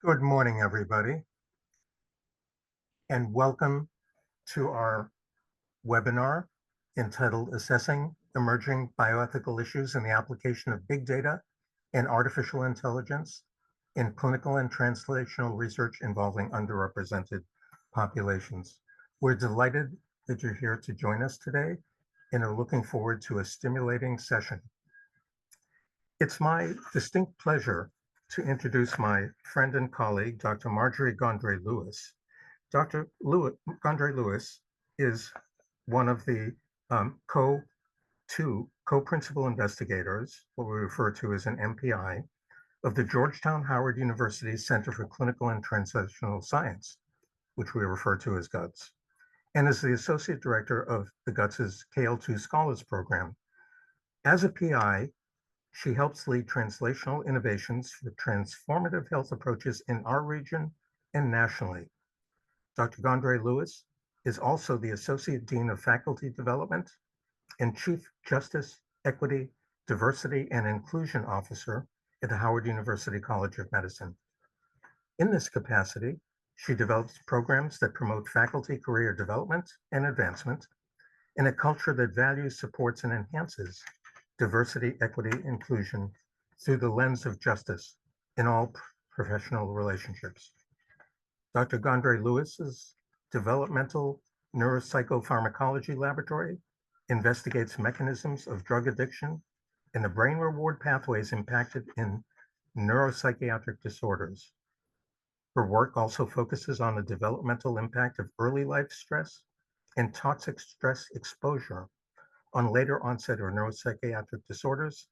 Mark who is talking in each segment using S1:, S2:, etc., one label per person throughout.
S1: Good morning, everybody, and welcome to our webinar entitled Assessing Emerging Bioethical Issues in the Application of Big Data and Artificial Intelligence in Clinical and Translational Research Involving Underrepresented Populations. We're delighted that you're here to join us today and are looking forward to a stimulating session. It's my distinct pleasure to introduce my friend and colleague, Dr. Marjorie Gondry-Lewis. Dr. Gondry-Lewis is one of the co-principal investigators, what we refer to as an MPI, of the Georgetown Howard University Center for Clinical and Translational Science, which we refer to as GUTS, and is the associate director of the GUTS's KL2 Scholars Program. As a PI, she helps lead translational innovations for transformative health approaches in our region and nationally. Dr. Gondry-Lewis is also the Associate Dean of Faculty Development and Chief Justice, Equity, Diversity, and Inclusion Officer at the Howard University College of Medicine. In this capacity, she develops programs that promote faculty career development and advancement in a culture that values, supports, and enhances diversity, equity, inclusion through the lens of justice in all professional relationships. Dr. Gondry-Lewis's developmental neuropsychopharmacology laboratory investigates mechanisms of drug addiction and the brain reward pathways impacted in neuropsychiatric disorders. Her work also focuses on the developmental impact of early life stress and toxic stress exposure on later onset or neuropsychiatric disorders,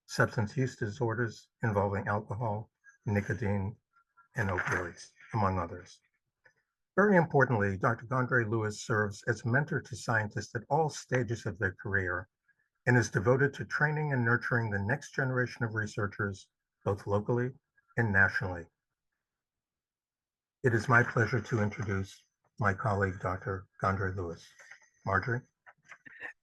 S1: substance use disorders involving alcohol, nicotine, and opioids, among others. Very importantly, Dr. Gondry-Lewis serves as mentor to scientists at all stages of their career and is devoted to training and nurturing the next generation of researchers, both locally and nationally. It is my pleasure to introduce my colleague, Dr. Gondry-Lewis. Marjorie?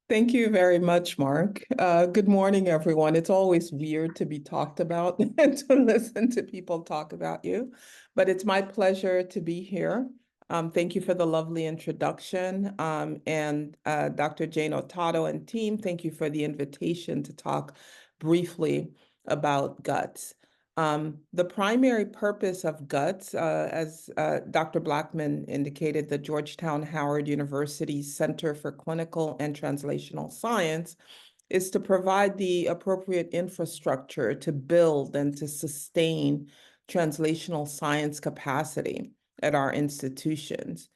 S2: Thank you very much, Mark. Good morning, everyone. It's always weird to be talked about and to listen to people talk about you, but it's my pleasure to be here. Thank you for the lovely introduction. And Dr. Jane Otato and team, thank you for the invitation to talk briefly about GUTS. The primary purpose of GUTS, as Dr. Blackman indicated, the Georgetown Howard University Center for Clinical and Translational Science, is to provide the appropriate infrastructure to build and to sustain translational science capacity at our institutions.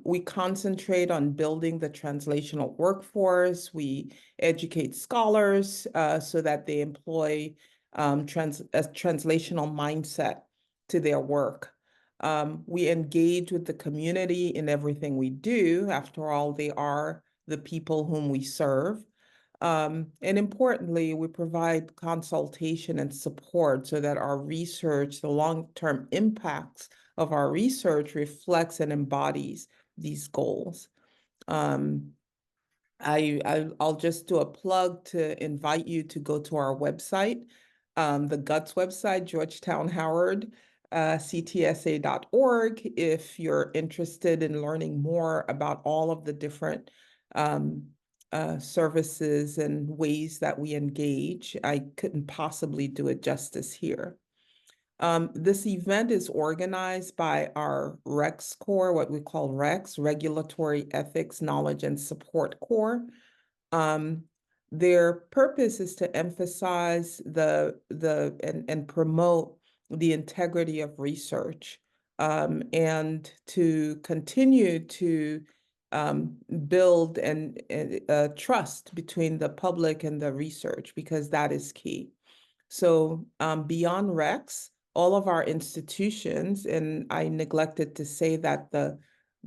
S2: We concentrate on building the translational workforce. We educate scholars so that they employ a translational mindset to their work. We engage with the community in everything we do. After all, they are the people whom we serve. And importantly, we provide consultation and support so that our research, the long-term impacts of our research, reflects and embodies these goals. I'll just do a plug to invite you to go to our website, the GUTS website, Georgetown Howard, ctsa.org, if you're interested in learning more about all of the different services and ways that we engage. I couldn't possibly do it justice here. This event is organized by our REX Core, what we call REX, Regulatory Ethics, Knowledge, and Support Core. Their purpose is to emphasize and promote the integrity of research and to continue to build and trust between the public and the research, because that is key. So beyond REX, all of our institutions, and I neglected to say that the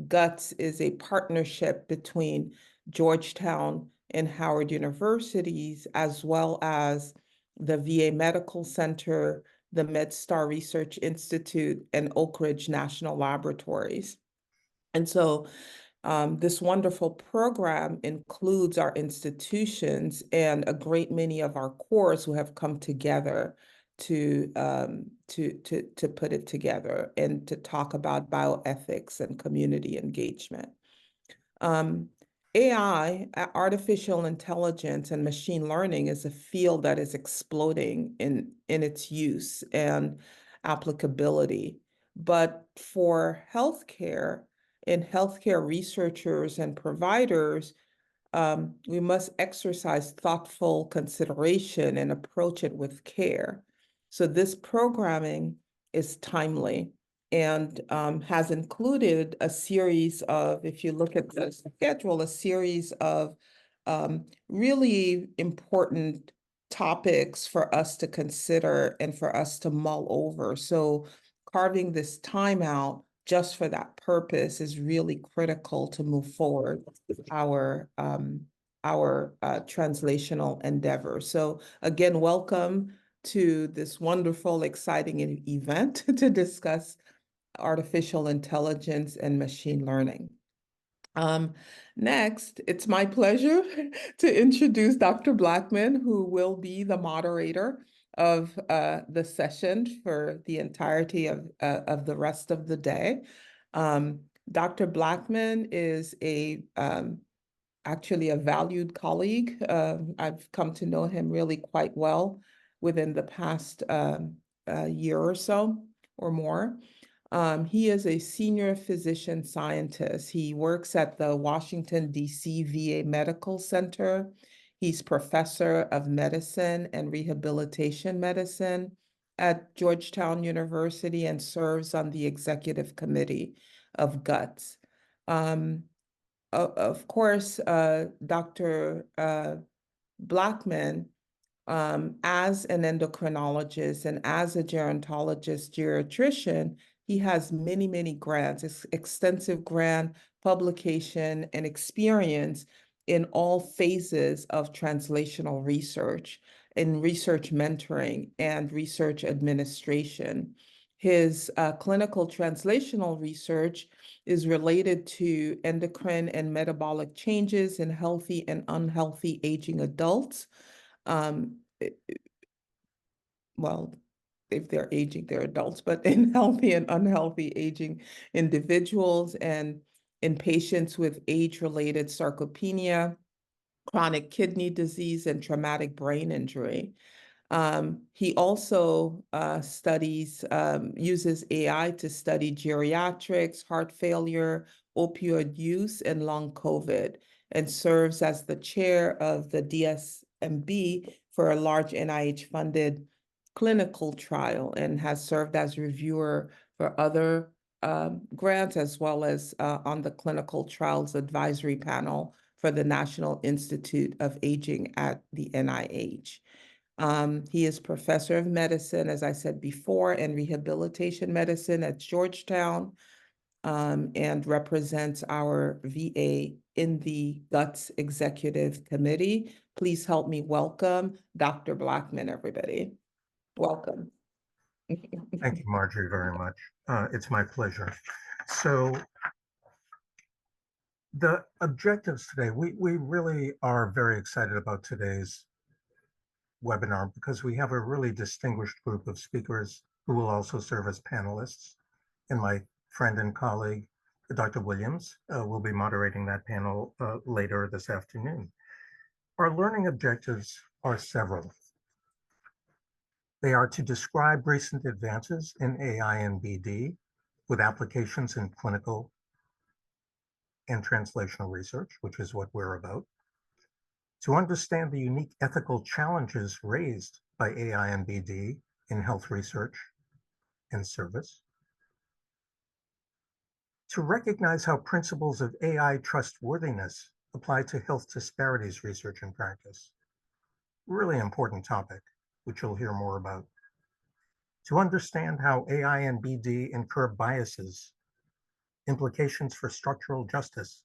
S2: GUTS is a partnership between Georgetown and Howard Universities, as well as the VA Medical Center, the MedStar Research Institute, and Oak Ridge National Laboratories. And so this wonderful program includes our institutions and a great many of our cores who have come together to put it together and to talk about bioethics and community engagement. AI, artificial intelligence and machine learning is a field that is exploding in its use and applicability. But for healthcare and healthcare researchers and providers, we must exercise thoughtful consideration and approach it with care. So this programming is timely and has included a series of, if you look at the schedule, a series of really important topics for us to consider and for us to mull over. So carving this time out just for that purpose is really critical to move forward with our translational endeavor. So again, welcome to this wonderful, exciting event to discuss artificial intelligence and machine learning. Next, it's my pleasure to introduce Dr. Blackman, who will be the moderator of the session for the entirety of the rest of the day. Dr. Blackman is actually a valued colleague. I've come to know him really quite well within the past year or so or more. He is a senior physician scientist. He works at the Washington, D.C. VA Medical Center. He's professor of medicine and rehabilitation medicine at Georgetown University and serves on the executive committee of GUTS. Of course, Dr. Blackman, as an endocrinologist and as a gerontologist geriatrician, he has many, many grants, extensive grant publication and experience in all phases of translational research, in research mentoring and research administration. His clinical translational research is related to endocrine and metabolic changes in healthy and unhealthy aging adults. Well, if they're aging, they're adults, but in healthy and unhealthy aging individuals and in patients with age-related sarcopenia, chronic kidney disease, and traumatic brain injury. He also uses AI to study geriatrics, heart failure, opioid use, and long COVID, and serves as the chair of the DSMB for a large NIH-funded clinical trial and has served as reviewer for other grants as well as on the clinical trials advisory panel for the National Institute of Aging at the NIH. He is professor of medicine, as I said before, and rehabilitation medicine at Georgetown, and represents our VA in the GUTS Executive Committee. Please help me welcome Dr. Blackman, everybody. Welcome.
S1: Thank you, Marjorie, very much. It's my pleasure. So the objectives today, we really are very excited about today's webinar because we have a really distinguished group of speakers who will also serve as panelists. And my friend and colleague, Dr. Williams, will be moderating that panel later this afternoon. Our learning objectives are several. They are to describe recent advances in AI and BD with applications in clinical and translational research, which is what we're about. To understand the unique ethical challenges raised by AI and BD in health research and service. To recognize how principles of AI trustworthiness apply to health disparities research and practice. Really important topic, which you'll hear more about. To understand how AI and BD incur biases, implications for structural justice,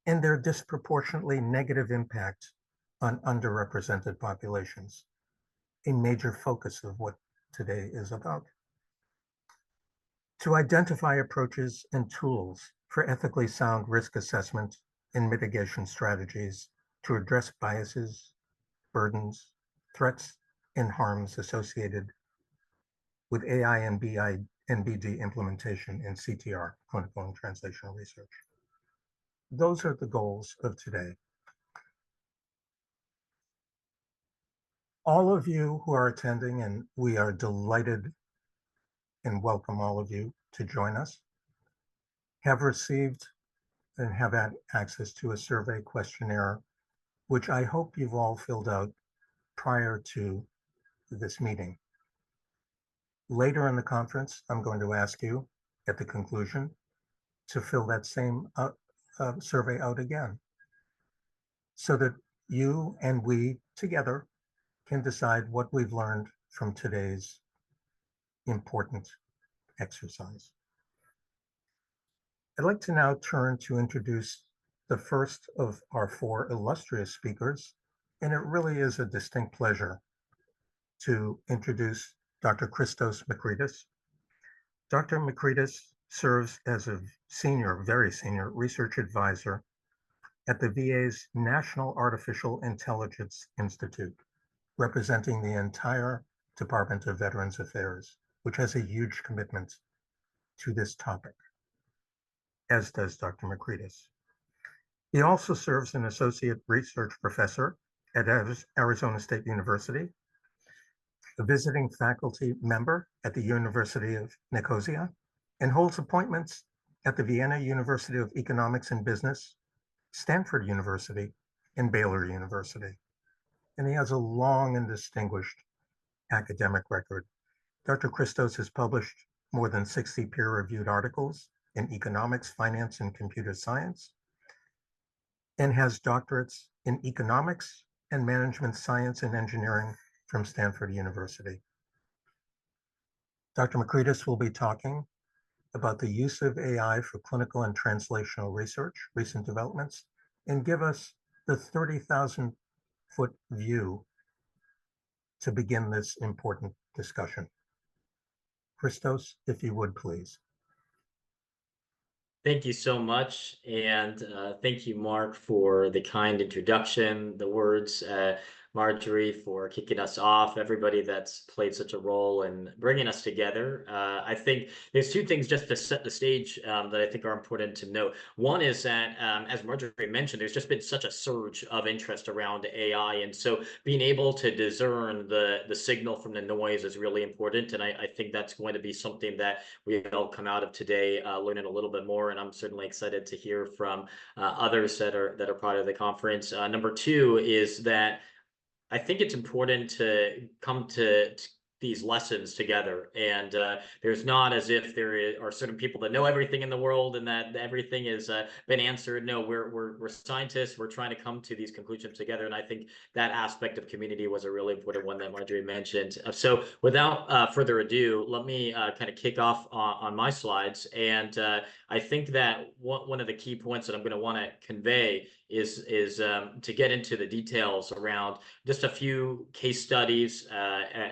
S1: and their disproportionately negative impact on underrepresented populations, a major focus of what today is about. To identify approaches and tools for ethically sound risk assessment and mitigation strategies to address biases, burdens, threats, and harms associated with AI and BD implementation in CTR, clinical and translational research. Those are the goals of today. All of you who are attending, and we are delighted and welcome all of you to join us, have received and have had access to a survey questionnaire, which I hope you've all filled out prior to this meeting. Later in the conference, I'm going to ask you at the conclusion to fill that same survey out again, so that you and we together can decide what we've learned from today's important exercise. I'd like to now turn to introduce the first of our four illustrious speakers, and it really is a distinct pleasure to introduce Dr. Christos Makridis. Dr. Makridis serves as a very senior research advisor at the VA's National Artificial Intelligence Institute, representing the entire Department of Veterans Affairs, which has a huge commitment to this topic, as does Dr. Makridis. He also serves an associate research professor at Arizona State University, a visiting faculty member at the University of Nicosia, and holds appointments at the Vienna University of Economics and Business, Stanford University, and Baylor University. And he has a long and distinguished academic record. Dr. Christos has published more than 60 peer-reviewed articles in economics, finance, and computer science, and has doctorates in economics and management science and engineering from Stanford University. Dr. Makridis will be talking about the use of AI for clinical and translational research, recent developments, and give us the 30,000-foot view to begin this important discussion. Christos, if you would, please.
S3: Thank you so much. And thank you, Mark, for the kind introduction, the words, Marjorie, for kicking us off, everybody that's played such a role in bringing us together. I think there's two things just to set the stage that I think are important to note. One is that, as Marjorie mentioned, there's just been such a surge of interest around AI. And so being able to discern the signal from the noise is really important. And I think that's going to be something that we all come out of today learning a little bit more. And I'm certainly excited to hear from others that are part of the conference. Number two is that I think it's important to come to these lessons together. And there's not as if there are certain people that know everything in the world and that everything has been answered. No, we're scientists. We're trying to come to these conclusions together. And I think that aspect of community was a really important one that Marjorie mentioned. So without further ado, let me kind of kick off on my slides. And I think that one of the key points that I'm going to want to convey is to get into the details around just a few case studies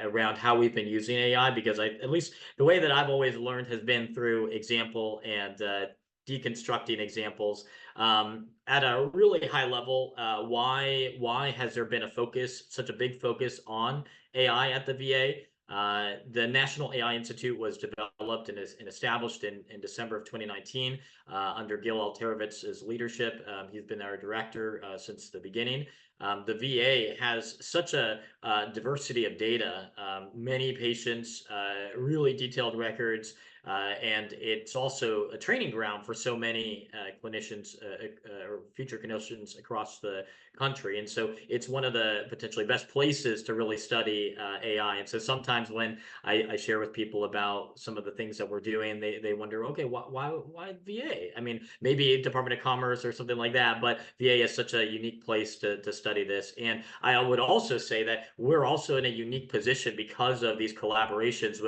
S3: around how we've been using AI, because at least the way that I've always learned has been through example and deconstructing examples. At a really high level, why has there been such a big focus on AI at the VA? The National AI Institute was developed and established in December of 2019 under Gil Alterovitz's leadership. He's been our director since the beginning. The VA has such a diversity of data, many patients, really detailed records, and it's also a training ground for so many clinicians or future clinicians across the country. And so it's one of the potentially best places to really study AI. And so sometimes when I share with people about some of the things that we're doing, they wonder, okay, why VA? I mean, maybe Department of Commerce or something like that, but VA is such a unique place to study this. And I would also say that we're also in a unique position because of these collaborations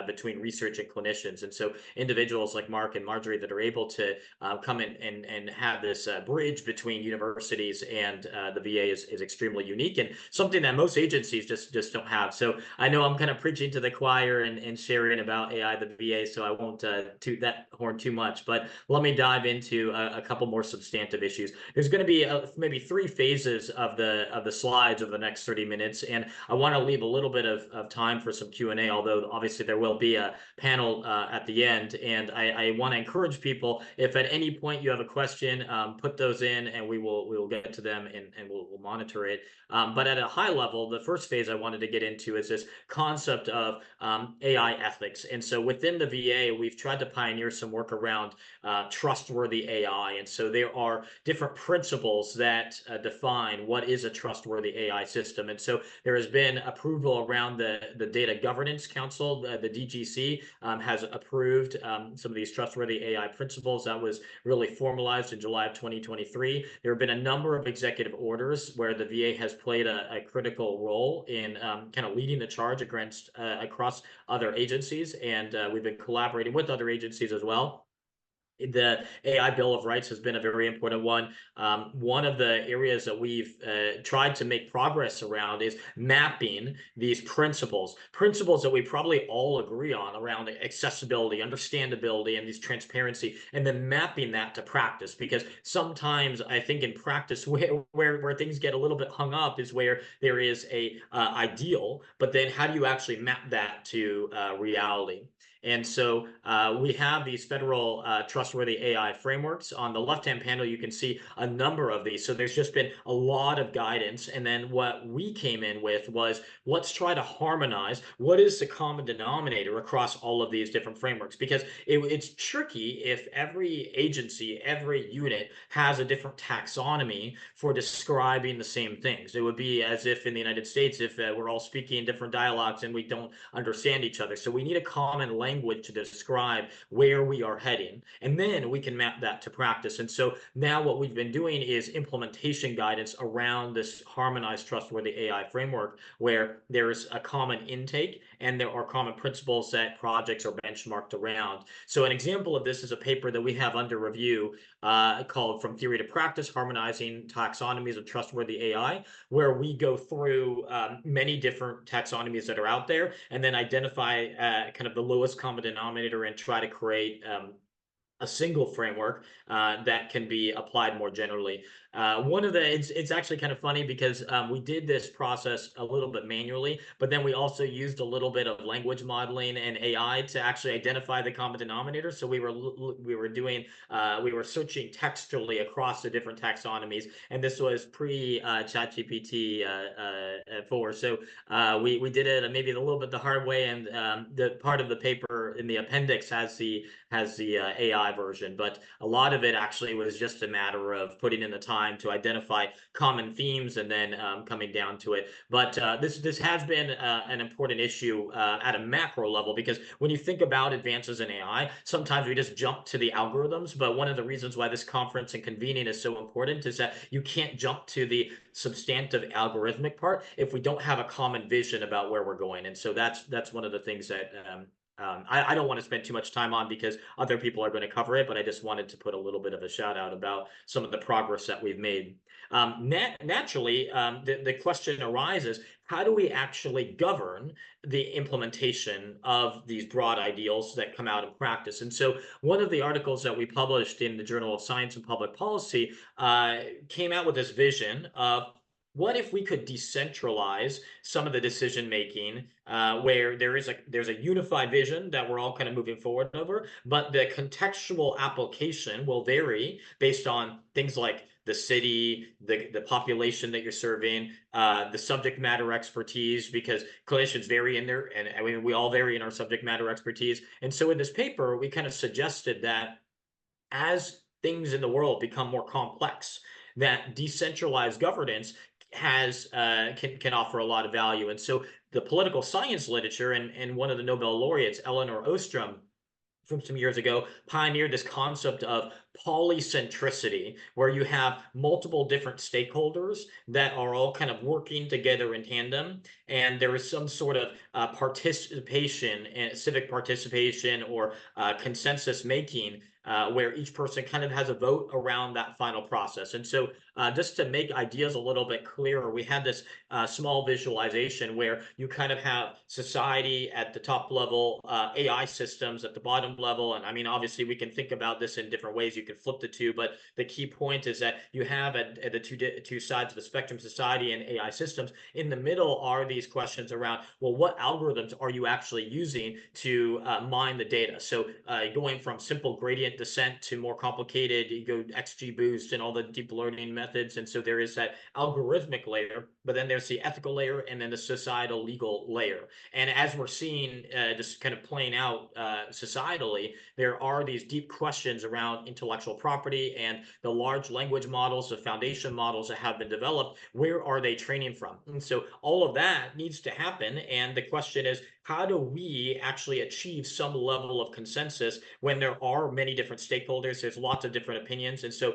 S3: between research and clinicians. And so individuals like Mark and Marjorie that are able to come in and have this bridge between universities and the VA is extremely unique and something that most agencies just don't have. So I know I'm kind of preaching to the choir and sharing about AI, the VA, so I won't toot that horn too much. But let me dive into a couple more substantive issues. There's going to be maybe 3 phases of the slides over the next 30 minutes, and I want to leave a little bit of time for some Q&A, although obviously there will be a panel at the end. And I want to encourage people, if at any point you have a question, put those in and we will get to them and we'll monitor it. But at a high level, the first phase I wanted to get into is this concept of AI ethics. And so within the VA, we've tried to pioneer some work around trustworthy AI. And so there are different principles that define what is a trustworthy AI system. And so there has been approval around the Data Governance Council. The DGC has approved some of these trustworthy AI principles. That was really formalized in July of 2023. There have been a number of executive orders where the VA has played a critical role in kind of leading the charge across other agencies, and we've been collaborating with other agencies as well. The AI Bill of Rights has been a very important one. One of the areas that we've tried to make progress around is mapping these principles that we probably all agree on around accessibility, understandability, and this transparency, and then mapping that to practice. Because sometimes I think in practice where things get a little bit hung up is where there is a ideal, but then how do you actually map that to reality? And so we have these federal trustworthy AI frameworks. On the left-hand panel, you can see a number of these. So there's just been a lot of guidance. And then what we came in with was, let's try to harmonize what is the common denominator across all of these different frameworks. Because it's tricky if every agency, every unit has a different taxonomy for describing the same things. It would be as if in the United States, if we're all speaking different dialects and we don't understand each other. So we need a common language to describe where we are heading, and then we can map that to practice. And so now what we've been doing is implementation guidance around this harmonized trustworthy AI framework, where there's a common intake and there are common principles that projects are benchmarked around. So an example of this is a paper that we have under review called From Theory to Practice, Harmonizing Taxonomies of Trustworthy AI, where we go through many different taxonomies that are out there and then identify kind of the lowest common denominator and try to create a single framework that can be applied more generally. It's actually kind of funny because we did this process a little bit manually, but then we also used a little bit of language modeling and AI to actually identify the common denominator. So we were searching textually across the different taxonomies, and this was pre ChatGPT 4. So we did it maybe a little bit the hard way, and the part of the paper in the appendix has the AI version, but a lot of it actually was just a matter of putting in the time to identify common themes and then coming down to it. But this has been an important issue at a macro level, because when you think about advances in AI, sometimes we just jump to the algorithms. But one of the reasons why this conference and convening is so important is that you can't jump to the substantive algorithmic part if we don't have a common vision about where we're going. And so that's one of the things that I don't want to spend too much time on, because other people are going to cover it, but I just wanted to put a little bit of a shout out about some of the progress that we've made. Naturally, the question arises, how do we actually govern the implementation of these broad ideals that come out in practice? And so one of the articles that we published in the Journal of Science and Public Policy came out with this vision of, what if we could decentralize some of the decision making, where there's a unified vision that we're all kind of moving forward over, but the contextual application will vary based on things like the city, the population that you're serving, the subject matter expertise, because clinicians vary in there, and I mean, we all vary in our subject matter expertise. And so in this paper, we kind of suggested that as things in the world become more complex, that decentralized governance can offer a lot of value. And so the political science literature, and one of the Nobel laureates, Elinor Ostrom, from some years ago, pioneered this concept of polycentricity, where you have multiple different stakeholders that are all kind of working together in tandem, and there is some sort of participation and civic participation or consensus making, where each person kind of has a vote around that final process. And so just to make ideas a little bit clearer, we had this small visualization where you kind of have society at the top level, AI systems at the bottom level. And I mean, obviously we can think about this in different ways. You can flip the two, but the key point is that you have at the two sides of the spectrum, society and AI systems. In the middle are these questions around, well, what algorithms are you actually using to mine the data? So going from simple gradient descent to more complicated, you go XGBoost and all the deep learning methods. And so there is that algorithmic layer, but then there's the ethical layer and then the societal legal layer. And as we're seeing this kind of playing out societally, there are these deep questions around intellectual property and the large language models, the foundation models that have been developed. Where are they training from? And so all of that needs to happen. And the question is, how do we actually achieve some level of consensus when there are many different stakeholders? There's lots of different opinions. And so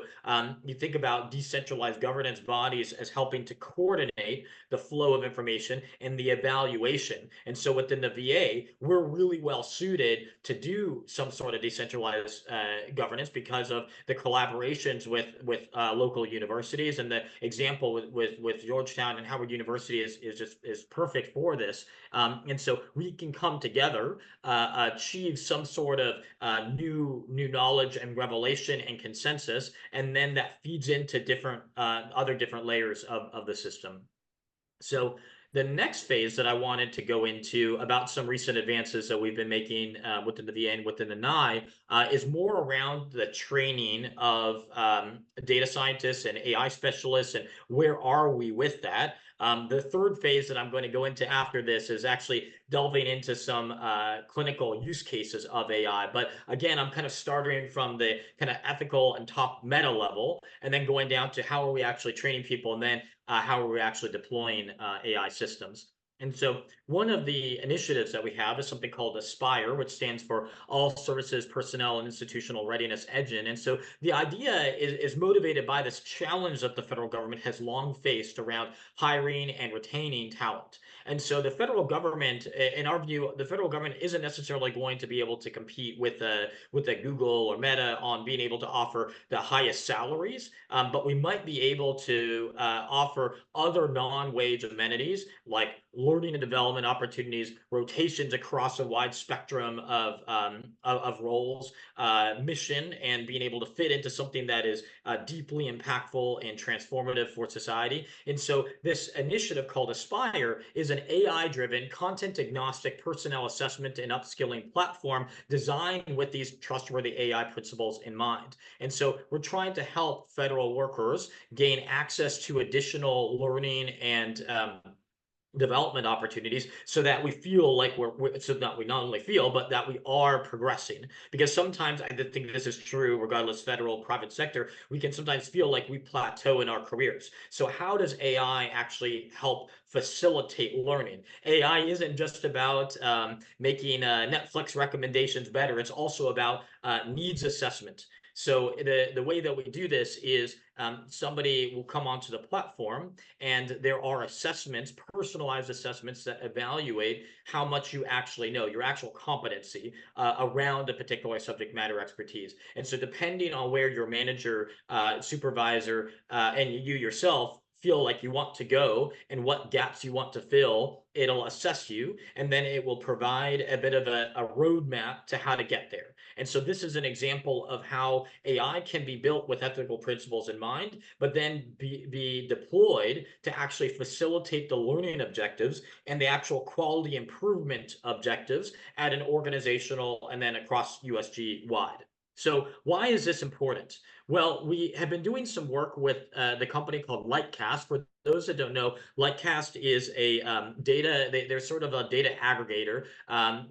S3: you think about decentralized governance bodies as helping to coordinate the flow of information and the evaluation. And so within the VA, we're really well suited to do some sort of decentralized governance because of the collaborations with local universities. And the example with Georgetown and Howard University is perfect for this. And so we can come together, achieve some sort of new knowledge and revelation and consensus, and then that feeds into different other different layers of the system. So the next phase that I wanted to go into about some recent advances that we've been making within the VA and within the NAII is more around the training of data scientists and AI specialists, and where are we with that? The third phase that I'm going to go into after this is actually delving into some clinical use cases of AI. But again, I'm kind of starting from the kind of ethical and top meta level, and then going down to how are we actually training people, and then how are we actually deploying AI systems. And so one of the initiatives that we have is something called Aspire, which stands for All Services, Personnel, and Institutional Readiness Engine. And so the idea is motivated by this challenge that the federal government has long faced around hiring and retaining talent. And so the federal government, in our view, the federal government isn't necessarily going to be able to compete with a Google or Meta on being able to offer the highest salaries, but we might be able to offer other non-wage amenities like learning and development opportunities, rotations across a wide spectrum of roles, mission, and being able to fit into something that is deeply impactful and transformative for society. And so this initiative called Aspire is an AI-driven, content-agnostic personnel assessment and upskilling platform designed with these trustworthy AI principles in mind. And so we're trying to help federal workers gain access to additional learning and development opportunities so that we feel like so that we not only feel, but that we are progressing. Because sometimes I think this is true, regardless federal, private sector, we can sometimes feel like we plateau in our careers. So how does AI actually help facilitate learning? AI isn't just about making Netflix recommendations better. It's also about needs assessment. So the way that we do this is somebody will come onto the platform, and there are assessments, personalized assessments that evaluate how much you actually know, your actual competency around a particular subject matter expertise. And so depending on where your manager, supervisor, and you yourself feel like you want to go and what gaps you want to fill, it'll assess you, and then it will provide a bit of a roadmap to how to get there. And so this is an example of how AI can be built with ethical principles in mind, but then be deployed to actually facilitate the learning objectives and the actual quality improvement objectives at an organizational and then across USG wide. So why is this important? Well, we have been doing some work with the company called Lightcast. For those that don't know, Lightcast is a they're sort of a data aggregator.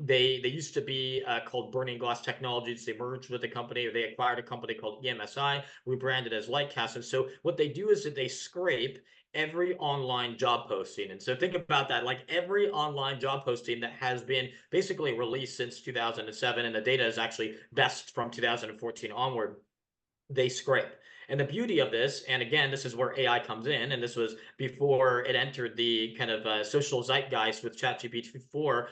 S3: They used to be called Burning Glass Technologies. They merged with a company, or they acquired a company called EMSI, rebranded as Lightcast. And so what they do is that they scrape every online job posting. And so think about that, like every online job posting that has been basically released since 2007, and the data is actually best from 2014 onward. they scrape. And the beauty of this, and again, this is where AI comes in, and this was before it entered the kind of social zeitgeist with ChatGPT 4,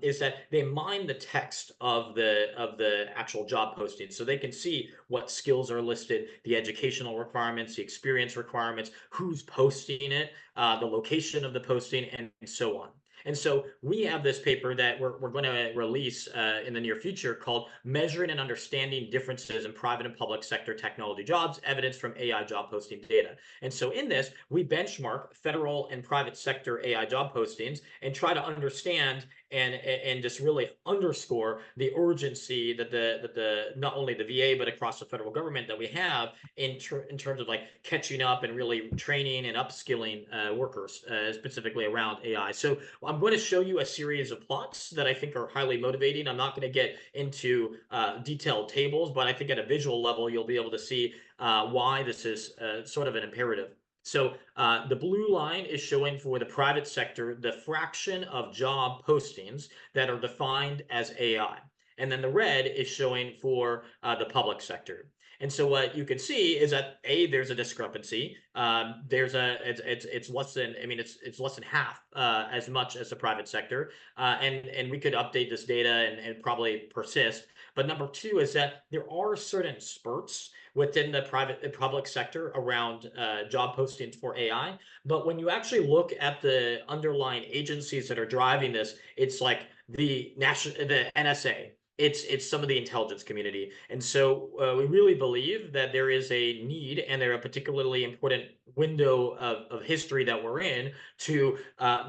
S3: is that they mine the text of the actual job posting, so they can see what skills are listed, the educational requirements, the experience requirements, who's posting it, the location of the posting, and so on. And so we have this paper that we're going to release in the near future called Measuring and Understanding Differences in Private and Public Sector Technology Jobs, Evidence from AI Job Posting Data. And so in this, we benchmark federal and private sector AI job postings and try to understand and just really underscore the urgency that the not only the VA but across the federal government that we have in terms of like catching up and really training and upskilling workers specifically around AI. So I'm going to show you a series of plots that I think are highly motivating. I'm not going to get into detailed tables, but I think at a visual level you'll be able to see why this is sort of an imperative. So the blue line is showing for the private sector the fraction of job postings that are defined as AI. And then the red is showing for the public sector. And so what you can see is that there's a discrepancy. It's less than, I mean, it's less than half as much as the private sector. And we could update this data and probably persist. But number two is that there are certain spurts within the private and public sector around job postings for AI. But when you actually look at the underlying agencies that are driving this, it's like the NSA. It's some of the intelligence community. And so we really believe that there is a need, and there are a particularly important window of history that we're in to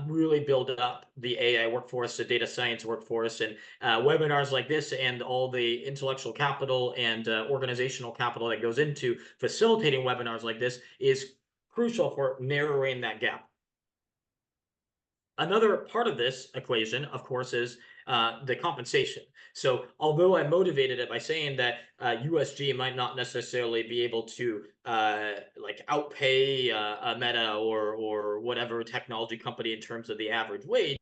S3: really build up the AI workforce, the data science workforce, and webinars like this and all the intellectual capital and organizational capital that goes into facilitating webinars like this is crucial for narrowing that gap. Another part of this equation, of course, is the compensation. So although I motivated it by saying that USG might not necessarily be able to like outpay a Meta or whatever technology company in terms of the average wage,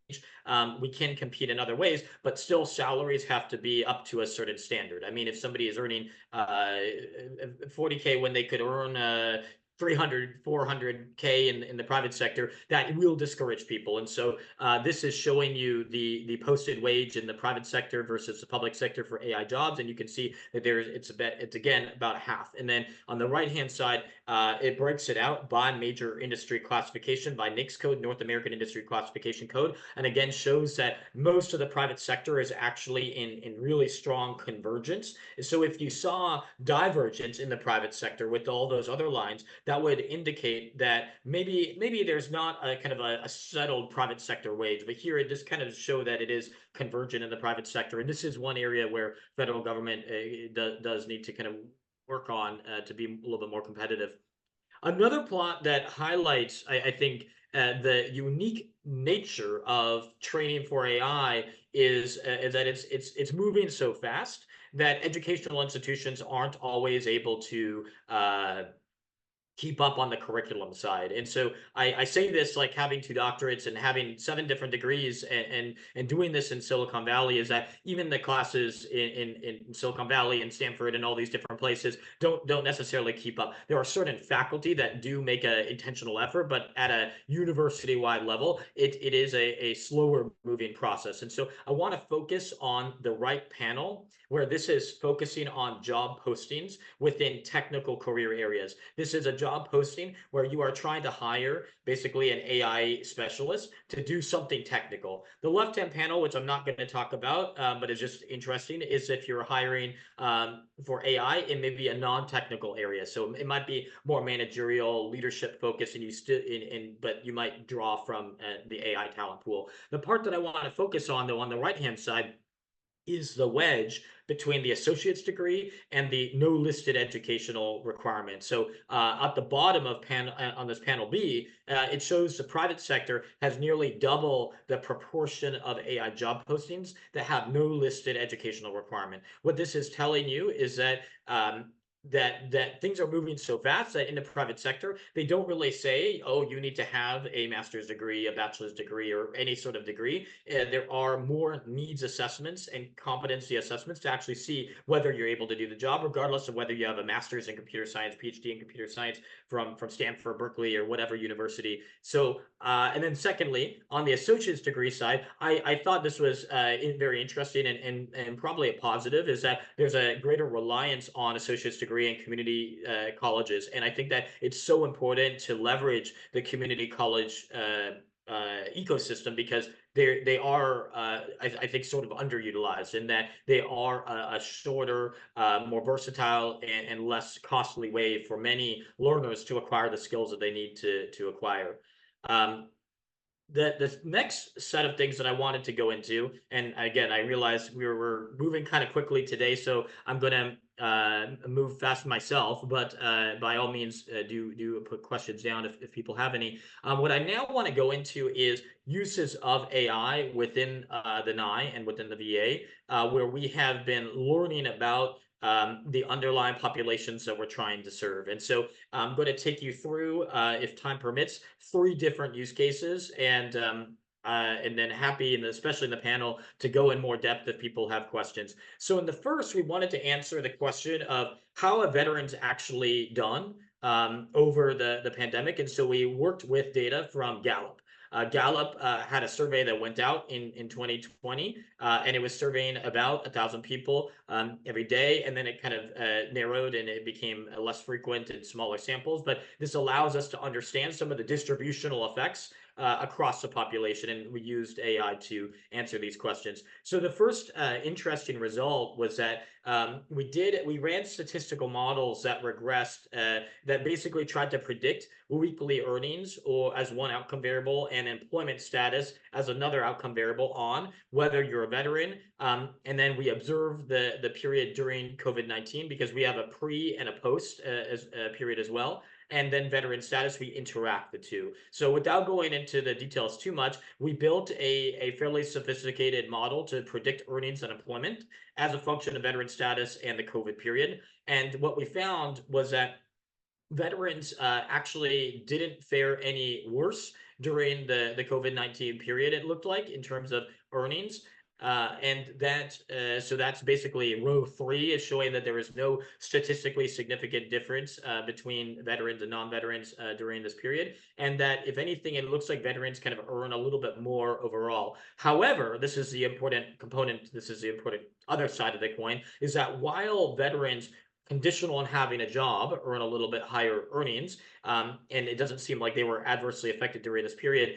S3: we can compete in other ways, but still salaries have to be up to a certain standard. I mean, if somebody is earning 40K when they could earn 300, 400K in the private sector, that will discourage people. And so this is showing you the posted wage in the private sector versus the public sector for AI jobs. And you can see that it's again about half. And then on the right-hand side, it breaks it out by major industry classification, by NAICS code, North American Industry Classification Code. And again, shows that most of the private sector is actually in really strong convergence. So if you saw divergence in the private sector with all those other lines, that would indicate that maybe there's not a kind of a settled private sector wage, but here it just kind of show that it is convergent in the private sector. And this is one area where federal government does need to kind of work on to be a little bit more competitive. Another plot that highlights, I think, the unique nature of training for AI is that it's moving so fast that educational institutions aren't always able to keep up on the curriculum side. And so I say this like having 2 doctorates and having 7 different degrees and doing this in Silicon Valley is that even the classes in Silicon Valley and Stanford and all these different places don't necessarily keep up. There are certain faculty that do make an intentional effort, but at a university-wide level, it is a slower moving process. And so I want to focus on the right panel where this is focusing on job postings within technical career areas. This is a job posting where you are trying to hire basically an AI specialist to do something technical. The left-hand panel, which I'm not going to talk about, but is just interesting, is if you're hiring for AI in maybe a non-technical area. So it might be more managerial, leadership focused, and you still but you might draw from the AI talent pool. The part that I want to focus on, though, on the right-hand side, is the wedge between the associate's degree and the no listed educational requirement. So at the bottom of on this panel B, it shows the private sector has nearly double the proportion of AI job postings that have no listed educational requirement. What this is telling you is that that things are moving so fast that in the private sector, they don't really say, oh, you need to have a master's degree, a bachelor's degree, or any sort of degree. There are more needs assessments and competency assessments to actually see whether you're able to do the job, regardless of whether you have a master's in computer science, PhD in computer science from Stanford, Berkeley, or whatever university. So, and then secondly, on the associate's degree side, I thought this was very interesting and probably a positive, is that there's a greater reliance on associate's degree and community colleges. And I think that it's so important to leverage the community college ecosystem, because they are, I think, sort of underutilized, in that they are a shorter, more versatile, and less costly way for many learners to acquire the skills that they need to acquire. The next set of things that I wanted to go into, and again, I realized we're moving kind of quickly today, so I'm going to move fast myself, but by all means, do put questions down if people have any. What I now want to go into is uses of AI within the NAII and within the VA, where we have been learning about the underlying populations that we're trying to serve. And so I'm going to take you through, if time permits, 3 different use cases, and then happy, and especially in the panel, to go in more depth if people have questions. So in the first, we wanted to answer the question of how have veterans actually done over the pandemic. And so we worked with data from Gallup. Gallup had a survey that went out in 2020, and it was surveying about 1,000 people every day, and then it kind of narrowed, and it became less frequent and smaller samples. But this allows us to understand some of the distributional effects across the population, and we used AI to answer these questions. So the first interesting result was that we ran statistical models that regressed, that basically tried to predict weekly earnings or as one outcome variable, and employment status as another outcome variable on whether you're a veteran. And then we observe the period during COVID-19, because we have a pre and a post period as well. And then veteran status, we interact the two. So without going into the details too much, we built a fairly sophisticated model to predict earnings and employment as a function of veteran status and the COVID period. And what we found was that veterans actually didn't fare any worse during the COVID-19 period, it looked like, in terms of earnings. And that so that's basically row 3 is showing that there is no statistically significant difference between veterans and non-veterans during this period, and that if anything, it looks like veterans kind of earn a little bit more overall. However, this is the important component, this is the important other side of the coin, is that while veterans conditional on having a job earn a little bit higher earnings, and it doesn't seem like they were adversely affected during this period,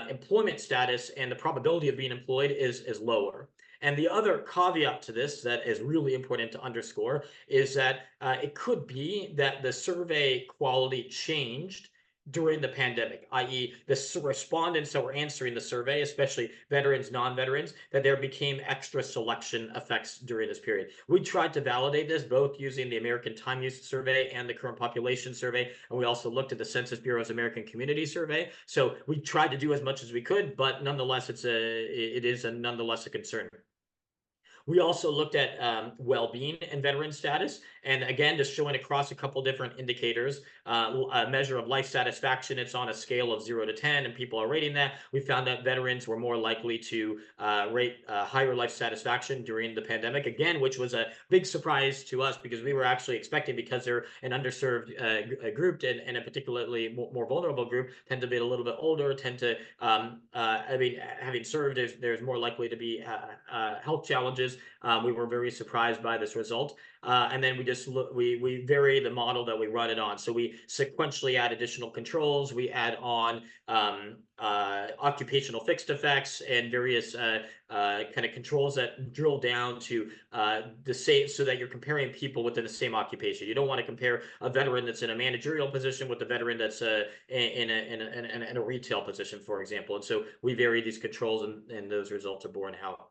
S3: employment status and the probability of being employed is lower. And the other caveat to this that is really important to underscore is that it could be that the survey quality changed during the pandemic, i.e. the respondents that were answering the survey, especially veterans, non-veterans, that there became extra selection effects during this period. We tried to validate this both using the American Time Use Survey and the Current Population Survey, and we also looked at the Census Bureau's American Community Survey. So we tried to do as much as we could, but nonetheless, it is nonetheless a concern. We also looked at well-being and veteran status, and again, just showing across a couple different indicators, a measure of life satisfaction. It's on a scale of 0 to 10, and people are rating that. We found that veterans were more likely to rate higher life satisfaction during the pandemic, again, which was a big surprise to us, because we were actually expecting, because they're an underserved group, and a particularly more vulnerable group, tend to be a little bit older, tend to, I mean, having served, there's more likely to be health challenges. We were very surprised by this result. And then we vary the model that we run it on. So we sequentially add additional controls. We add on occupational fixed effects and various kind of controls that drill down to the same, so that you're comparing people within the same occupation. You don't want to compare a veteran that's in a managerial position with a veteran that's in a retail position, for example. And so we vary these controls, and those results are borne out.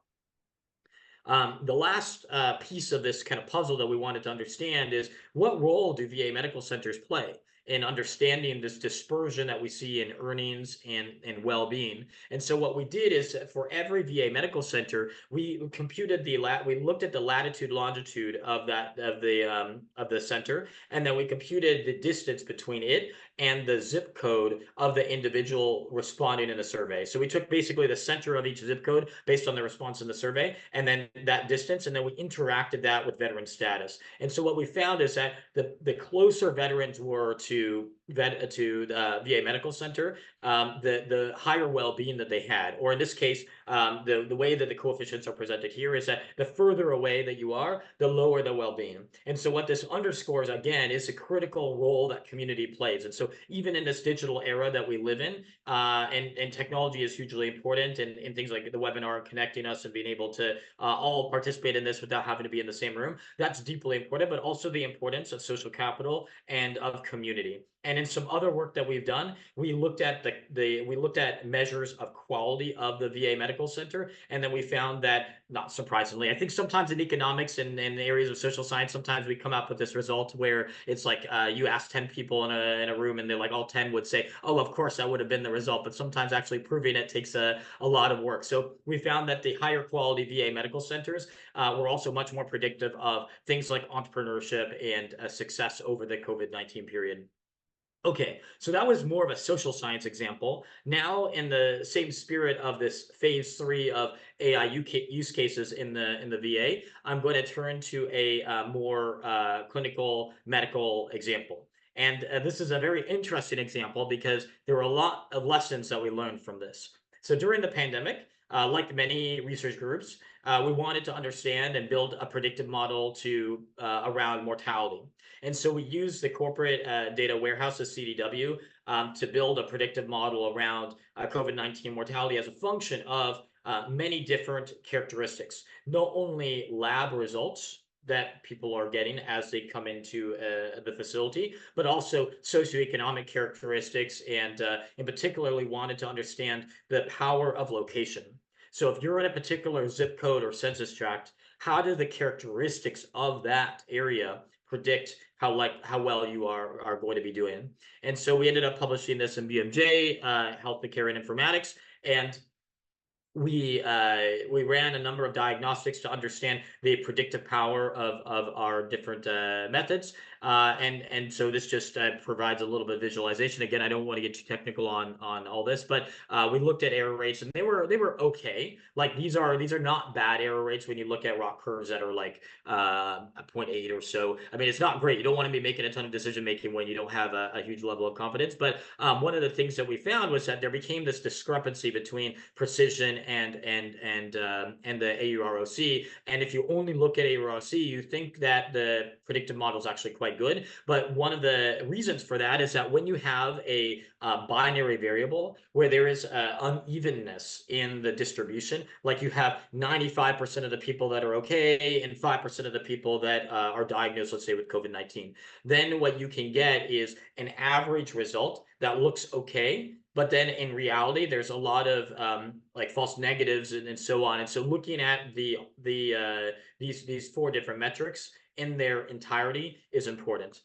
S3: The last piece of this kind of puzzle that we wanted to understand is, what role do VA medical centers play in understanding this dispersion that we see in earnings and well-being. And so what we did is for every VA medical center, we computed we looked at the latitude, longitude of the center, and then we computed the distance between it and the zip code of the individual responding in the survey. So we took basically the center of each zip code based on the response in the survey, and then that distance, and then we interacted that with veteran status. And so what we found is that the closer veterans were to the VA medical center, the higher well-being that they had. Or in this case, the way that the coefficients are presented here is that the further away that you are, the lower the well-being. And so what this underscores, again, is the critical role that community plays. And so even in this digital era that we live in, and technology is hugely important, and things like the webinar connecting us and being able to all participate in this without having to be in the same room, that's deeply important, but also the importance of social capital and of community. And in some other work that we've done, we looked at we looked at measures of quality of the VA medical center, and then we found that, not surprisingly, I think sometimes in economics and in areas of social science, sometimes we come up with this result where it's like you ask 10 people in a room, and they're like all 10 would say, "Oh, of course that would have been the result." But sometimes actually proving it takes a lot of work. So we found that the higher quality VA medical centers were also much more predictive of things like entrepreneurship and success over the COVID-19 period. Okay, so that was more of a social science example. Now, in the same spirit of this phase 3 of AI use cases in the VA, I'm going to turn to a more clinical medical example. And this is a very interesting example because there were a lot of lessons that we learned from this. So during the pandemic, like many research groups, we wanted to understand and build a predictive model to around mortality. And so we used the corporate data warehouse, the CDW, to build a predictive model around COVID-19 mortality as a function of many different characteristics, not only lab results that people are getting as they come into the facility, but also socioeconomic characteristics, and in particularly wanted to understand the power of location. So if you're in a particular zip code or census tract, how do the characteristics of that area predict how well you are going to be doing? And so we ended up publishing this in BMJ, Health Care and Informatics, and we ran a number of diagnostics to understand the predictive power of our different methods, and so this just provides a little bit of visualization. Again, I don't want to get too technical on all this, but we looked at error rates, and they were okay. Like these are not bad error rates when you look at ROC curves that are like 0.8 or so. I mean, it's not great. You don't want to be making a ton of decision making when you don't have a huge level of confidence. But one of the things that we found was that there became this discrepancy between precision and the AUROC. And if you only look at AUROC, you think that the predictive model is actually quite good. But one of the reasons for that is that when you have a binary variable where there is unevenness in the distribution, like you have 95% of the people that are okay and 5% of the people that are diagnosed, let's say, with COVID-19, then what you can get is an average result that looks okay, but then in reality, there's a lot of like false negatives and so on. And so looking at these 4 different metrics in their entirety is important.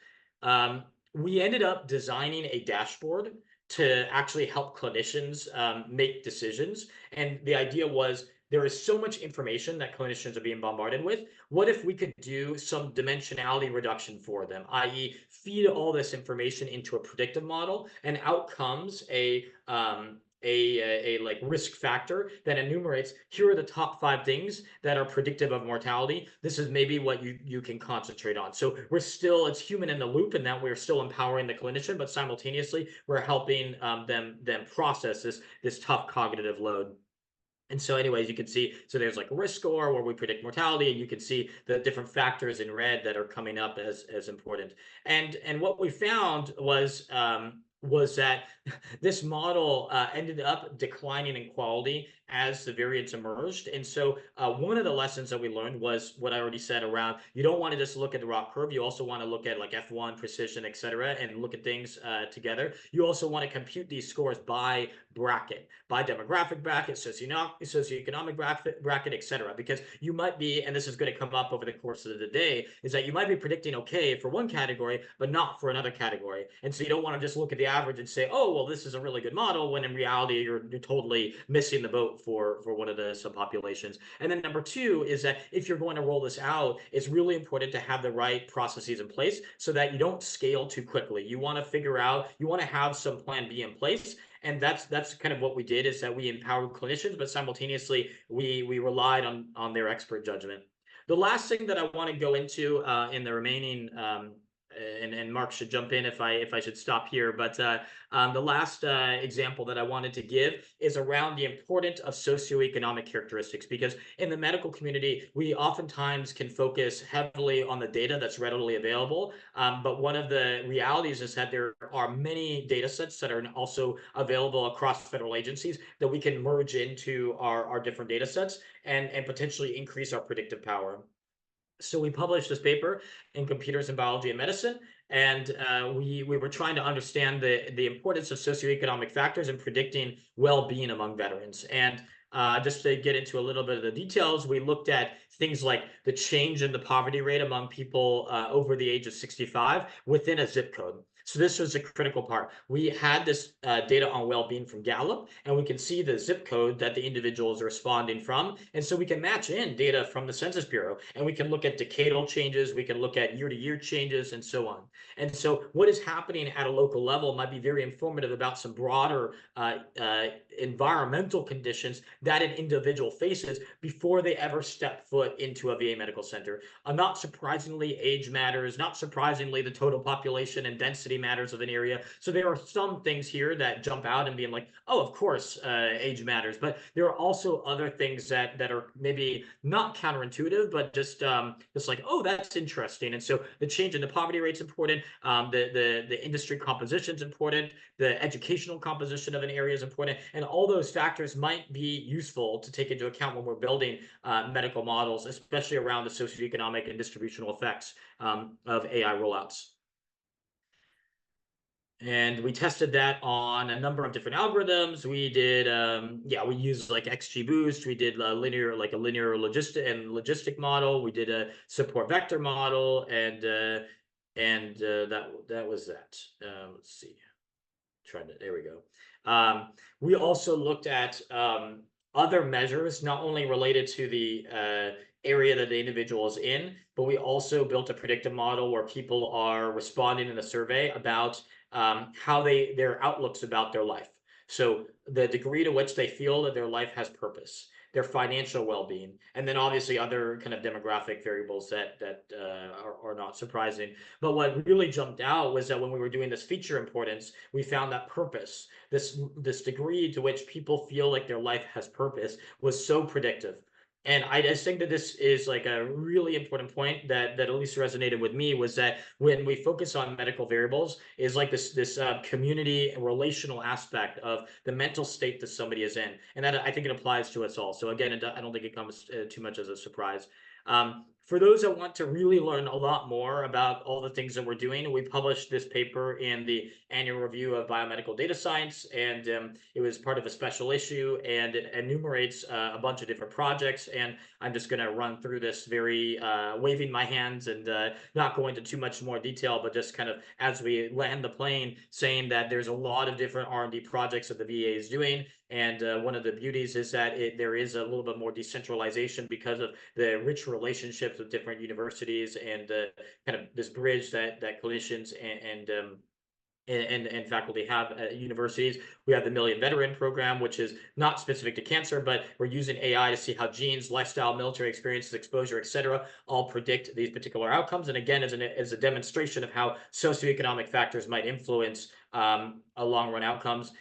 S3: We ended up designing a dashboard to actually help clinicians make decisions. And the idea was, there is so much information that clinicians are being bombarded with. What if we could do some dimensionality reduction for them, i.e. feed all this information into a predictive model, and out comes a like risk factor that enumerates, here are the top 5 things that are predictive of mortality. This is maybe what you can concentrate on. So we're still, it's human in the loop, in that we're still empowering the clinician, but simultaneously we're helping them process this tough cognitive load. And so anyways, you can see, so there's like a risk score where we predict mortality, and you can see the different factors in red that are coming up as important. And what we found was was that this model ended up declining in quality as the variants emerged. And so one of the lessons that we learned was what I already said around, you don't want to just look at the raw curve. You also want to look at like F1, precision, et cetera, and look at things together. You also want to compute these scores by bracket, by demographic bracket, socioeconomic bracket, et cetera, because you might be, and this is going to come up over the course of the day, is that you might be predicting okay for one category, but not for another category. And so you don't want to just look at the average and say, oh, well, this is a really good model, when in reality, you're totally missing the boat for one of the subpopulations. And then number two is that if you're going to roll this out, it's really important to have the right processes in place so that you don't scale too quickly. You want to figure out, you want to have some plan B in place. And that's kind of what we did, is that we empowered clinicians, but simultaneously we relied on their expert judgment. The last thing that I want to go into in the remaining and Mark should jump in if I should stop here. But the last example that I wanted to give is around the importance of socioeconomic characteristics, because in the medical community, we oftentimes can focus heavily on the data that's readily available. But one of the realities is that there are many data sets that are also available across federal agencies that we can merge into our different data sets and potentially increase our predictive power. So we published this paper in Computers in Biology and Medicine, and we were trying to understand the importance of socioeconomic factors in predicting well-being among veterans. And just to get into a little bit of the details, we looked at things like the change in the poverty rate among people over the age of 65 within a zip code. So this was a critical part. We had this data on well-being from Gallup, and we can see the zip code that the individuals are responding from. And so we can match in data from the Census Bureau, and we can look at decadal changes, we can look at year-to-year changes, and so on. And so what is happening at a local level might be very informative about some broader environmental conditions that an individual faces before they ever step foot into a VA medical center. Not surprisingly, age matters. Not surprisingly, the total population and density matters of an area. So there are some things here that jump out and being like, oh, of course, age matters. But there are also other things that are maybe not counterintuitive, but just like, oh, that's interesting. And so the change in the poverty rate is important. The industry composition is important. The educational composition of an area is important. And all those factors might be useful to take into account when we're building medical models, especially around the socioeconomic and distributional effects of AI rollouts. And we tested that on a number of different algorithms. We did, we used like XGBoost. We did a linear logistic model. We did a support vector model, and that was that. Let's see. There we go. We also looked at other measures, not only related to the area that the individual is in, but we also built a predictive model where people are responding in a survey about how their outlooks about their life. So the degree to which they feel that their life has purpose, their financial well-being, and then obviously other kind of demographic variables that are not surprising. But what really jumped out was that when we were doing this feature importance, we found that purpose, this degree to which people feel like their life has purpose, was so predictive. And I just think that this is like a really important point that at least resonated with me, was that when we focus on medical variables, is like this community and relational aspect of the mental state that somebody is in. And that, I think, it applies to us all. So again, I don't think it comes too much as a surprise. For those that want to really learn a lot more about all the things that we're doing, we published this paper in the annual review of biomedical data science, and it was part of a special issue, and it enumerates a bunch of different projects. And I'm just going to run through this very waving my hands and not go into too much more detail, but just kind of as we land the plane, saying that there's a lot of different R&D projects that the VA is doing. And one of the beauties is that there is a little bit more decentralization because of the rich relationships with different universities and kind of this bridge that clinicians and faculty have at universities. We have the Million Veteran Program, which is not specific to cancer, but we're using AI to see how genes, lifestyle, military experiences, exposure, et cetera, all predict these particular outcomes. And again, as a demonstration of how socioeconomic factors might influence long-run outcomes.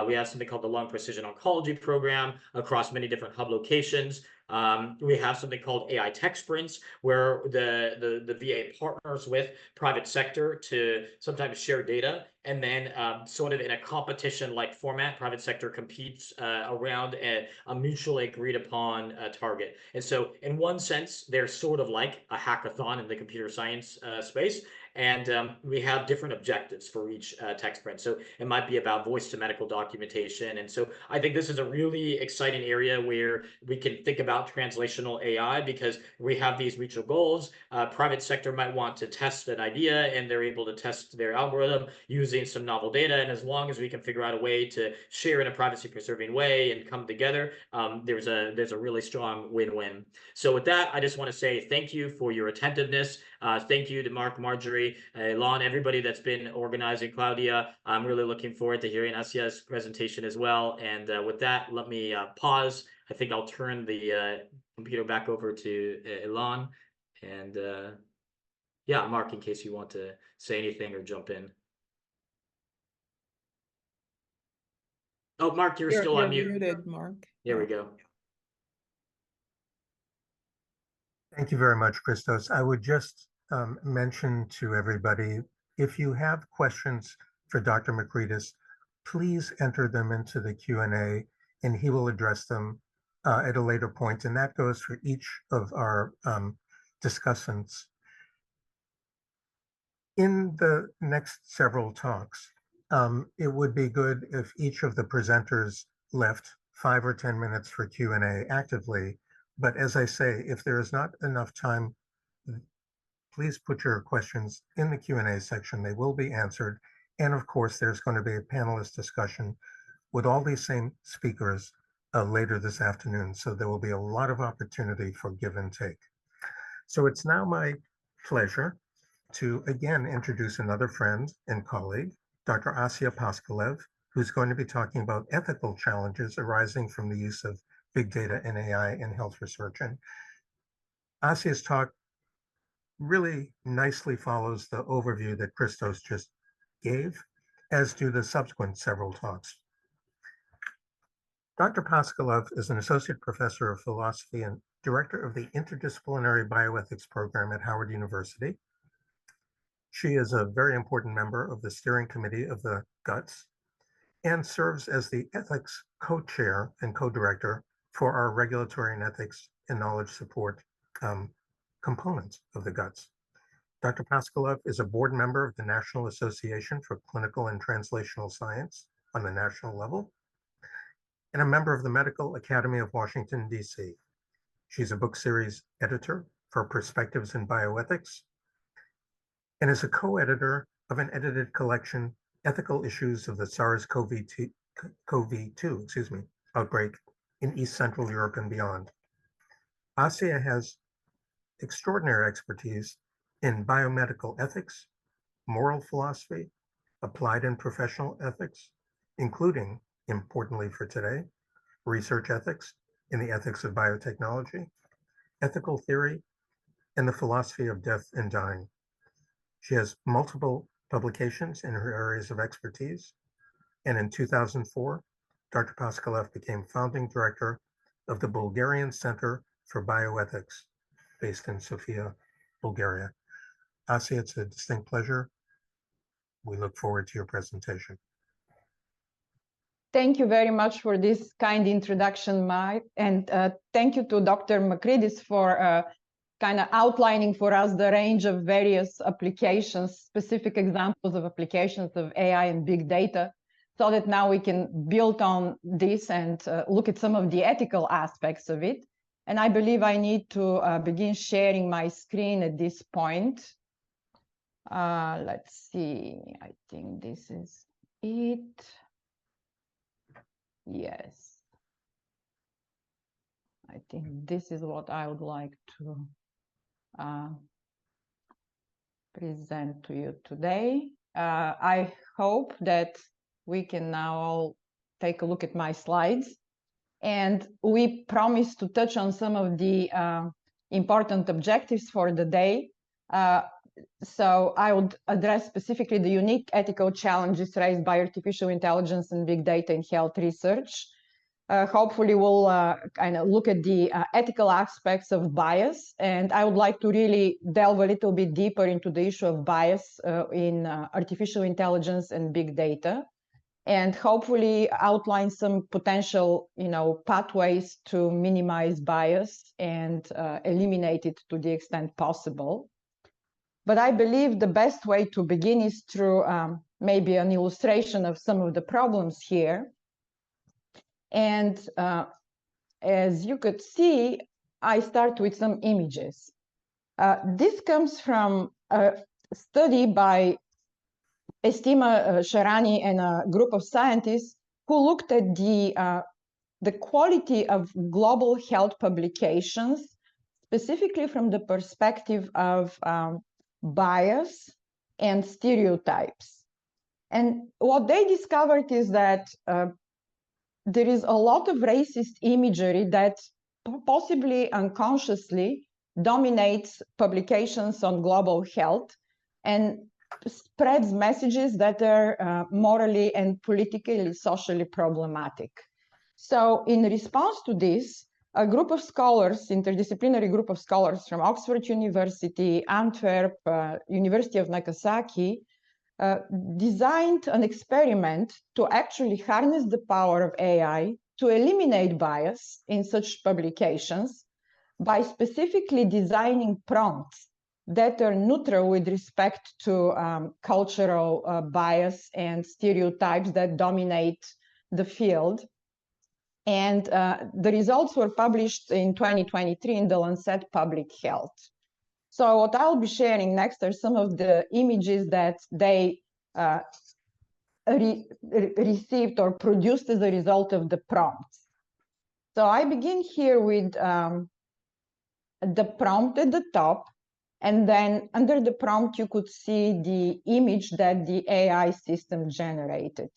S3: We have something called the Lung Precision Oncology Program across many different hub locations. We have something called AI tech sprints, where the VA partners with private sector to sometimes share data, and then sort of in a competition-like format, private sector competes around a mutually agreed upon target. And so in one sense, they're sort of like a hackathon in the computer science space. And we have different objectives for each tech sprint. So it might be about voice to medical documentation. And so I think this is a really exciting area where we can think about translational AI, because we have these mutual goals. Private sector might want to test an idea, and they're able to test their algorithm using some novel data. And as long as we can figure out a way to share in a privacy preserving way and come together, there's a really strong win-win. So with that, I just want to say thank you for your attentiveness. Thank you to Mark, Marjorie, Lon, everybody that's been organizing, Claudia. I'm really looking forward to hearing Asia's presentation as well. And with that, let me pause. I think I'll turn the computer back over to Elon. And yeah, Mark, in case you want to say anything or jump in. Oh, Mark, you're still on mute.
S2: Muted, Mark.
S3: There we go.
S1: Thank you very much, Christos. I would just mention to everybody, if you have questions for Dr. Makridis, please enter them into the Q&A, and he will address them at a later point. And that goes for each of our discussants. In the next several talks, it would be good if each of the presenters left 5 or 10 minutes for Q&A actively. But as I say, if there is not enough time, please put your questions in the Q&A section. They will be answered. And of course, there's going to be a panelist discussion with all these same speakers later this afternoon. So there will be a lot of opportunity for give and take. So it's now my pleasure to again introduce another friend and colleague, Dr. Asia Paskalev, who's going to be talking about ethical challenges arising from the use of big data and AI in health research. And Asia's talk really nicely follows the overview that Christos just gave, as do the subsequent several talks. Dr. Paskalev is an associate professor of philosophy and director of the interdisciplinary bioethics program at Howard University. She is a very important member of the steering committee of the GUTS and serves as the ethics co-chair and co-director for our regulatory and ethics and knowledge support components of the GUTS. Dr. Paskalev is a board member of the National Association for Clinical and Translational Science on the national level, and a member of the Medical Academy of Washington, D.C. She's a book series editor for Perspectives in Bioethics, and is a co-editor of an edited collection, Ethical Issues of the SARS-CoV-2 outbreak in East Central Europe and beyond. Asia has extraordinary expertise in biomedical ethics, moral philosophy, applied and professional ethics, including, importantly for today, research ethics in the ethics of biotechnology, ethical theory, and the philosophy of death and dying. She has multiple publications in her areas of expertise, and in 2004, Dr. Paskalev became founding director of the Bulgarian Center for Bioethics, based in Sofia, Bulgaria. Asia, it's a distinct pleasure. We look forward to your presentation.
S4: Thank you very much for this kind introduction, Mike, and thank you to Dr. Makridis for kind of outlining for us the range of various applications, specific examples of applications of AI and big data, so that now we can build on this and look at some of the ethical aspects of it. And I believe I need to begin sharing my screen at this point. Let's see, I think this is it. Yes. I think this is what I would like to present to you today. I hope that we can now all take a look at my slides. And we promised to touch on some of the important objectives for the day. So I would address specifically the unique ethical challenges raised by artificial intelligence and big data in health research. hopefully we'll kind of look at the ethical aspects of bias. And I would like to really delve a little bit deeper into the issue of bias in artificial intelligence and big data, and hopefully outline some potential, pathways to minimize bias and eliminate it to the extent possible. But I believe the best way to begin is through maybe an illustration of some of the problems here. And as you could see, I start with some images. This comes from a study by Estima Sharani and a group of scientists who looked at the quality of global health publications, specifically from the perspective of bias and stereotypes. And what they discovered is that there is a lot of racist imagery that possibly unconsciously dominates publications on global health and spreads messages that are morally and politically, socially problematic. So in response to this, a group of scholars, interdisciplinary group of scholars from Oxford University, Antwerp, University of Nagasaki, designed an experiment to actually harness the power of AI to eliminate bias in such publications by specifically designing prompts that are neutral with respect to cultural bias and stereotypes that dominate the field. And the results were published in 2023 in the Lancet Public Health. So what I'll be sharing next are some of the images that they received or produced as a result of the prompts. So I begin here with the prompt at the top, and then under the prompt, you could see the image that the AI system generated.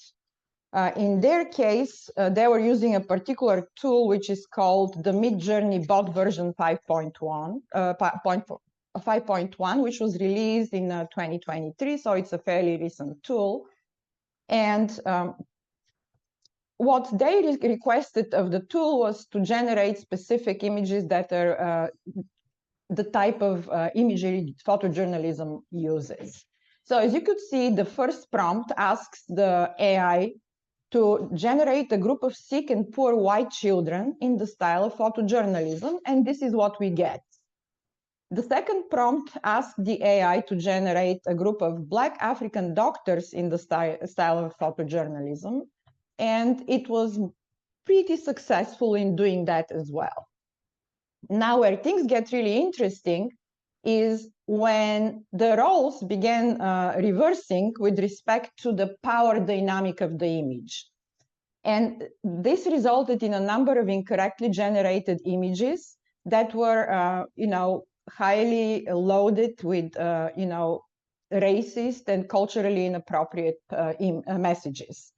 S4: In their case, they were using a particular tool, which is called the Midjourney Bot version 5.1, which was released in 2023. So it's a fairly recent tool. And what they requested of the tool was to generate specific images that are the type of imagery photojournalism uses. So as you could see, the first prompt asks the AI to generate a group of sick and poor white children in the style of photojournalism, and this is what we get. The second prompt asked the AI to generate a group of Black African doctors in the style of photojournalism, and it was pretty successful in doing that as well. Now, where things get really interesting is when the roles began reversing with respect to the power dynamic of the image. And this resulted in a number of incorrectly generated images that were, highly loaded with, racist and culturally inappropriate messages.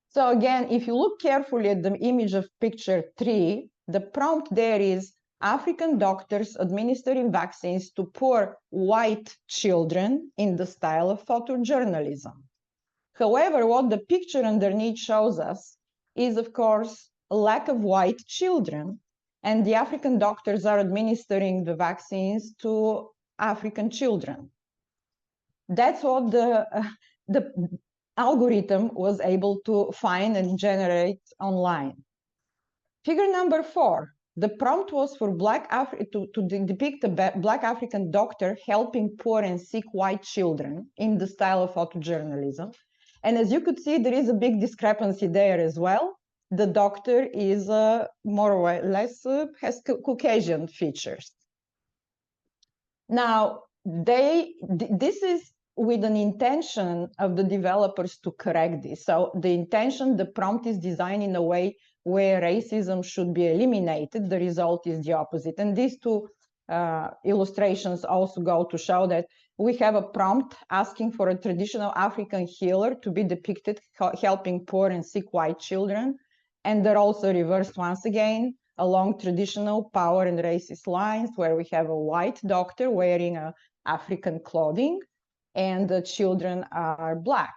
S4: So again, if you look carefully at the image of picture 3, the prompt there is African doctors administering vaccines to poor white children in the style of photojournalism. However, what the picture underneath shows us is, of course, a lack of white children, and the African doctors are administering the vaccines to African children. That's what the algorithm was able to find and generate online. Figure number 4. The prompt was for to depict a Black African doctor helping poor and sick white children in the style of photojournalism. And as you could see, there is a big discrepancy there as well. The doctor is more or less has Caucasian features. Now, this is with an intention of the developers to correct this. So the intention, the prompt is designed in a way where racism should be eliminated. The result is the opposite. And these two illustrations also go to show that we have a prompt asking for a traditional African healer to be depicted helping poor and sick white children. And they're also reversed once again along traditional power and racist lines, where we have a white doctor wearing African clothing and the children are Black.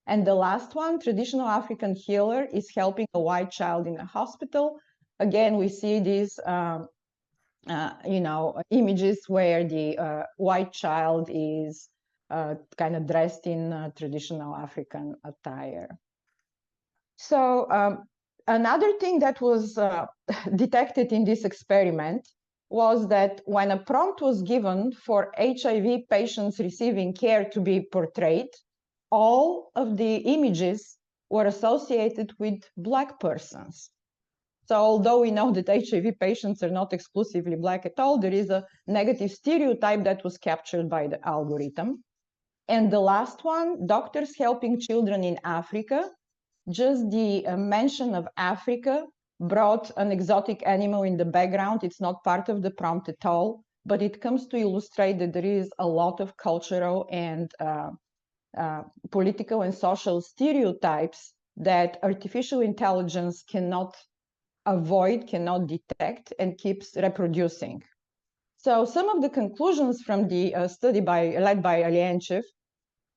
S4: And the last one, traditional African healer is helping a white child in a hospital. Again, we see these, images where the white child is kind of dressed in traditional African attire. So another thing that was detected in this experiment was that when a prompt was given for HIV patients receiving care to be portrayed, all of the images were associated with Black persons. So although we know that HIV patients are not exclusively Black at all, there is a negative stereotype that was captured by the algorithm. And the last one, doctors helping children in Africa. Just the mention of Africa brought an exotic animal in the background. It's not part of the prompt at all, but it comes to illustrate that there is a lot of cultural and political and social stereotypes that artificial intelligence cannot avoid, cannot detect, and keeps reproducing. So some of the conclusions from the study led by Alienchev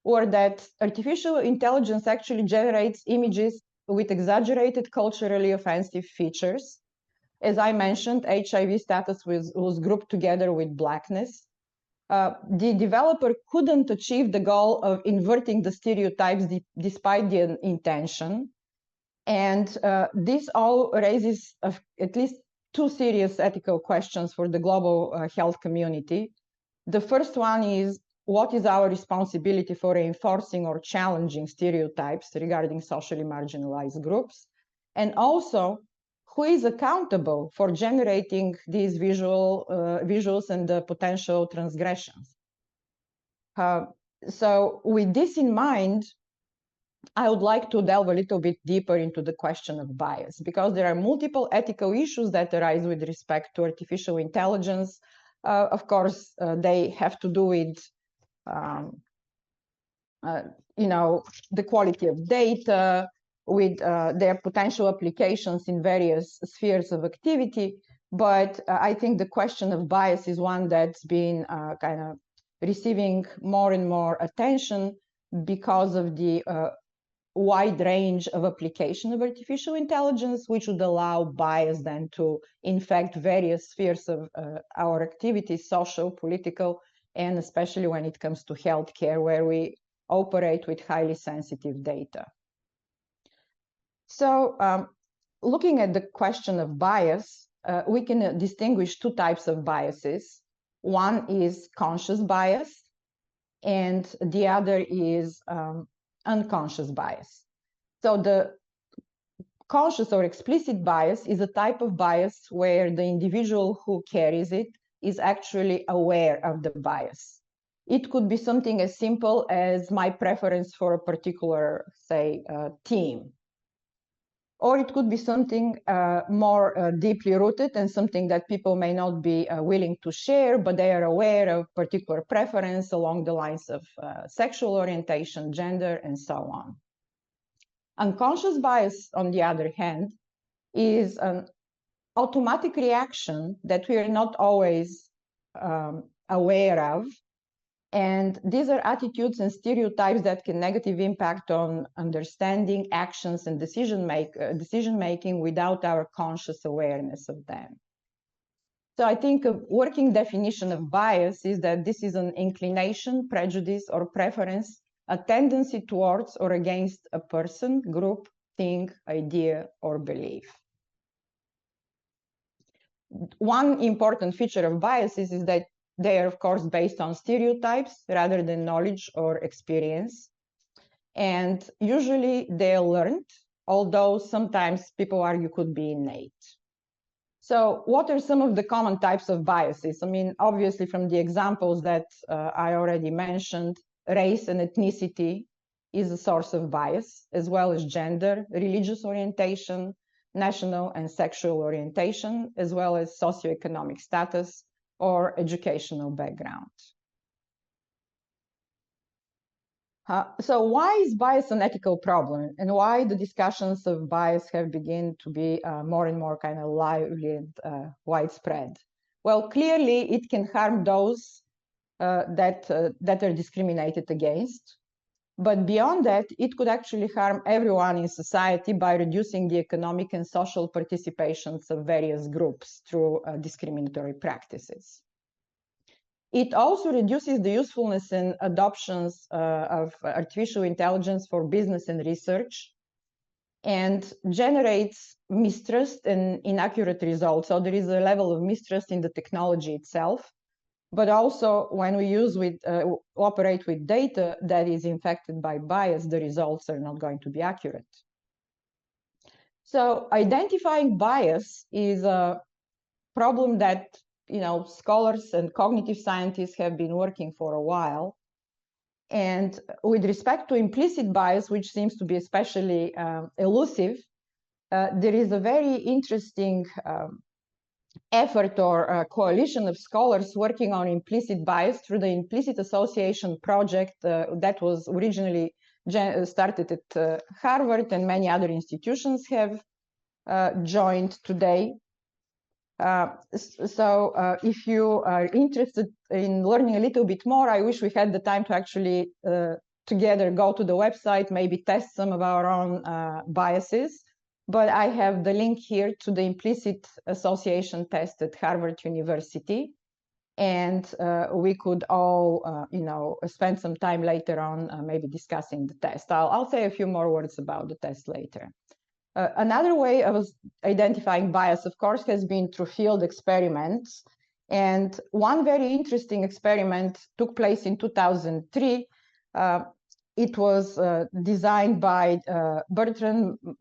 S4: were that artificial intelligence actually generates images with exaggerated culturally offensive features. As I mentioned, HIV status was grouped together with Blackness. The developer couldn't achieve the goal of inverting the stereotypes despite the intention. And this all raises at least two serious ethical questions for the global health community. The first one is, what is our responsibility for reinforcing or challenging stereotypes regarding socially marginalized groups? And also, who is accountable for generating these visuals and the potential transgressions? So with this in mind, I would like to delve a little bit deeper into the question of bias, because there are multiple ethical issues that arise with respect to artificial intelligence. Of course, they have to do with the quality of data, with their potential applications in various spheres of activity. But I think the question of bias is one that's been kind of receiving more and more attention because of the wide range of application of artificial intelligence, which would allow bias then to infect various spheres of our activities, social, political, and especially when it comes to healthcare, where we operate with highly sensitive data. So looking at the question of bias, we can distinguish two types of biases. One is conscious bias, and the other is unconscious bias. So the conscious or explicit bias is a type of bias where the individual who carries it is actually aware of the bias. It could be something as simple as my preference for a particular, say, team. Or it could be something more deeply rooted and something that people may not be willing to share, but they are aware of particular preference along the lines of sexual orientation, gender, and so on. Unconscious bias, on the other hand, is an automatic reaction that we are not always aware of. And these are attitudes and stereotypes that can negatively impact on understanding, actions, and decision making without our conscious awareness of them. So I think a working definition of bias is that this is an inclination, prejudice, or preference, a tendency towards or against a person, group, thing, idea, or belief. One important feature of biases is that they are, of course, based on stereotypes rather than knowledge or experience. And usually they're learned, although sometimes people argue could be innate. So what are some of the common types of biases? I mean, obviously from the examples that I already mentioned, race and ethnicity is a source of bias, as well as gender, religious orientation, national and sexual orientation, as well as socioeconomic status or educational background. So why is bias an ethical problem, and why the discussions of bias have begun to be more and more kind of lively and widespread? Well, clearly it can harm those that are discriminated against, But beyond that, it could actually harm everyone in society by reducing the economic and social participations of various groups through discriminatory practices. It also reduces the usefulness and adoptions of artificial intelligence for business and research, and generates mistrust and inaccurate results. So there is a level of mistrust in the technology itself, but also when we operate with data that is infected by bias, the results are not going to be accurate. So identifying bias is a problem that scholars and cognitive scientists have been working for a while. And with respect to implicit bias, which seems to be especially elusive, there is a very interesting effort or coalition of scholars working on implicit bias through the Implicit Association project that was originally started at Harvard, and many other institutions have joined today. So if you are interested in learning a little bit more, I wish we had the time to actually together go to the website, maybe test some of our own biases. But I have the link here to the Implicit Association test at Harvard University. And we could all, spend some time later on maybe discussing the test. I'll say a few more words about the test later. Another way of identifying bias, of course, has been through field experiments. And one very interesting experiment took place in 2003. It was designed by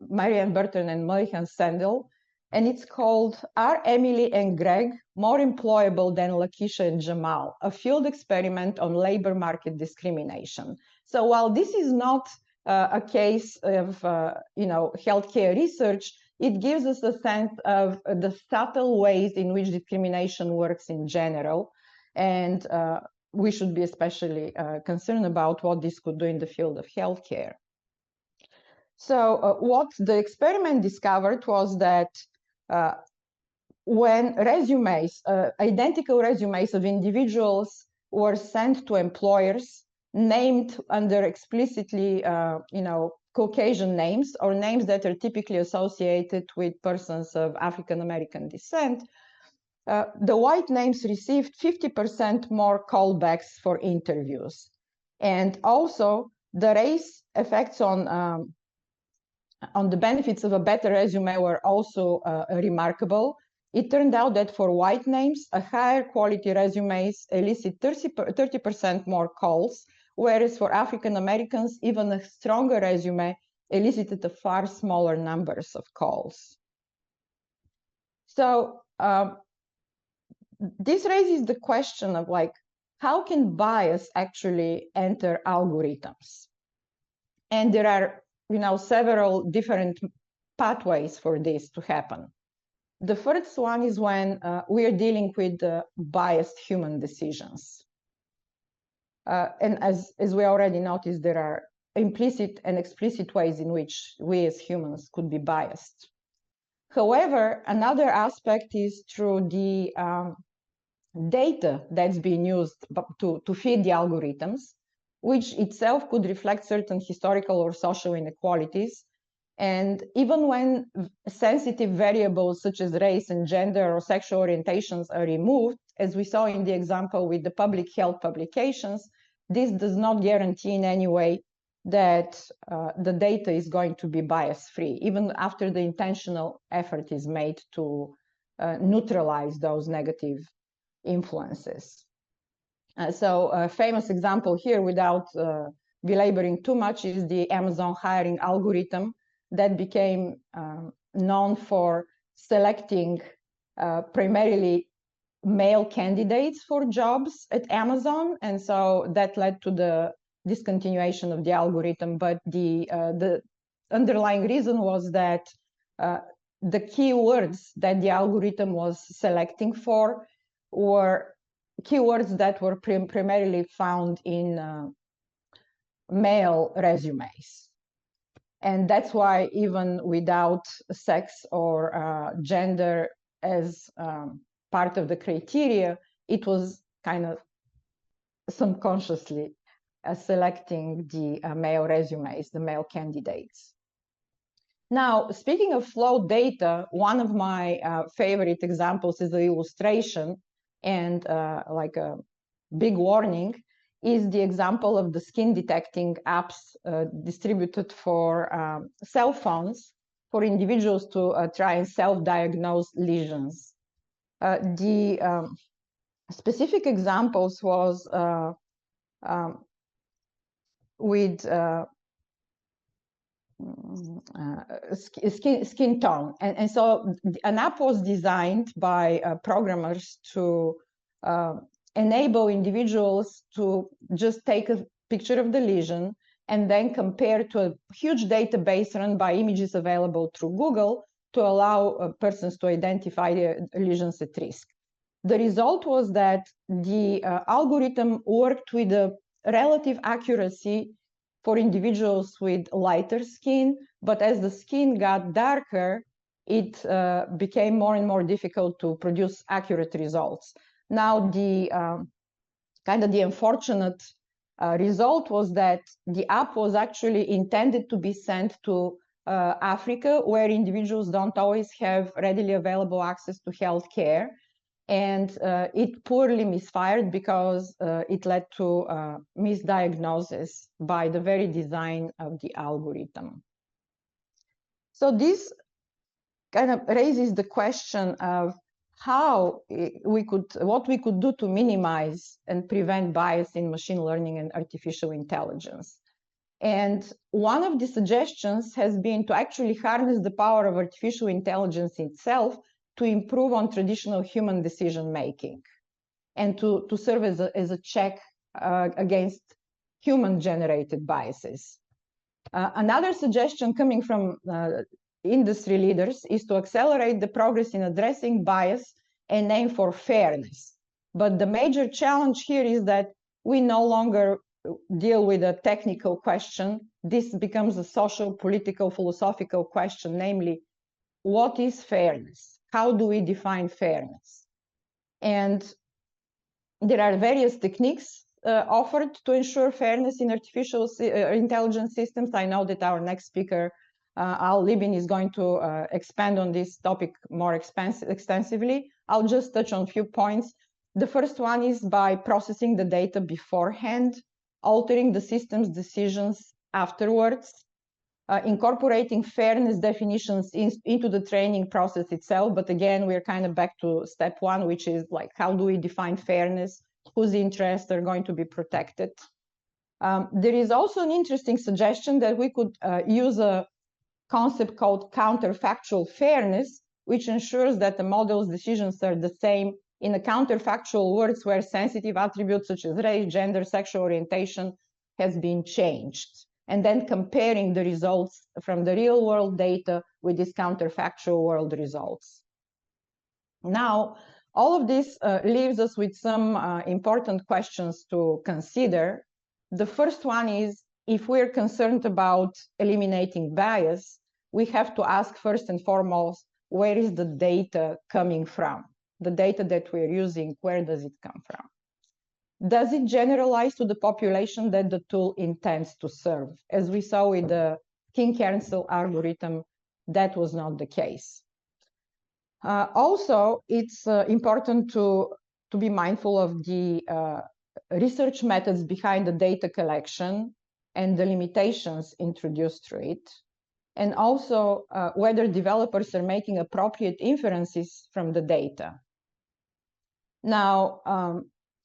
S4: Marianne Burton and Moihan Sandel, and it's called Are Emily and Greg More Employable Than Lakeisha and Jamal? A field experiment on labor market discrimination. So while this is not a case of healthcare research, it gives us a sense of the subtle ways in which discrimination works in general, and we should be especially concerned about what this could do in the field of healthcare. So what the experiment discovered was that when resumes, identical resumes of individuals were sent to employers named under explicitly, Caucasian names or names that are typically associated with persons of African American descent, the white names received 50% more callbacks for interviews. And also the race effects on the benefits of a better resume were also remarkable. It turned out that for white names, a higher quality resumes elicit 30% more calls, whereas for African Americans, even a stronger resume elicited a far smaller numbers of calls. So this raises the question of how can bias actually enter algorithms? And there are several different pathways for this to happen. The first one is when we are dealing with biased human decisions. And as we already noticed, there are implicit and explicit ways in which we as humans could be biased. However, another aspect is through the data that's being used to feed the algorithms, which itself could reflect certain historical or social inequalities. And even when sensitive variables such as race and gender or sexual orientations are removed, as we saw in the example with the public health publications, this does not guarantee in any way that the data is going to be bias-free, even after the intentional effort is made to neutralize those negative influences. So a famous example here, without belaboring too much, is the Amazon hiring algorithm that became known for selecting primarily male candidates for jobs at Amazon. And so that led to the discontinuation of the algorithm. But the underlying reason was that the keywords that the algorithm was selecting for were keywords that were primarily found in male resumes. And that's why even without sex or gender as part of the criteria, it was kind of subconsciously selecting the male resumes, the male candidates. Now, speaking of flawed data, one of my favorite examples is the illustration, and like a big warning is the example of the skin detecting apps distributed for cell phones for individuals to try and self-diagnose lesions. The specific examples was with skin tone. And so an app was designed by programmers to enable individuals to just take a picture of the lesion and then compare to a huge database run by images available through Google to allow persons to identify the lesions at risk. The result was that the algorithm worked with a relative accuracy for individuals with lighter skin, but as the skin got darker, it became more and more difficult to produce accurate results. Now, the kind of the unfortunate result was that the app was actually intended to be sent to Africa, where individuals don't always have readily available access to healthcare. And it poorly misfired because it led to misdiagnosis by the very design of the algorithm. So this kind of raises the question of how what we could do to minimize and prevent bias in machine learning and artificial intelligence. And one of the suggestions has been to actually harness the power of artificial intelligence itself to improve on traditional human decision making and to serve as a check against human generated biases. Another suggestion coming from industry leaders is to accelerate the progress in addressing bias and aim for fairness. But the major challenge here is that we no longer deal with a technical question. This becomes a social, political, philosophical question, namely, what is fairness? How do we define fairness? And there are various techniques offered to ensure fairness in artificial intelligence systems. I know that our next speaker, Al Libin, is going to expand on this topic more extensively. I'll just touch on a few points. The first one is by processing the data beforehand, altering the system's decisions afterwards, incorporating fairness definitions into the training process itself. But again, we're kind of back to step one, which is like, how do we define fairness? Whose interests are going to be protected? There is also an interesting suggestion that we could use a concept called counterfactual fairness, which ensures that the model's decisions are the same in a counterfactual words where sensitive attributes such as race, gender, sexual orientation has been changed, and then comparing the results from the real world data with these counterfactual world results. Now, all of this leaves us with some important questions to consider. The first one is, if we're concerned about eliminating bias, we have to ask first and foremost, where is the data coming from? The data that we're using, where does it come from? Does it generalize to the population that the tool intends to serve? As we saw with the King cancel algorithm, that was not the case. Also, it's important to be mindful of the research methods behind the data collection and the limitations introduced through it, and also whether developers are making appropriate inferences from the data. Now,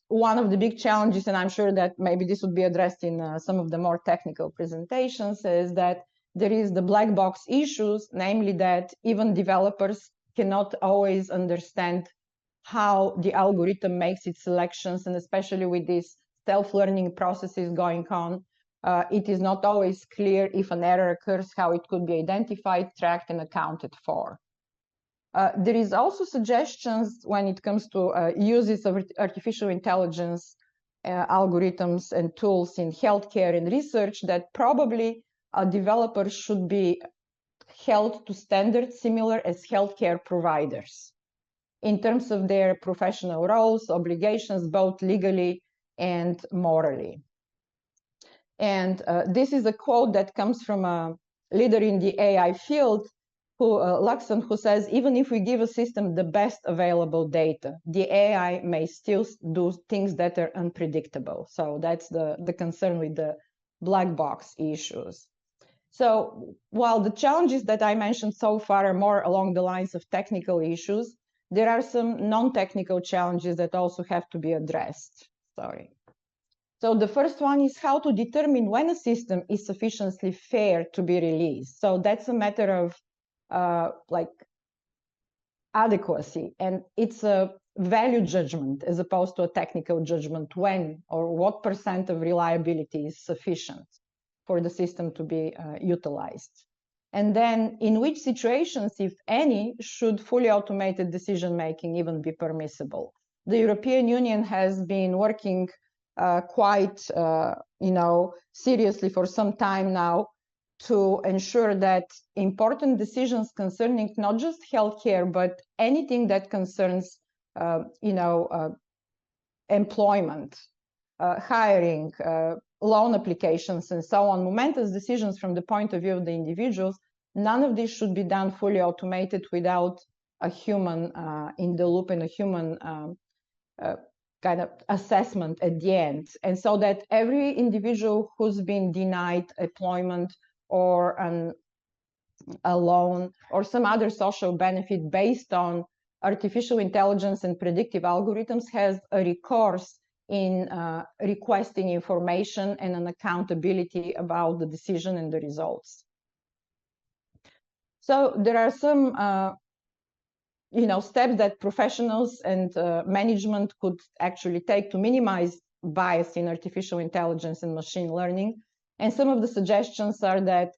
S4: one of the big challenges, and I'm sure that maybe this would be addressed in some of the more technical presentations, is that there is the black box issues, namely that even developers cannot always understand how the algorithm makes its selections, and especially with these self-learning processes going on, it is not always clear if an error occurs, how it could be identified, tracked, and accounted for. There is also suggestions when it comes to uses of artificial intelligence algorithms and tools in healthcare and research that probably developers should be held to standards similar as healthcare providers in terms of their professional roles, obligations, both legally and morally. And this is a quote that comes from a leader in the AI field, Luxon, who says, even if we give a system the best available data, the AI may still do things that are unpredictable. So that's the concern with the black box issues. So while the challenges that I mentioned so far are more along the lines of technical issues, there are some non-technical challenges that also have to be addressed. Sorry. So the first one is how to determine when a system is sufficiently fair to be released. So that's a matter of like adequacy, and it's a value judgment as opposed to a technical judgment when or what % of reliability is sufficient for the system to be utilized. And then in which situations, if any, should fully automated decision-making even be permissible? The European Union has been working quite seriously for some time now to ensure that important decisions concerning not just healthcare, but anything that concerns employment, hiring, loan applications, and so on, momentous decisions from the point of view of the individuals, none of this should be done fully automated without a human in the loop and a human kind of assessment at the end. And so that every individual who's been denied employment or a loan or some other social benefit based on artificial intelligence and predictive algorithms has a recourse in requesting information and an accountability about the decision and the results. So there are some steps that professionals and management could actually take to minimize bias in artificial intelligence and machine learning. And some of the suggestions are that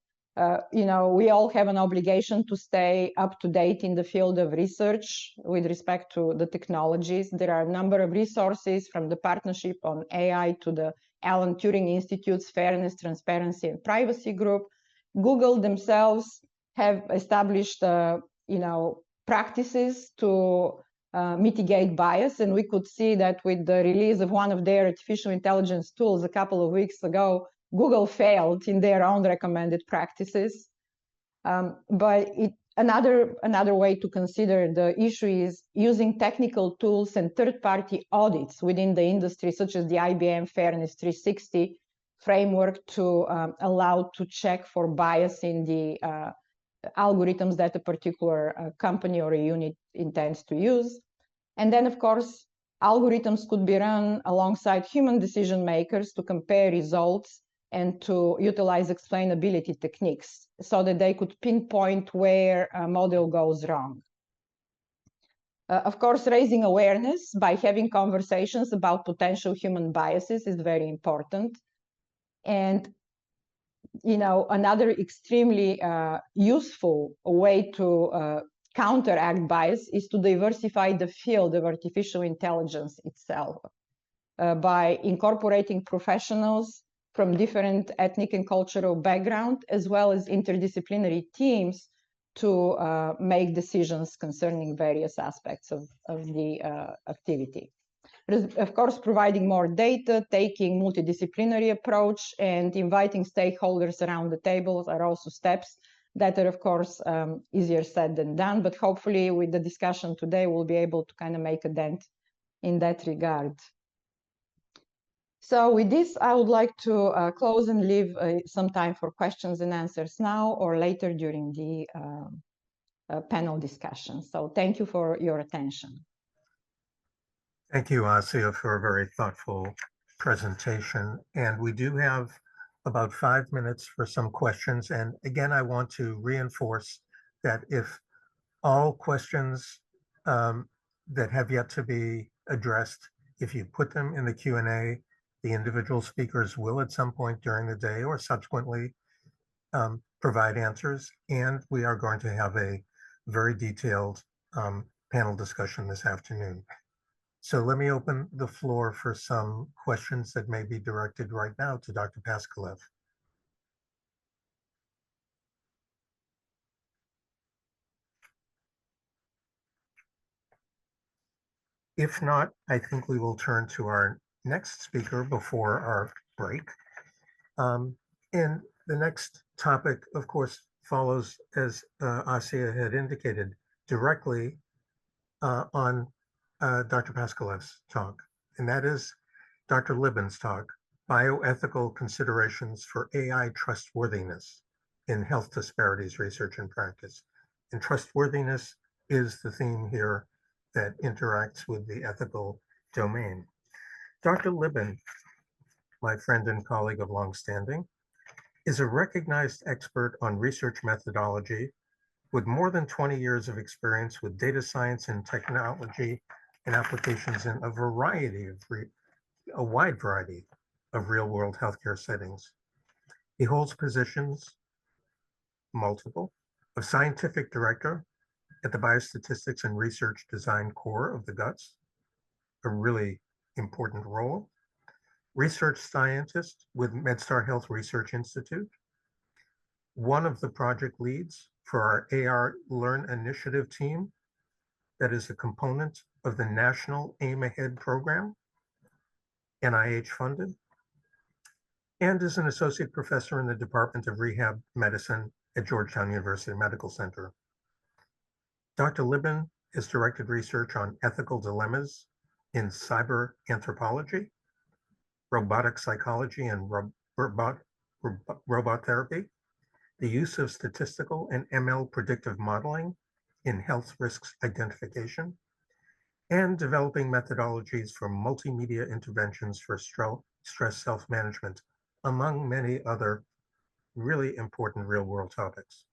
S4: we all have an obligation to stay up to date in the field of research with respect to the technologies. There are a number of resources from the Partnership on AI to the Alan Turing Institute's Fairness, Transparency, and Privacy Group. Google themselves have established, practices to mitigate bias. And we could see that with the release of one of their artificial intelligence tools a couple of weeks ago, Google failed in their own recommended practices. But another way to consider the issue is using technical tools and third-party audits within the industry, such as the IBM Fairness 360 framework, to allow to check for bias in the algorithms that a particular company or a unit intends to use. And then, of course, algorithms could be run alongside human decision makers to compare results and to utilize explainability techniques so that they could pinpoint where a model goes wrong. Of course, raising awareness by having conversations about potential human biases is very important. And another extremely useful way to counteract bias is to diversify the field of artificial intelligence itself by incorporating professionals from different ethnic and cultural background, as well as interdisciplinary teams to make decisions concerning various aspects of the activity. Of course, providing more data, taking multidisciplinary approach, and inviting stakeholders around the tables are also steps that are, of course, easier said than done. But hopefully, with the discussion today, we'll be able to kind of make a dent in that regard. So with this, I would like to close and leave some time for questions and answers now or later during the panel discussion. So thank you for your attention.
S1: Thank you, Asia, for a very thoughtful presentation. And we do have about 5 minutes for some questions. And again, I want to reinforce that if all questions that have yet to be addressed, if you put them in the Q&A, the individual speakers will at some point during the day or subsequently provide answers. And we are going to have a very detailed panel discussion this afternoon. So let me open the floor for some questions that may be directed right now to Dr. Paskalev. If not, I think we will turn to our next speaker before our break. And the next topic, of course, follows, as Asia had indicated, directly on Dr. Pascalev's talk, and that is Dr. Libben's talk, Bioethical Considerations for AI Trustworthiness in Health Disparities Research and Practice. And trustworthiness is the theme here that interacts with the ethical domain. Dr. Libben, my friend and colleague of longstanding, is a recognized expert on research methodology with more than 20 years of experience with data science and technology and applications in a wide variety of real-world healthcare settings. He holds positions, multiple, of scientific director at the Biostatistics and Research Design Core of the Guts, a really important role, research scientist with MedStar Health Research Institute, one of the project leads for our AR Learn Initiative team that is a component of the National Aim Ahead program, NIH funded, and is an associate professor in the Department of Rehab Medicine at Georgetown University Medical Center. Dr. Libben has directed research on ethical dilemmas in cyber anthropology, robotic psychology and robot therapy, the use of statistical and ML predictive modeling in health risks identification, and developing methodologies for multimedia interventions for stress self-management, among many other really important real-world topics.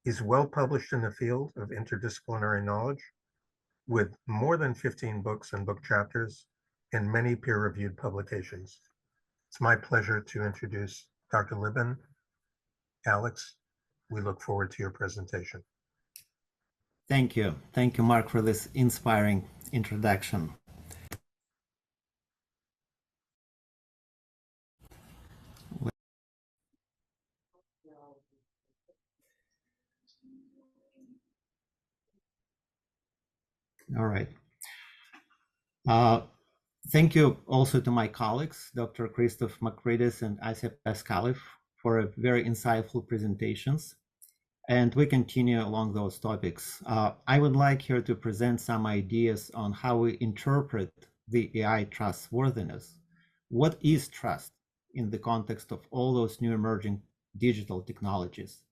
S1: He's well published in the field of interdisciplinary knowledge with more than 15 books and book chapters and many peer-reviewed publications. It's my pleasure to introduce Dr. Libben. Alex, we look forward to your presentation.
S5: Thank you. Thank you, Mark, for this inspiring introduction. All right. Thank you also to my colleagues, Dr. Christos Makridis and Asia Pascalev, for very insightful presentations. And we continue along those topics. I would like here to present some ideas on how we interpret the AI trustworthiness. What is trust in the context of all those new emerging digital technologies?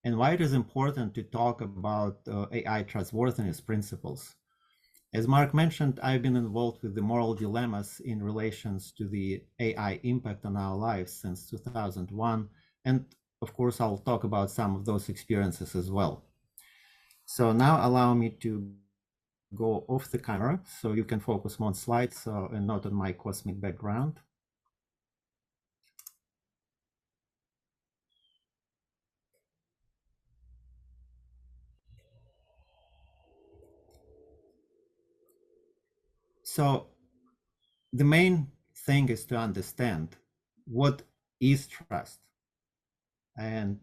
S5: And why it is important to talk about AI trustworthiness principles. As Mark mentioned, I've been involved with the moral dilemmas in relations to the AI impact on our lives since 2001. And of course, I'll talk about some of those experiences as well. So now allow me to go off the camera so you can focus more on slides and not on my cosmic background. So the main thing is to understand what is trust and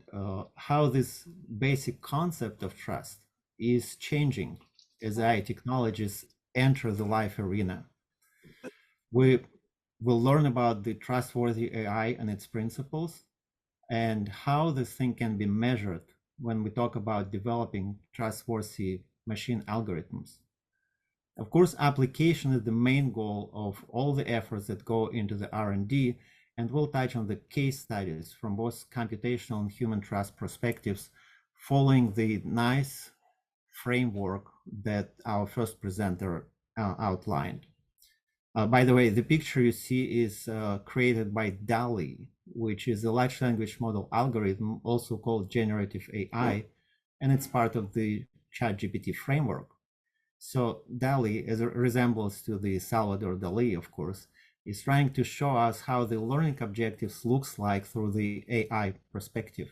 S5: how this basic concept of trust is changing as AI technologies enter the life arena. We will learn about the trustworthy AI and its principles and how this thing can be measured when we talk about developing trustworthy machine algorithms. Of course, application is the main goal of all the efforts that go into the R&D, and we'll touch on the case studies from both computational and human trust perspectives, following the nice framework that our first presenter outlined. By the way, the picture you see is created by DALL-E, which is a large language model algorithm, also called generative AI, and it's part of the ChatGPT framework. So DALL-E, as a resemblance to the Salvador Dali, of course, is trying to show us how the learning objectives looks like through the AI perspective.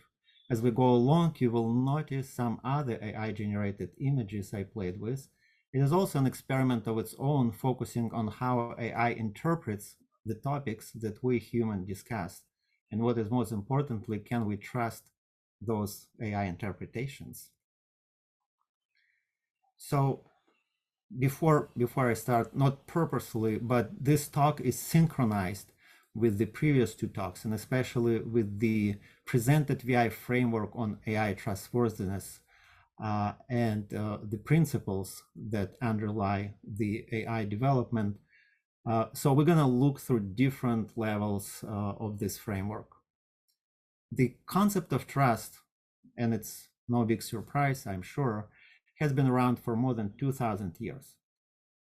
S5: As we go along, you will notice some other AI-generated images I played with. It is also an experiment of its own, focusing on how AI interprets the topics that we humans discuss. And what is most importantly, can we trust those AI interpretations? So before I start, not purposefully, but this talk is synchronized with the previous two talks, and especially with the presented VI framework on AI trustworthiness and the principles that underlie the AI development. So we're going to look through different levels of this framework. The concept of trust, and it's no big surprise, I'm sure, has been around for more than 2,000 years.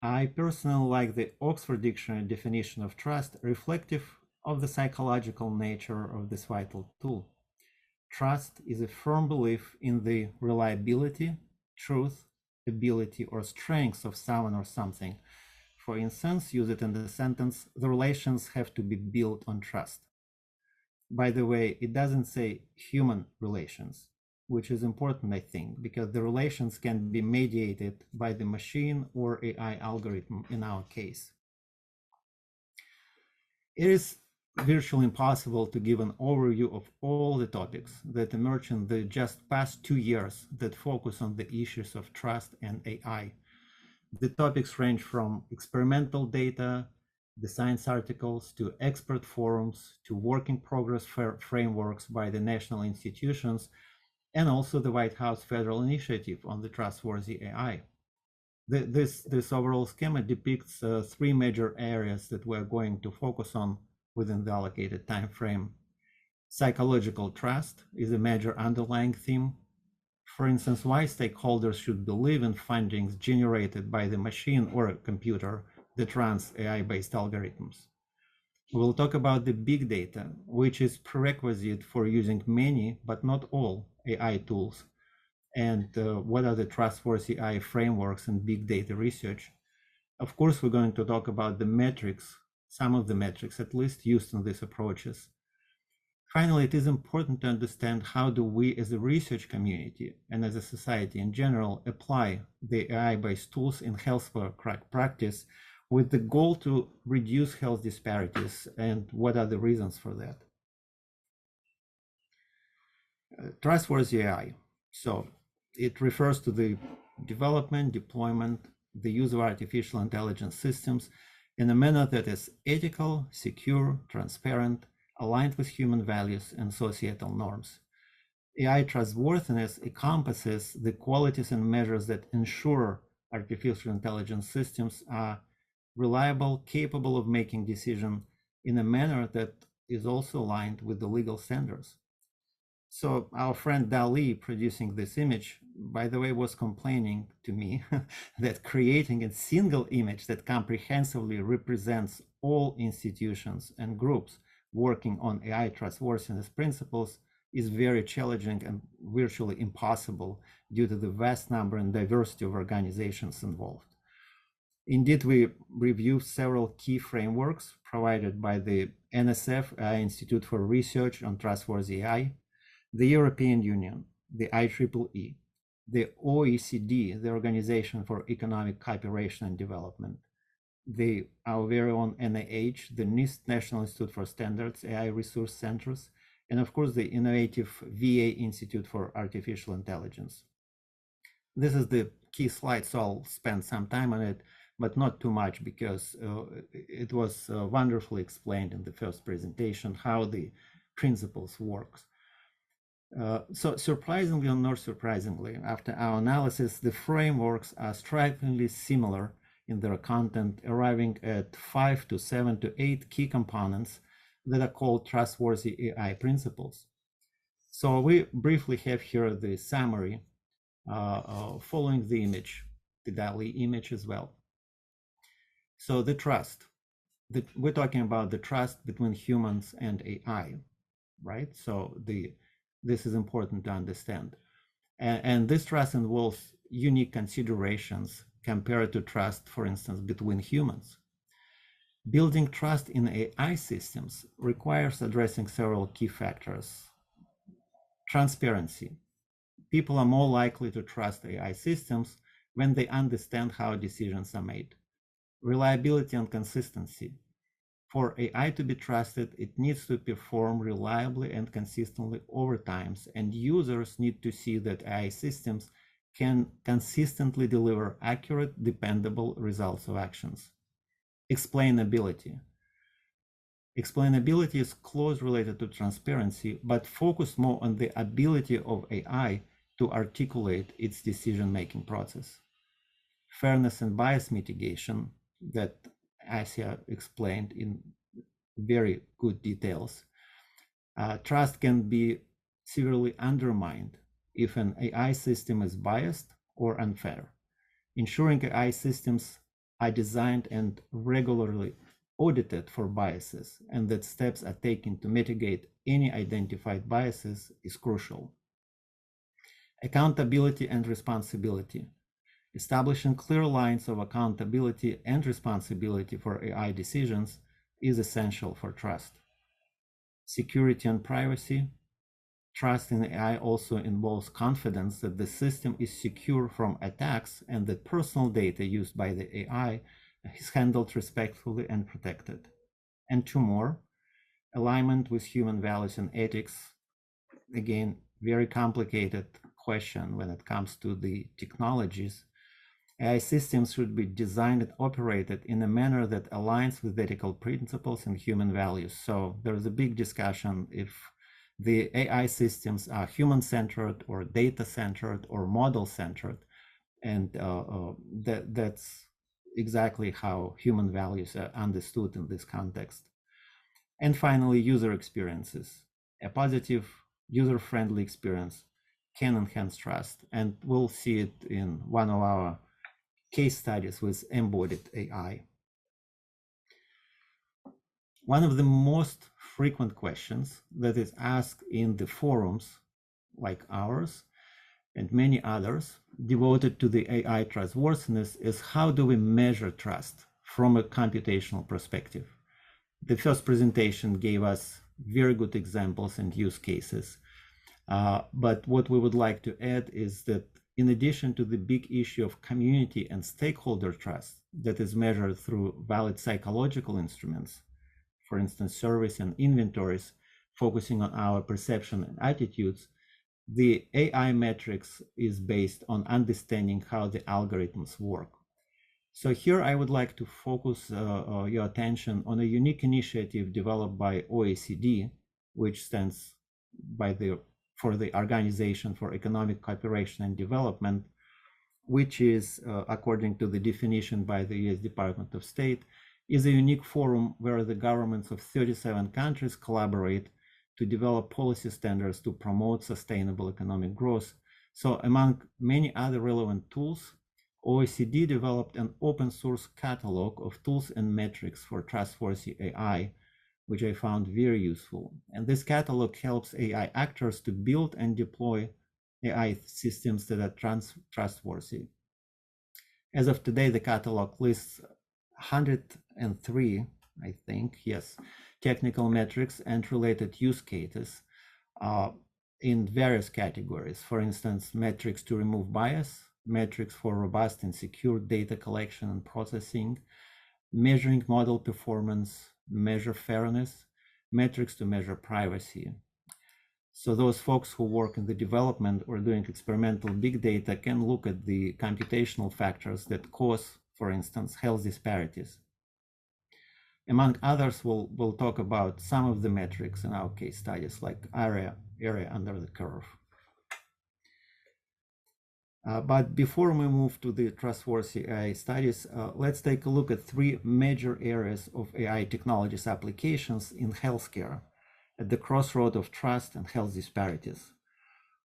S5: I personally like the Oxford Dictionary definition of trust, reflective of the psychological nature of this vital tool. Trust is a firm belief in the reliability, truth, ability, or strength of someone or something. For instance, use it in the sentence, the relations have to be built on trust. By the way, it doesn't say human relations, which is important, I think, because the relations can be mediated by the machine or AI algorithm in our case. It is virtually impossible to give an overview of all the topics that emerge in the just past 2 years that focus on the issues of trust and AI. The topics range from experimental data, the science articles, to expert forums, to work in progress frameworks by the national institutions, and also the White House Federal Initiative on the Trustworthy AI. This overall schema depicts 3 major areas that we're going to focus on within the allocated time frame. Psychological trust is a major underlying theme. For instance, why stakeholders should believe in findings generated by the machine or a computer that runs AI-based algorithms. We'll talk about the big data, which is prerequisite for using many, but not all, AI tools, and what are the trustworthy AI frameworks and big data research. Of course, we're going to talk about the metrics, some of the metrics at least, used in these approaches. Finally, it is important to understand how do we as a research community and as a society in general apply the AI-based tools in healthcare practice with the goal to reduce health disparities, and what are the reasons for that. Trustworthy AI. So it refers to the development, deployment, the use of artificial intelligence systems in a manner that is ethical, secure, transparent, aligned with human values and societal norms. AI trustworthiness encompasses the qualities and measures that ensure artificial intelligence systems are reliable, capable of making decisions in a manner that is also aligned with the legal standards. So our friend Dali, producing this image, by the way, was complaining to me that creating a single image that comprehensively represents all institutions and groups working on AI trustworthiness principles is very challenging and virtually impossible due to the vast number and diversity of organizations involved. Indeed, we reviewed several key frameworks provided by the NSF, Institute for Research on Trustworthy AI, the European Union, the IEEE, the OECD, the Organization for Economic Cooperation and Development, our very own NIH, the NIST, National Institute for Standards, AI Resource Centers, and of course the innovative VA Institute for Artificial Intelligence. This is the key slide, so I'll spend some time on it, but not too much, because it was wonderfully explained in the first presentation how the principles works. So surprisingly or not surprisingly, after our analysis, the frameworks are strikingly similar in their content, arriving at 5 to 7 to 8 key components that are called trustworthy AI principles. So we briefly have here the summary following the image, the DALI image as well. So the trust, we're talking about the trust between humans and AI, right? So this is important to understand. And this trust involves unique considerations compared to trust, for instance, between humans. Building trust in AI systems requires addressing several key factors. Transparency. People are more likely to trust AI systems when they understand how decisions are made. Reliability and consistency. For AI to be trusted, it needs to perform reliably and consistently over time, and users need to see that AI systems can consistently deliver accurate, dependable results of actions. Explainability. Explainability is close related to transparency, but focus more on the ability of AI to articulate its decision-making process. Fairness and bias mitigation that Asia explained in very good details. Trust can be severely undermined if an AI system is biased or unfair. Ensuring AI systems are designed and regularly audited for biases, and that steps are taken to mitigate any identified biases is crucial. Accountability and responsibility. Establishing clear lines of accountability and responsibility for AI decisions is essential for trust. Security and privacy. Trust in AI also involves confidence that the system is secure from attacks and that personal data used by the AI is handled respectfully and protected. And two more, alignment with human values and ethics. Again, very complicated question when it comes to the technologies. AI systems should be designed and operated in a manner that aligns with ethical principles and human values. So there's a big discussion if the AI systems are human-centered or data-centered or model-centered, and that's exactly how human values are understood in this context. And finally, user experiences. A positive, user-friendly experience can enhance trust, and we'll see it in one of our case studies with embodied AI. One of the most frequent questions that is asked in the forums like ours and many others devoted to the AI trustworthiness is how do we measure trust from a computational perspective? The first presentation gave us very good examples and use cases. But what we would like to add is that in addition to the big issue of community and stakeholder trust that is measured through valid psychological instruments, for instance, surveys and inventories, focusing on our perception and attitudes, the AI metrics is based on understanding how the algorithms work. So here I would like to focus your attention on a unique initiative developed by OECD, which stands for the Organization for Economic Cooperation and Development, which is, according to the definition by the US Department of State, is a unique forum where the governments of 37 countries collaborate to develop policy standards to promote sustainable economic growth. So among many other relevant tools, OECD developed an open source catalog of tools and metrics for trustworthy AI, which I found very useful. And this catalog helps AI actors to build and deploy AI systems that are trustworthy. As of today, the catalog lists 103, I think, yes, technical metrics and related use cases in various categories. For instance, metrics to remove bias, metrics for robust and secure data collection and processing, measuring model performance, measure fairness, metrics to measure privacy. So those folks who work in the development or doing experimental big data can look at the computational factors that cause, for instance, health disparities. Among others, we'll talk about some of the metrics in our case studies, like area under the curve. But before we move to the trustworthy AI studies, let's take a look at three major areas of AI technologies applications in healthcare at the crossroad of trust and health disparities.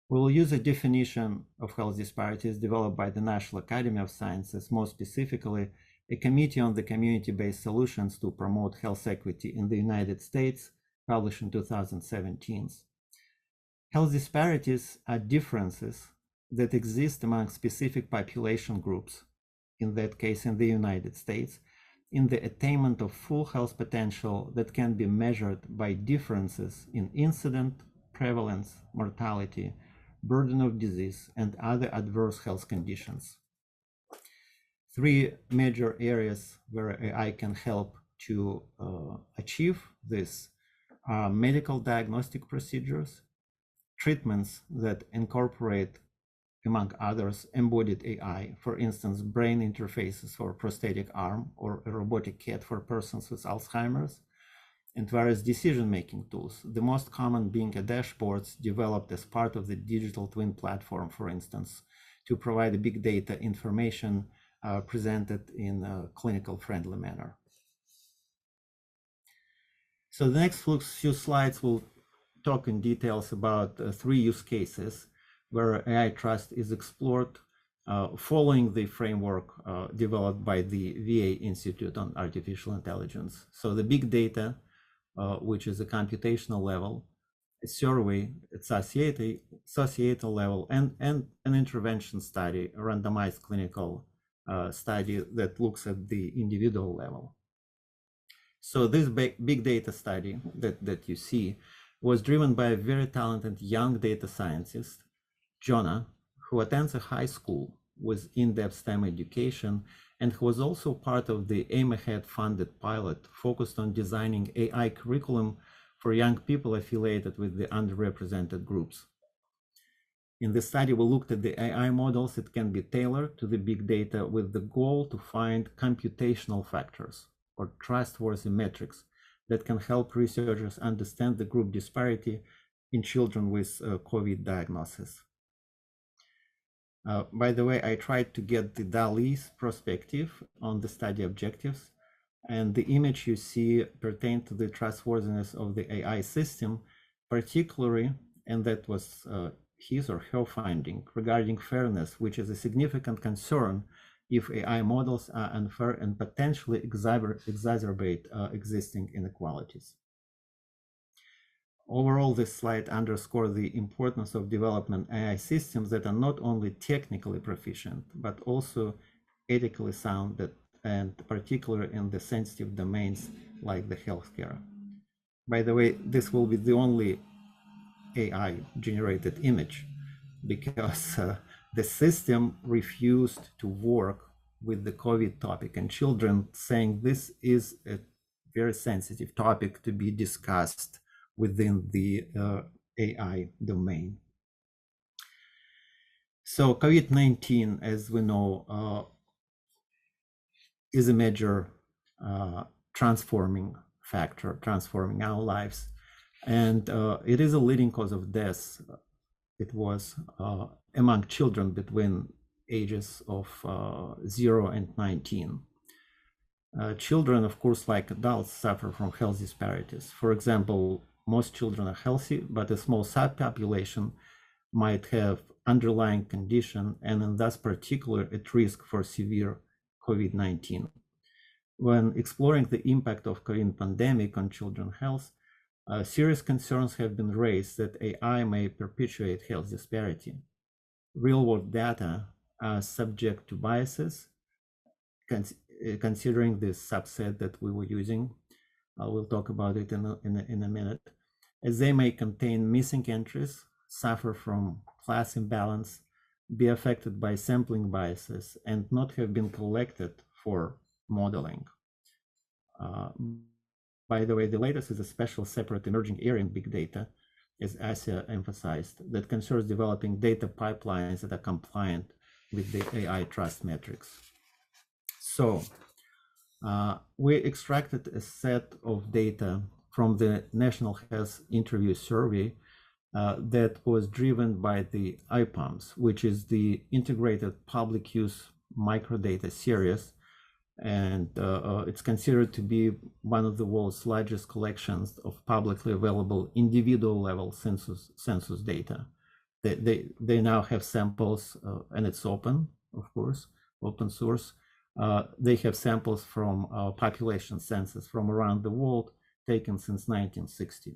S5: We will use a definition of health disparities developed by the National Academy of Sciences, more specifically, a Committee on the Community-Based Solutions to Promote Health Equity in the United States, published in 2017. Health disparities are differences that exist among specific population groups, in that case in the United States, in the attainment of full health potential that can be measured by differences in incidence, prevalence, mortality, burden of disease, and other adverse health conditions. Three major areas where AI can help to achieve this are medical diagnostic procedures, treatments that incorporate, among others, embodied AI, for instance, brain interfaces for prosthetic arm or a robotic cat for persons with Alzheimer's, and various decision-making tools, the most common being dashboards developed as part of the digital twin platform, for instance, to provide big data information presented in a clinical friendly manner. So the next few slides will talk in details about 3 use cases where AI trust is explored following the framework developed by the VA Institute on Artificial Intelligence. So the big data, which is a computational level, a survey at societal level, and an intervention study, a randomized clinical study that looks at the individual level. So this big data study that you see was driven by a very talented young data scientist, Jonah, who attends a high school with in-depth STEM education and who was also part of the Aim Ahead funded pilot focused on designing AI curriculum for young people affiliated with the underrepresented groups. In the study, we looked at the AI models that can be tailored to the big data with the goal to find computational factors or trustworthy metrics that can help researchers understand the group disparity in children with COVID diagnosis. By the way, I tried to get the DALI's perspective on the study objectives, and the image you see pertained to the trustworthiness of the AI system, particularly, and that was his or her finding regarding fairness, which is a significant concern if AI models are unfair and potentially exacerbate existing inequalities. Overall, this slide underscores the importance of development AI systems that are not only technically proficient, but also ethically sound, and particularly in the sensitive domains like the healthcare. By the way, this will be the only AI-generated image because the system refused to work with the COVID topic and children, saying this is a very sensitive topic to be discussed within the AI domain. So COVID-19, as we know, is a major transforming factor, transforming our lives. And it is a leading cause of death. It was among children between ages of 0 and 19. Children, of course, like adults, suffer from health disparities. For example, most children are healthy, but a small subpopulation might have underlying condition and in thus particular at risk for severe COVID-19. When exploring the impact of COVID pandemic on children's health, serious concerns have been raised that AI may perpetuate health disparity. Real-world data are subject to biases, considering this subset that we were using. We'll talk about it in a minute, as they may contain missing entries, suffer from class imbalance, be affected by sampling biases, and not have been collected for modeling. By the way, the latest is a special separate emerging area in big data, as Asia emphasized, that concerns developing data pipelines that are compliant with the AI trust metrics. So we extracted a set of data from the National Health Interview Survey that was driven by the IPAMS, which is the Integrated Public Use Microdata Series. And it's considered to be one of the world's largest collections of publicly available individual level census data. They now have samples, and it's open, of course, open source. They have samples from population census from around the world taken since 1960.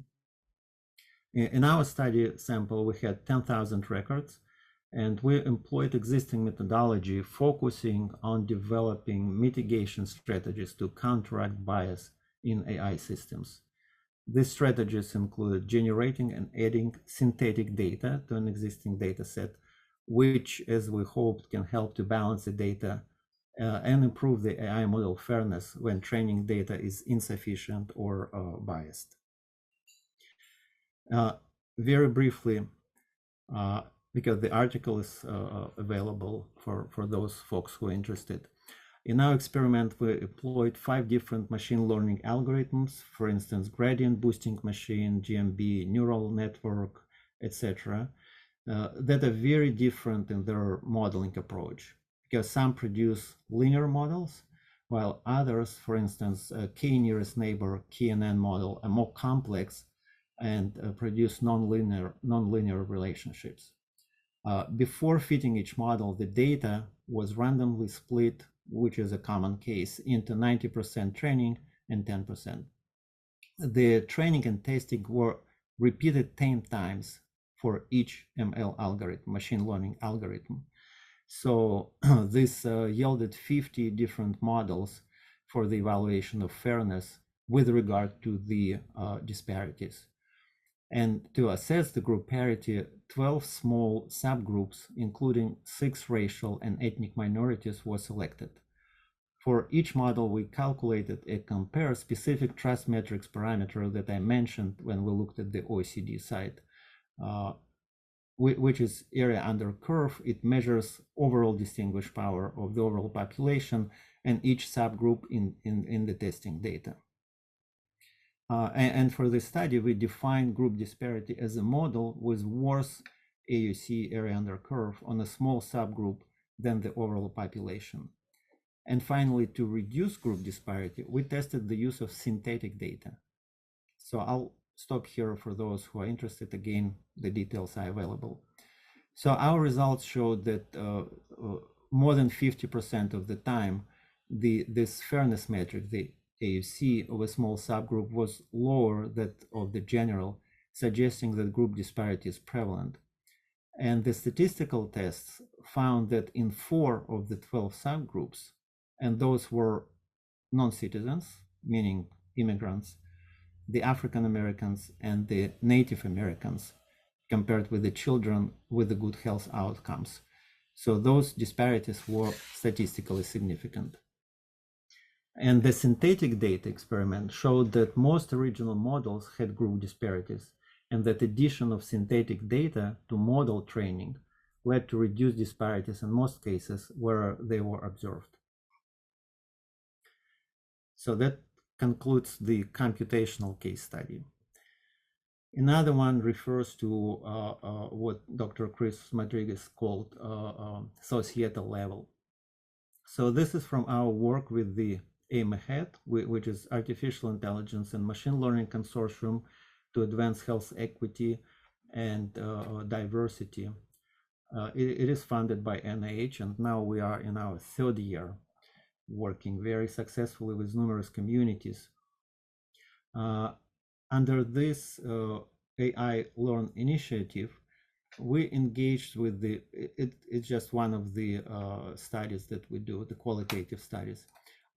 S5: In our study sample, we had 10,000 records, and we employed existing methodology focusing on developing mitigation strategies to counteract bias in AI systems. These strategies include generating and adding synthetic data to an existing data set, which, as we hoped, can help to balance the data and improve the AI model fairness when training data is insufficient or biased. Very briefly, because the article is available for those folks who are interested. In our experiment, we employed 5 different machine learning algorithms, for instance, gradient boosting machine, GMB, neural network, etc., that are very different in their modeling approach, because some produce linear models, while others, for instance, K nearest neighbor, KNN model, are more complex and produce non-linear relationships. Before fitting each model, the data was randomly split, which is a common case, into 90% training and 10%. The training and testing were repeated 10 times for each ML algorithm, machine learning algorithm. So this yielded 50 different models for the evaluation of fairness with regard to the disparities. And to assess the group parity, 12 small subgroups, including 6 racial and ethnic minorities, were selected. For each model, we calculated a compare specific trust metrics parameter that I mentioned when we looked at the OECD side, which is area under curve. It measures overall distinguished power of the overall population and each subgroup in the testing data. And for this study, we define group disparity as a model with worse AUC, area under curve, on a small subgroup than the overall population. And finally, to reduce group disparity, we tested the use of synthetic data. So I'll stop here for those who are interested. Again, the details are available. So our results showed that more than 50% of the time, this fairness metric, the AUC of a small subgroup, was lower than of the general, suggesting that group disparity is prevalent. And the statistical tests found that in 4 of the 12 subgroups, and those were non-citizens, meaning immigrants, the African Americans and the Native Americans, compared with the children with the good health outcomes. So those disparities were statistically significant. And the synthetic data experiment showed that most original models had group disparities, and that addition of synthetic data to model training led to reduced disparities in most cases where they were observed. So that concludes the computational case study. Another one refers to what Dr. Chris Makridis called societal level. So this is from our work with the AIM-AHEAD, which is Artificial Intelligence and Machine Learning Consortium to Advance Health Equity and Diversity. It is funded by NIH, and now we are in our 3rd year, working very successfully with numerous communities. Under this AI Learn initiative, we engaged with it's just one of the studies that we do, the qualitative studies.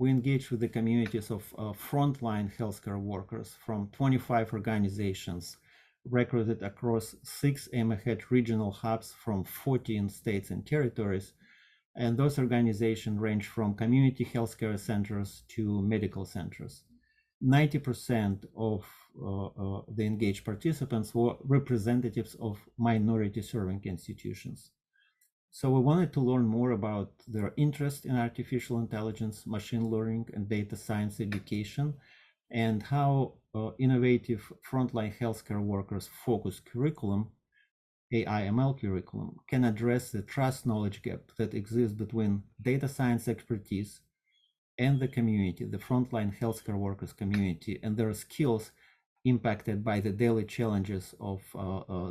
S5: We engaged with the communities of frontline healthcare workers from 25 organizations recruited across 6 AIM-AHEAD regional hubs from 14 states and territories. And those organizations range from community healthcare centers to medical centers. 90% of the engaged participants were representatives of minority serving institutions. So we wanted to learn more about their interest in artificial intelligence, machine learning, and data science education, and how innovative frontline healthcare workers focused curriculum, AI/ML curriculum, can address the trust knowledge gap that exists between data science expertise and the community, the frontline healthcare workers community, and their skills impacted by the daily challenges of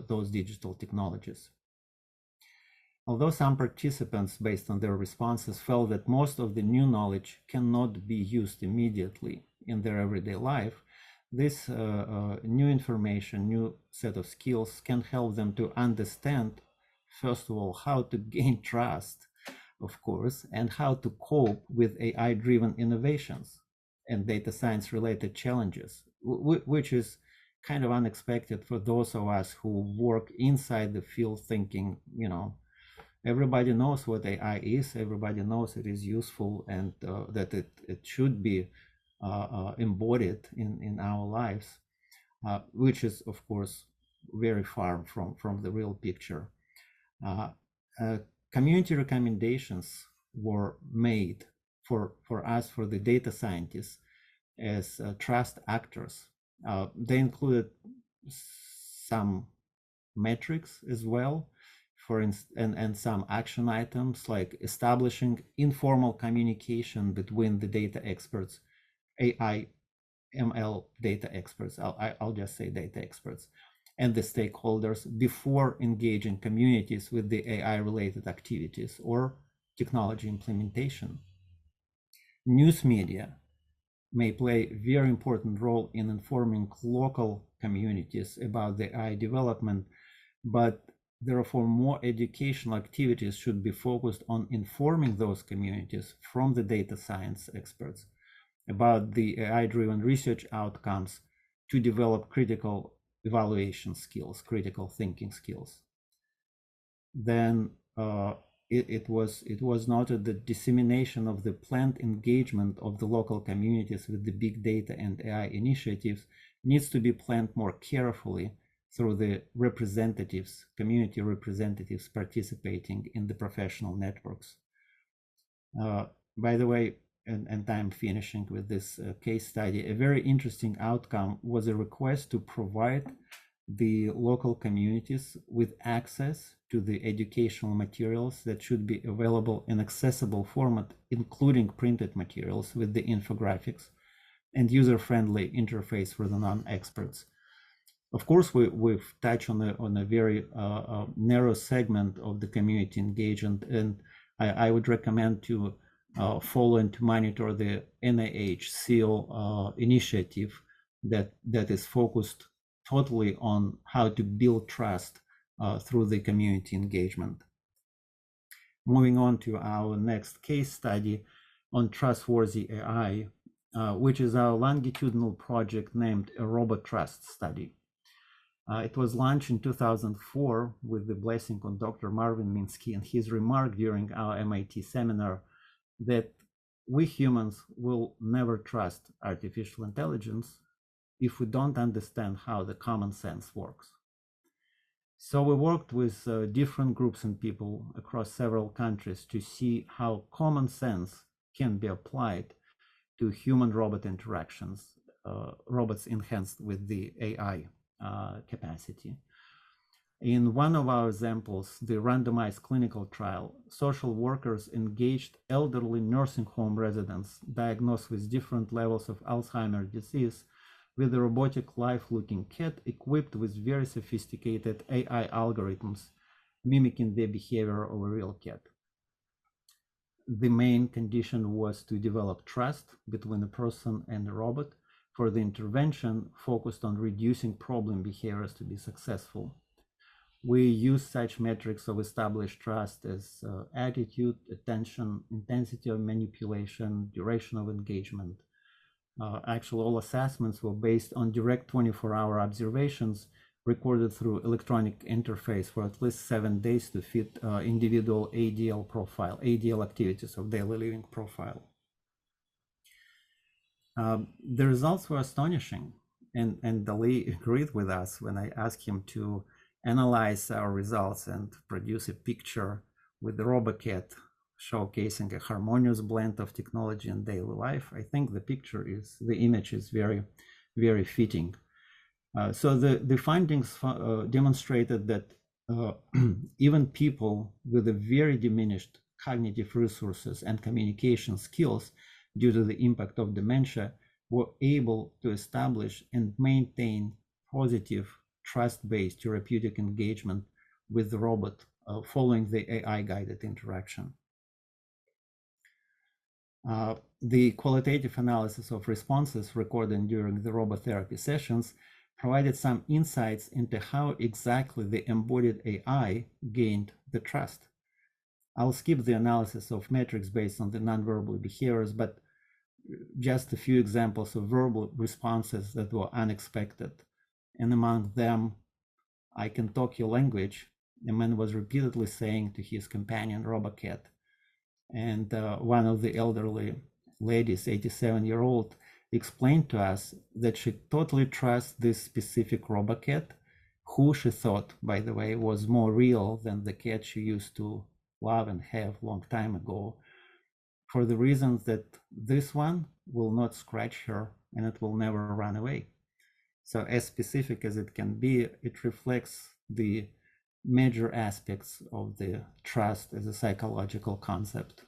S5: those digital technologies. Although some participants, based on their responses, felt that most of the new knowledge cannot be used immediately in their everyday life, this new information, new set of skills can help them to understand, first of all, how to gain trust, of course, and how to cope with AI-driven innovations and data science-related challenges, which is kind of unexpected for those of us who work inside the field thinking, everybody knows what AI is, everybody knows it is useful, and that it should be embodied in our lives, which is, of course, very far from the real picture. Community recommendations were made for us, for the data scientists, as trust actors. They included some metrics as well, and some action items like establishing informal communication between the data experts, AI, ML data experts, I'll just say data experts, and the stakeholders before engaging communities with the AI-related activities or technology implementation. News media may play a very important role in informing local communities about the AI development, but therefore more educational activities should be focused on informing those communities from the data science experts about the AI-driven research outcomes to develop critical evaluation skills, critical thinking skills. Then it was noted that dissemination of the planned engagement of the local communities with the big data and AI initiatives needs to be planned more carefully through the representatives, community representatives participating in the professional networks. By the way, and I'm finishing with this case study, a very interesting outcome was a request to provide the local communities with access to the educational materials that should be available in accessible format, including printed materials with the infographics and user-friendly interface for the non-experts. Of course, we've touched on a very narrow segment of the community engagement, and I would recommend to follow and to monitor the NAII SEAL initiative that is focused totally on how to build trust through the community engagement. Moving on to our next case study on trustworthy AI, which is our longitudinal project named a Robot Trust Study. It was launched in 2004 with the blessing on Dr. Marvin Minsky and his remark during our MIT seminar that we humans will never trust artificial intelligence if we don't understand how the common sense works. So we worked with different groups and people across several countries to see how common sense can be applied to human-robot interactions, robots enhanced with the AI capacity. In one of our examples, the randomized clinical trial, social workers engaged elderly nursing home residents diagnosed with different levels of Alzheimer's disease with a robotic live-looking cat equipped with very sophisticated AI algorithms mimicking the behavior of a real cat. The main condition was to develop trust between a person and a robot for the intervention focused on reducing problem behaviors to be successful. We use such metrics of established trust as attitude, attention, intensity of manipulation, duration of engagement. Actually, all assessments were based on direct 24-hour observations recorded through electronic interface for at least 7 days to fit individual ADL profile, ADL activities of daily living profile. The results were astonishing, and Dali agreed with us when I asked him to analyze our results and produce a picture with the RoboCat showcasing a harmonious blend of technology and daily life. I think the image is very, very fitting. So the findings demonstrated that even people with a very diminished cognitive resources and communication skills due to the impact of dementia were able to establish and maintain positive trust-based therapeutic engagement with the robot following the AI-guided interaction. The qualitative analysis of responses recorded during the robot therapy sessions provided some insights into how exactly the embodied AI gained the trust. I'll skip the analysis of metrics based on the nonverbal behaviors, but just a few examples of verbal responses that were unexpected. And among them, "I can talk your language," the man was repeatedly saying to his companion RoboCat. And one of the elderly ladies, 87-year-old, explained to us that she totally trusts this specific RoboCat, who she thought, by the way, was more real than the cat she used to love and have a long time ago. for the reasons that this one will not scratch her and it will never run away. So as specific as it can be, it reflects the major aspects of the trust as a psychological concept.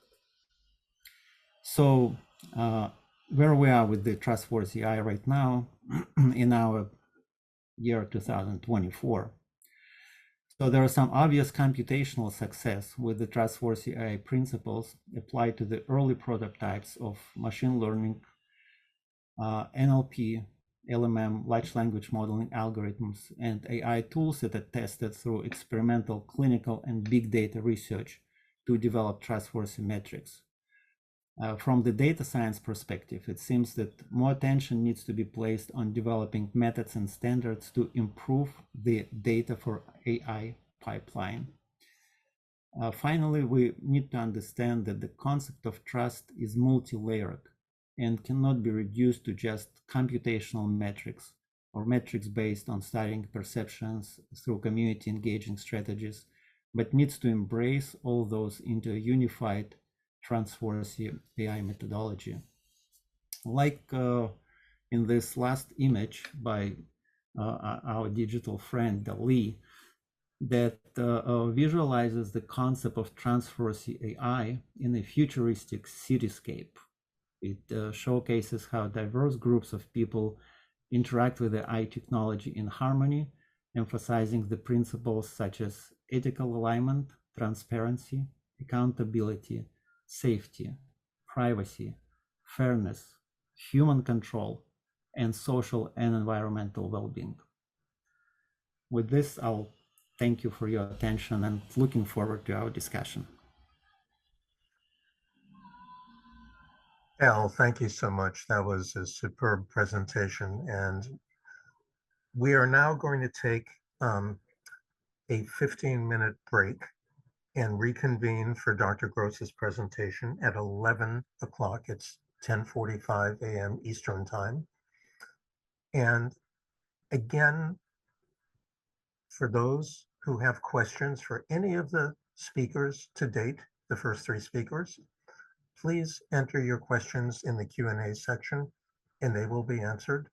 S5: So where we are with the trustworthy AI right now in our year 2024. So there are some obvious computational success with the trustworthy AI principles applied to the early prototypes of machine learning, NLP, LMM, large language modeling algorithms, and AI tools that are tested through experimental, clinical, and big data research to develop trustworthy metrics. From the data science perspective, it seems that more attention needs to be placed on developing methods and standards to improve the data for AI pipeline. Finally, we need to understand that the concept of trust is multi-layered and cannot be reduced to just computational metrics or metrics based on studying perceptions through community engaging strategies, but needs to embrace all those into a unified trustworthy AI methodology. Like in this last image by our digital friend Dali, that visualizes the concept of trustworthy AI in a futuristic cityscape. It showcases how diverse groups of people interact with the AI technology in harmony, emphasizing the principles such as ethical alignment, transparency, accountability, safety, privacy, fairness, human control, and social and environmental well-being. With this, I'll thank you for your attention and looking forward to our discussion.
S1: Al, thank you so much. That was a superb presentation. And we are now going to take a 15-minute break and reconvene for Dr. Gross's presentation at 11 o'clock. It's 10:45 a.m. Eastern Time. And again, for those who have questions for any of the speakers to date, the first three speakers, please enter your questions in the Q&A section and they will be answered,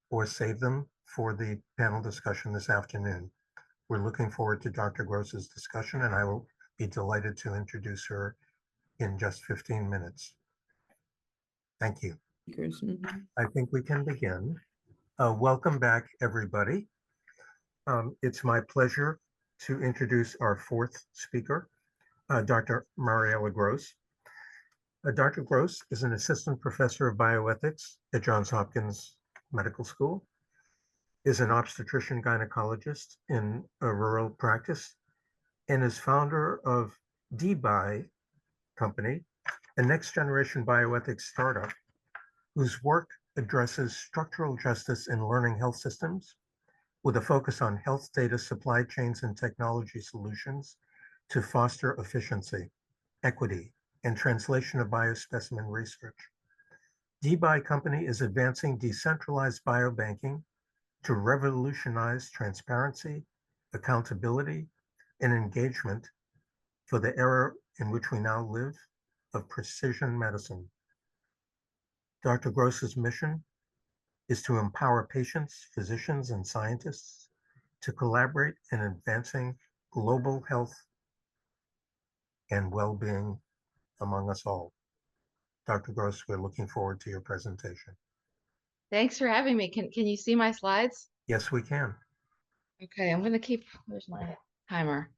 S1: or save them for the panel discussion this afternoon. We're looking forward to Dr. Gross's discussion, and I will be delighted to introduce her in just 15 minutes. Thank you. I think we can begin. Welcome back, everybody. It's my pleasure to introduce our fourth speaker, Dr. Mariella Gross. Dr. Gross is an assistant professor of bioethics at Johns Hopkins Medical School, is an obstetrician gynecologist in a rural practice, and is founder of DBI Company, a next generation bioethics startup whose work addresses structural justice in learning health systems with a focus on health data supply chains and technology solutions to foster efficiency, equity, and translation of biospecimen research. DBI Company is advancing decentralized biobanking to revolutionize transparency, accountability, and engagement for the era in which we now live of precision medicine. Dr. Gross's mission is to empower patients, physicians, and scientists to collaborate in advancing global health and well-being among us all. Dr. Gross, we're looking forward to your presentation.
S6: Thanks for having me. Can you see my slides?
S1: Yes, we can.
S6: Okay, I'm gonna keep, where's my timer?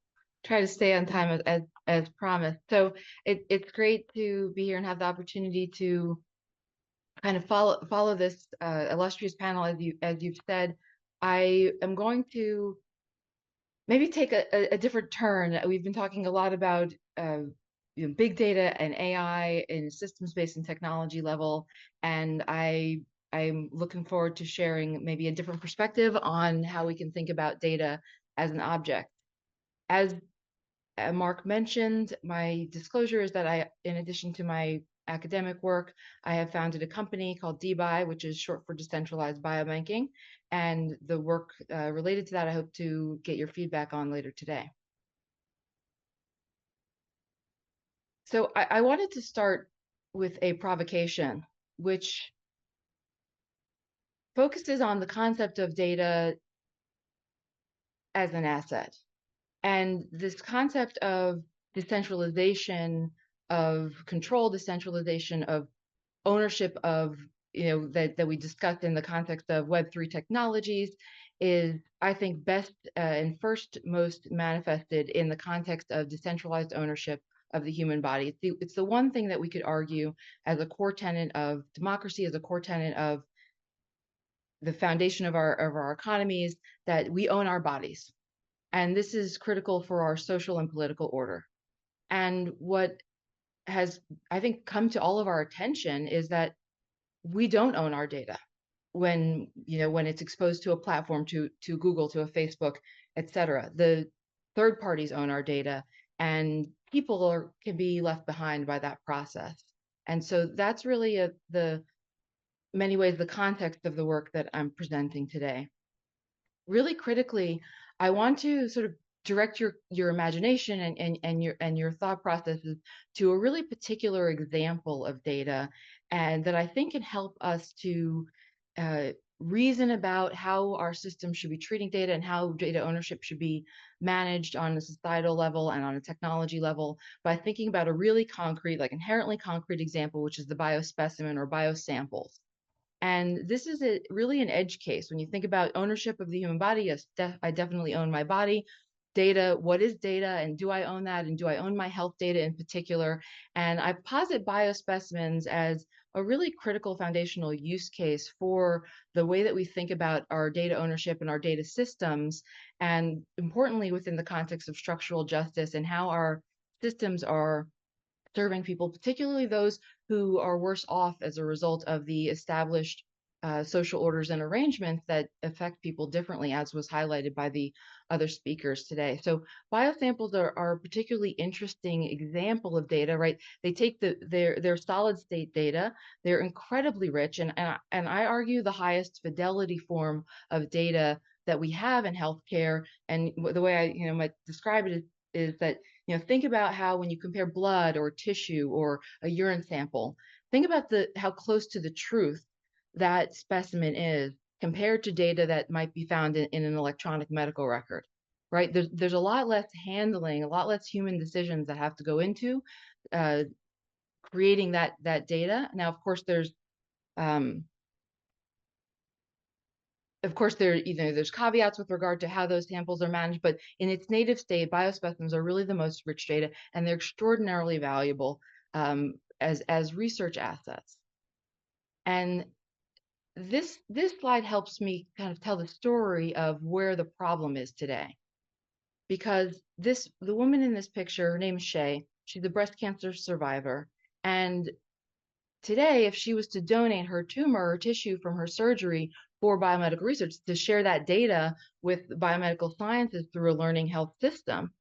S6: Try to stay on time as promised. So it's great to be here and have the opportunity to kind of follow this illustrious panel. As you've said, I am going to maybe take a different turn. We've been talking a lot about big data and AI in systems-based and technology level, and I'm looking forward to sharing maybe a different perspective on how we can think about data as an object. As Mark mentioned, my disclosure is that in addition to my academic work, I have founded a company called DBI, which is short for Decentralized Biobanking, and the work related to that I hope to get your feedback on later today. So I wanted to start with a provocation, which focuses on the concept of data as an asset. And this concept of decentralization of control, decentralization of ownership of, that we discussed in the context of Web3 technologies is, I think, best and first most manifested in the context of decentralized ownership of the human body. It's the one thing that we could argue as a core tenet of democracy, as a core tenet of the foundation of our economies, that we own our bodies. And this is critical for our social and political order. And what has, I think, come to all of our attention is that we don't own our data when it's exposed to a platform, to Google, to a Facebook, etc. The third parties own our data, and people can be left behind by that process. And so that's really the many ways the context of the work that I'm presenting today. Really critically, I want to sort of direct your imagination and your thought processes to a really particular example of data, and that I think can help us to reason about how our system should be treating data and how data ownership should be managed on a societal level and on a technology level, by thinking about a really concrete, like inherently concrete example, which is the biospecimen or biosamples. And this is really an edge case. When you think about ownership of the human body, yes, I definitely own my body. Data, what is data, and do I own that? And do I own my health data in particular? And I posit biospecimens as a really critical foundational use case for the way that we think about our data ownership and our data systems, and importantly, within the context of structural justice and how our systems are serving people, particularly those who are worse off as a result of the established social orders and arrangements that affect people differently, as was highlighted by the other speakers today. So biosamples are a particularly interesting example of data, right? They take their solid state data, they're incredibly rich, and I argue the highest fidelity form of data that we have in healthcare. And the way I might describe it is that, think about how when you compare blood or tissue or a urine sample, think about how close to the truth that specimen is compared to data that might be found in an electronic medical record, right? There's a lot less handling, a lot less human decisions that have to go into creating that data. Now, of course, there's there's caveats with regard to how those samples are managed, but in its native state, biospecimens are really the most rich data, and they're extraordinarily valuable as research assets. And this slide helps me kind of tell the story of where the problem is today, because the woman in this picture, her name is Shay. She's a breast cancer survivor, and today, if she was to donate her tumor or tissue from her surgery for biomedical research, to share that data with biomedical sciences through a learning health system,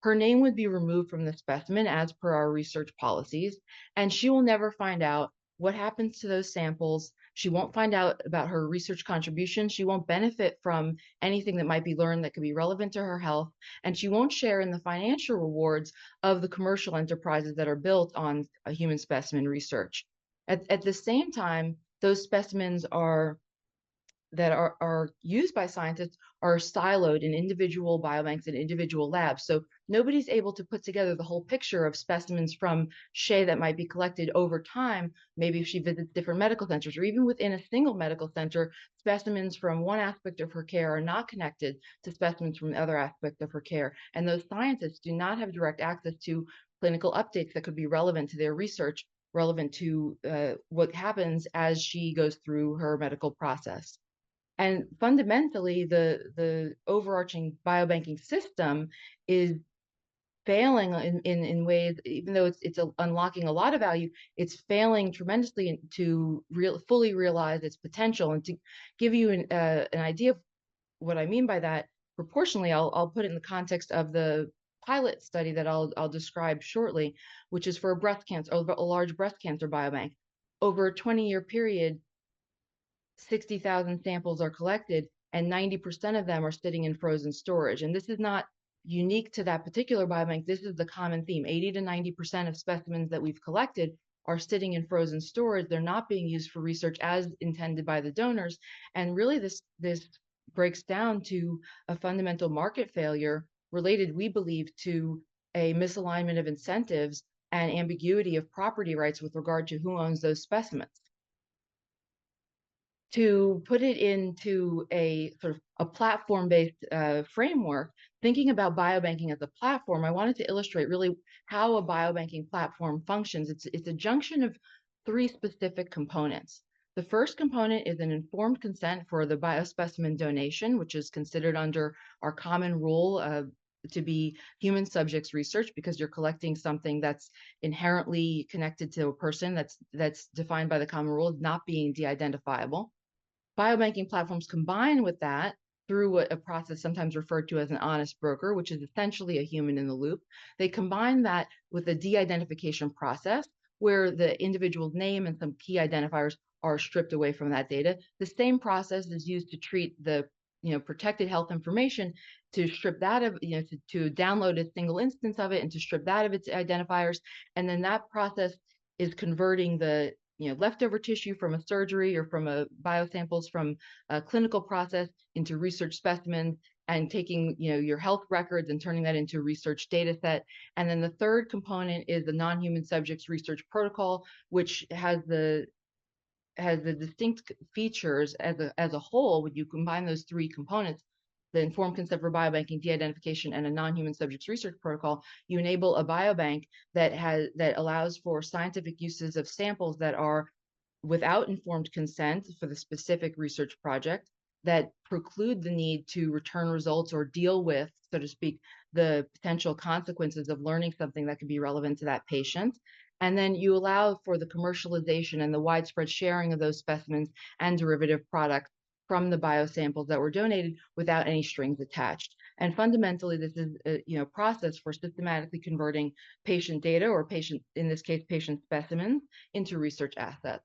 S6: her name would be removed from the specimen as per our research policies, and she will never find out what happens to those samples. She won't find out about her research contribution. She won't benefit from anything that might be learned that could be relevant to her health, and she won't share in the financial rewards of the commercial enterprises that are built on a human specimen research. At the same time, those specimens that are used by scientists are siloed in individual biobanks and individual labs. So nobody's able to put together the whole picture of specimens from Shay that might be collected over time, maybe if she visits different medical centers, or even within a single medical center, specimens from one aspect of her care are not connected to specimens from the other aspect of her care. And those scientists do not have direct access to clinical updates that could be relevant to their research, relevant to what happens as she goes through her medical process. And fundamentally, the overarching biobanking system is failing in ways, even though it's unlocking a lot of value, it's failing tremendously to fully realize its potential. And to give you an idea of what I mean by that, proportionally, I'll put it in the context of the pilot study that I'll describe shortly, which is for a large breast cancer biobank. Over a 20-year period, 60,000 samples are collected, and 90% of them are sitting in frozen storage. And this is not unique to that particular biobank, this is the common theme. 80 to 90% of specimens that we've collected are sitting in frozen storage. They're not being used for research as intended by the donors. And really this breaks down to a fundamental market failure related, we believe, to a misalignment of incentives and ambiguity of property rights with regard to who owns those specimens. To put it into a sort of a platform-based framework, thinking about biobanking as a platform, I wanted to illustrate really how a biobanking platform functions. It's a junction of three specific components. The first component is an informed consent for the biospecimen donation, which is considered under our common rule to be human subjects research, because you're collecting something that's inherently connected to a person that's defined by the common rule, not being de-identifiable. Biobanking platforms combine with that through a process sometimes referred to as an honest broker, which is essentially a human in the loop. They combine that with a de-identification process where the individual's name and some key identifiers are stripped away from that data. The same process is used to treat the protected health information, to strip that of, to download a single instance of it and to strip that of its identifiers. And then that process is converting the leftover tissue from a surgery or from a biosamples from a clinical process into research specimens, and taking your health records and turning that into a research data set. And then the third component is the non-human subjects research protocol, which has the distinct features as a whole. When you combine those three components, the informed consent for biobanking, de-identification, and a non-human subjects research protocol, you enable a biobank that allows for scientific uses of samples that are without informed consent for the specific research project, that preclude the need to return results or deal with, so to speak, the potential consequences of learning something that could be relevant to that patient. And then you allow for the commercialization and the widespread sharing of those specimens and derivative products from the biosamples that were donated without any strings attached. And fundamentally, this is a process for systematically converting patient data, or in this case, patient specimens, into research assets.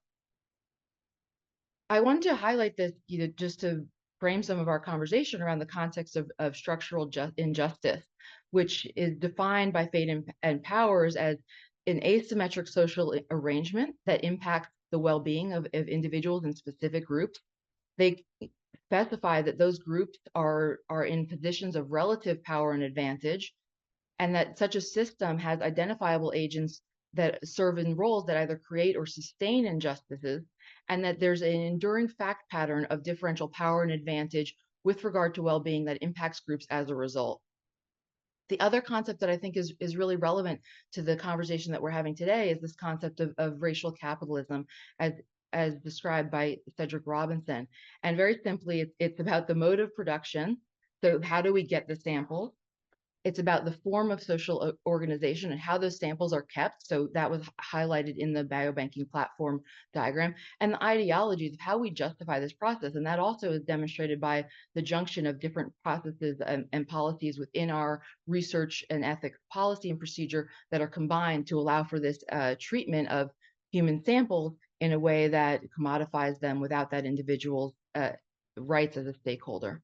S6: I wanted to highlight this, just to frame some of our conversation around the context of structural injustice, which is defined by fate and powers as an asymmetric social arrangement that impacts the well-being of individuals and specific groups. They specify that those groups are in positions of relative power and advantage, and that such a system has identifiable agents that serve in roles that either create or sustain injustices, and that there's an enduring fact pattern of differential power and advantage with regard to well-being that impacts groups as a result. The other concept that I think is really relevant to the conversation that we're having today is this concept of racial capitalism, as described by Cedric Robinson. And very simply, it's about the mode of production. So how do we get the samples? It's about the form of social organization and how those samples are kept. So that was highlighted in the biobanking platform diagram, and the ideologies of how we justify this process. And that also is demonstrated by the junction of different processes and policies within our research and ethics policy and procedure that are combined to allow for this treatment of human samples in a way that commodifies them without that individual's rights as a stakeholder.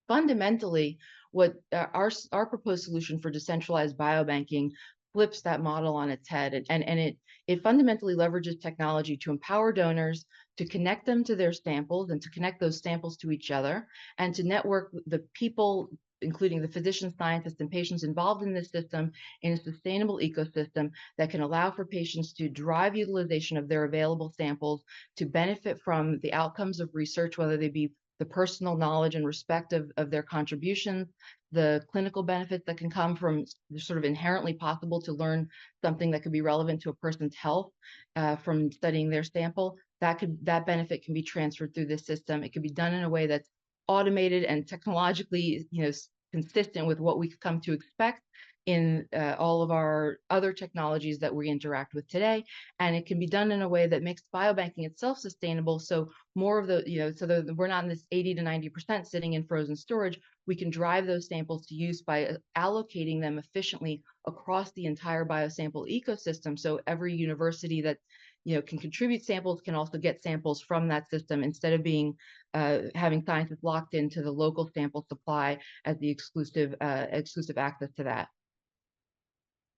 S6: Fundamentally, what our proposed solution for decentralized biobanking flips that model on its head, and it fundamentally leverages technology to empower donors, to connect them to their samples and to connect those samples to each other, and to network the people, including the physicians, scientists, and patients involved in this system, in a sustainable ecosystem that can allow for patients to drive utilization of their available samples, to benefit from the outcomes of research, whether they be the personal knowledge and respect of their contributions, the clinical benefits that can come from sort of inherently possible to learn something that could be relevant to a person's health from studying their sample. That benefit can be transferred through this system. It can be done in a way that's automated and technologically, consistent with what we've come to expect in all of our other technologies that we interact with today. And it can be done in a way that makes biobanking itself sustainable. So more of the, we're not in this 80 to 90% sitting in frozen storage. We can drive those samples to use by allocating them efficiently across the entire biosample ecosystem. So every university that can contribute samples, can also get samples from that system instead of being having scientists locked into the local sample supply as the exclusive access to that.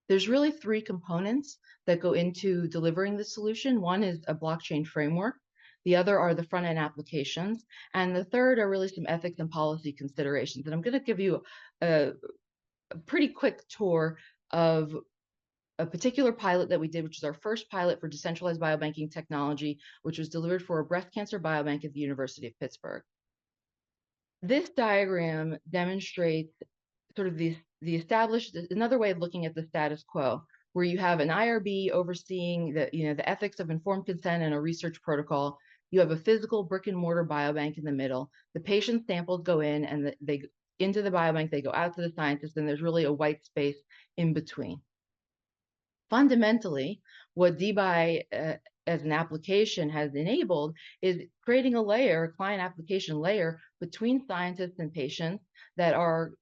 S6: There's really three components that go into delivering the solution. One is a blockchain framework. The other are the front-end applications. And the third are really some ethics and policy considerations. And I'm going to give you a pretty quick tour of a particular pilot that we did, which is our first pilot for decentralized biobanking technology, which was delivered for a breast cancer biobank at the University of Pittsburgh. This diagram demonstrates sort of the established, another way of looking at the status quo, where you have an IRB overseeing the ethics of informed consent and a research protocol. You have a physical brick and mortar biobank in the middle. The patient samples go in and they into the biobank, they go out to the scientist, and there's really a white space in between. Fundamentally, what DBI as an application has enabled is creating a layer, a client application layer between scientists and patients that are,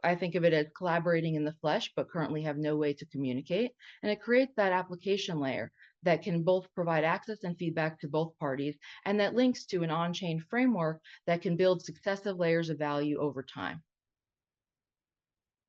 S6: I think of it as collaborating in the flesh, but currently have no way to communicate. And it creates that application layer that can both provide access and feedback to both parties, and that links to an on-chain framework that can build successive layers of value over time.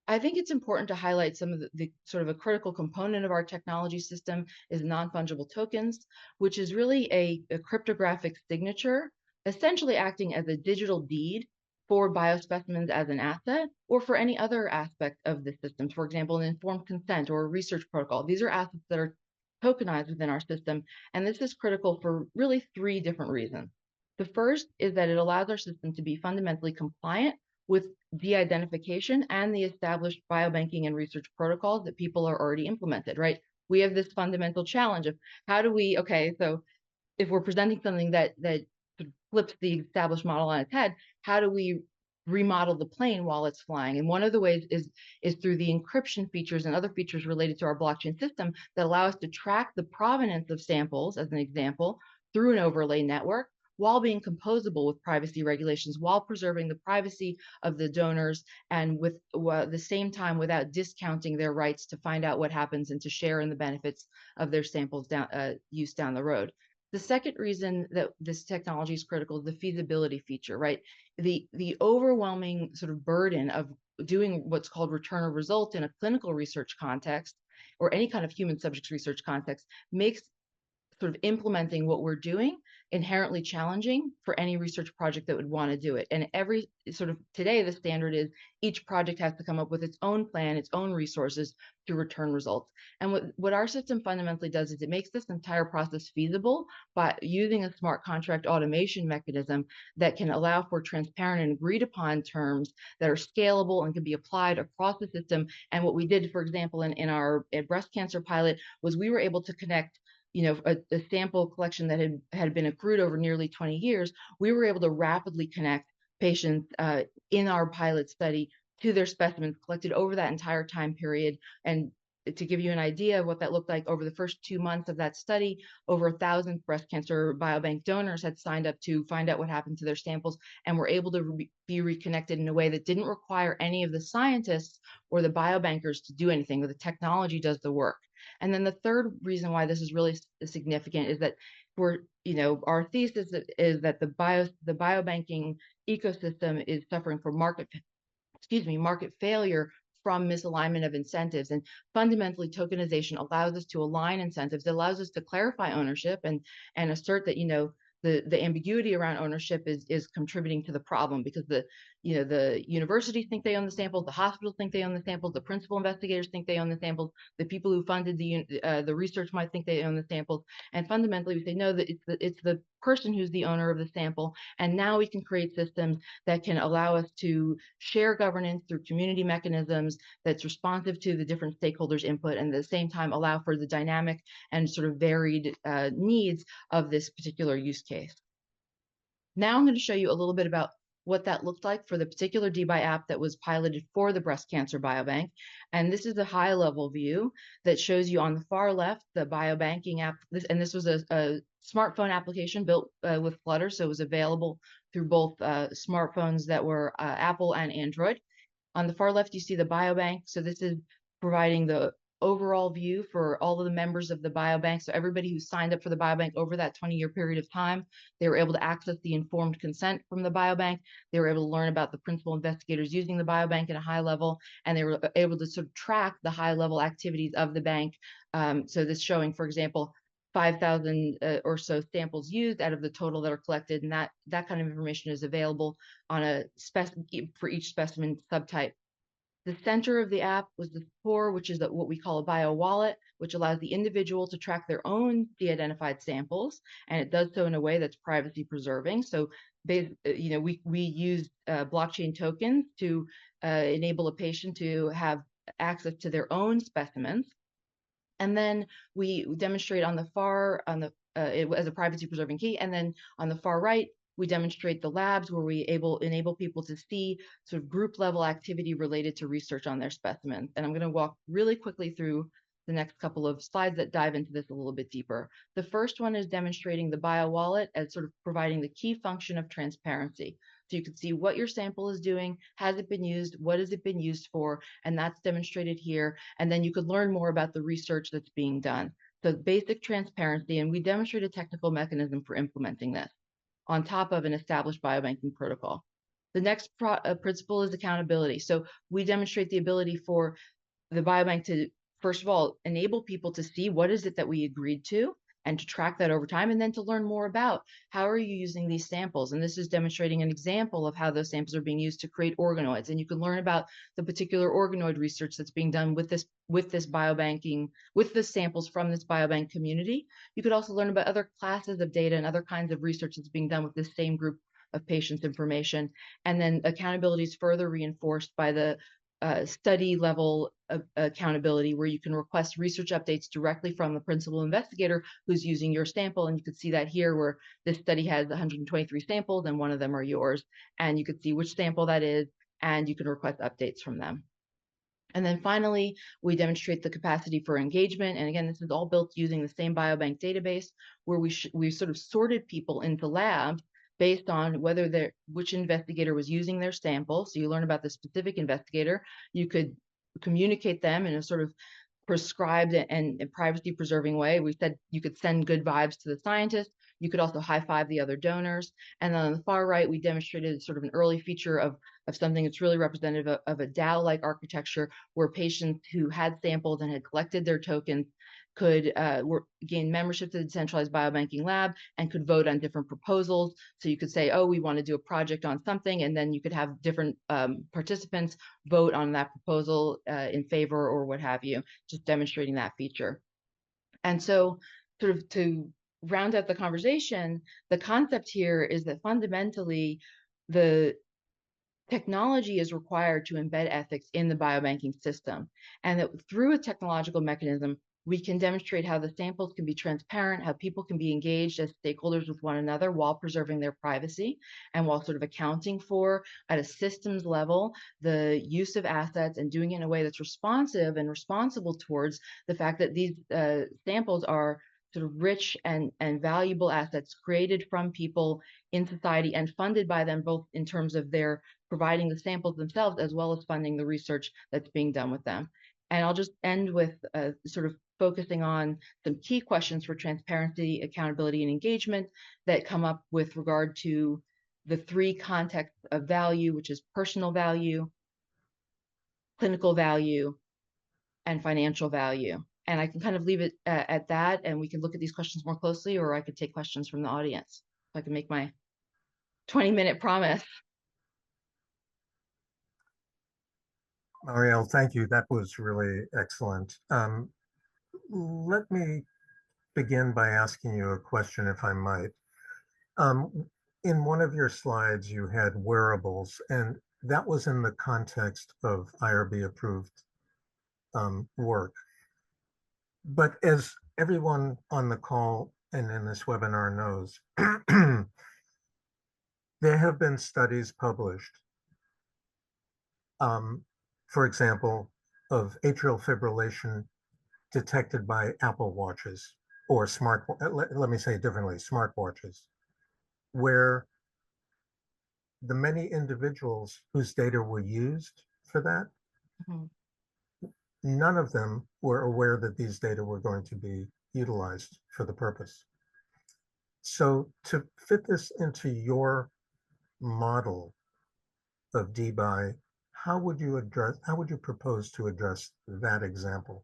S6: I think it's important to highlight some of the sort of a critical component of our technology system is non-fungible tokens, which is really a cryptographic signature, essentially acting as a digital deed for biospecimens as an asset, or for any other aspect of the system. For example, an informed consent or a research protocol. These are assets that are tokenized within our system, and this is critical for really three different reasons. The first is that it allows our system to be fundamentally compliant with de-identification and the established biobanking and research protocols that people are already implemented, right? We have this fundamental challenge of how do we, okay, so if we're presenting something that flips the established model on its head, how do we remodel the plane while it's flying? And one of the ways is through the encryption features and other features related to our blockchain system that allow us to track the provenance of samples, as an example, through an overlay network, while being composable with privacy regulations, while preserving the privacy of the donors, and with the same time without discounting their rights to find out what happens and to share in the benefits of their samples use down the road. The second reason that this technology is critical is the feasibility feature, right? The overwhelming sort of burden of doing what's called return of result in a clinical research context or any kind of human subjects research context makes sort of implementing what we're doing inherently challenging for any research project that would want to do it. And every sort of today, the standard is each project has to come up with its own plan, its own resources to return results. And what our system fundamentally does is it makes this entire process feasible by using a smart contract automation mechanism that can allow for transparent and agreed upon terms that are scalable and can be applied across the system. And what we did, for example, in our breast cancer pilot was we were able to connect a sample collection that had been accrued over nearly 20 years, we were able to rapidly connect patients in our pilot study to their specimens collected over that entire time period. And to give you an idea of what that looked like over the first 2 months of that study, over 1,000 breast cancer biobank donors had signed up to find out what happened to their samples and were able to be reconnected in a way that didn't require any of the scientists or the biobankers to do anything, but the technology does the work. And then the third reason why this is really significant is that our thesis is that the biobanking ecosystem is suffering from market failure from misalignment of incentives. And fundamentally, tokenization allows us to align incentives. It allows us to clarify ownership and assert that the ambiguity around ownership is contributing to the problem, because the universities think they own the samples, the hospitals think they own the samples, the principal investigators think they own the samples, the people who funded the research might think they own the samples, and fundamentally we say no, that it's the person who's the owner of the sample. And now we can create systems that can allow us to share governance through community mechanisms that's responsive to the different stakeholders' input, and at the same time allow for the dynamic and sort of varied needs of this particular use case. Now I'm going to show you a little bit about what that looked like for the particular DBI app that was piloted for the breast cancer biobank. And this is a high-level view that shows you on the far left the biobanking app. This was a smartphone application built with Flutter, so it was available through both smartphones that were Apple and Android. On the far left, you see the biobank. So this is providing the overall view for all of the members of the biobank. So everybody who signed up for the biobank over that 20-year period of time, they were able to access the informed consent from the biobank. They were able to learn about the principal investigators using the biobank at a high level, and they were able to sort of track the high level activities of the bank. So this showing, for example, 5,000 or so samples used out of the total that are collected, and that kind of information is available on a for each specimen subtype. The center of the app was the core, which is what we call a bio wallet, which allows the individual to track their own de-identified samples, and it does so in a way that's privacy preserving. So we use blockchain tokens to enable a patient to have access to their own specimens. And then we demonstrate on the far, as a privacy preserving key. And then on the far right, we demonstrate the labs where we enable people to see sort of group level activity related to research on their specimens. And I'm going to walk really quickly through the next couple of slides that dive into this a little bit deeper. The first one is demonstrating the bio wallet as sort of providing the key function of transparency. So you can see what your sample is doing, has it been used, what has it been used for, and that's demonstrated here. And then you could learn more about the research that's being done. So basic transparency, and we demonstrate a technical mechanism for implementing this on top of an established biobanking protocol. The next principle is accountability. So we demonstrate the ability for the biobank to, first of all, enable people to see what is it that we agreed to and to track that over time, and then to learn more about how are you using these samples. And this is demonstrating an example of how those samples are being used to create organoids. And you can learn about the particular organoid research that's being done with this biobanking, with the samples from this biobank community. You could also learn about other classes of data and other kinds of research that's being done with this same group of patients' information. And then accountability is further reinforced by the study level of accountability, where you can request research updates directly from the principal investigator who's using your sample. And you can see that here, where this study has 123 samples and one of them are yours. And you can see which sample that is, and you can request updates from them. And then finally, we demonstrate the capacity for engagement. And again, this is all built using the same biobank database, where we sort of sorted people into labs based on which investigator was using their sample. So you learn about the specific investigator. You could communicate them in a sort of prescribed and privacy preserving way. We said you could send good vibes to the scientist. You could also high five the other donors. And then on the far right, we demonstrated sort of an early feature of something that's really representative of a DAO-like architecture, where patients who had samples and had collected their tokens could gain membership to the decentralized biobanking lab and could vote on different proposals. So you could say, oh, we want to do a project on something, and then you could have different participants vote on that proposal in favor or what have you, just demonstrating that feature. And so sort of to round out the conversation, the concept here is that fundamentally the technology is required to embed ethics in the biobanking system, and that through a technological mechanism, we can demonstrate how the samples can be transparent, how people can be engaged as stakeholders with one another while preserving their privacy, and while sort of accounting for, at a systems level, the use of assets and doing it in a way that's responsive and responsible towards the fact that these samples are sort of rich and valuable assets created from people in society and funded by them, both in terms of their providing the samples themselves as well as funding the research that's being done with them. And I'll just end with sort of focusing on some key questions for transparency, accountability, and engagement that come up with regard to the three contexts of value, which is personal value, clinical value, and financial value. And I can kind of leave it at that, and we can look at these questions more closely, or I could take questions from the audience. So I can make my 20-minute promise.
S1: Marielle, thank you. That was really excellent. Let me begin by asking you a question, if I might. In one of your slides, you had wearables, and that was in the context of IRB-approved work. But as everyone on the call and in this webinar knows, there have been studies published, for example, of atrial fibrillation detected by Apple watches or let me say it differently, smartwatches, where the many individuals whose data were used for that none of them were aware that these data were going to be utilized for the purpose. So to fit this into your model of DBI, how would you propose to address that example?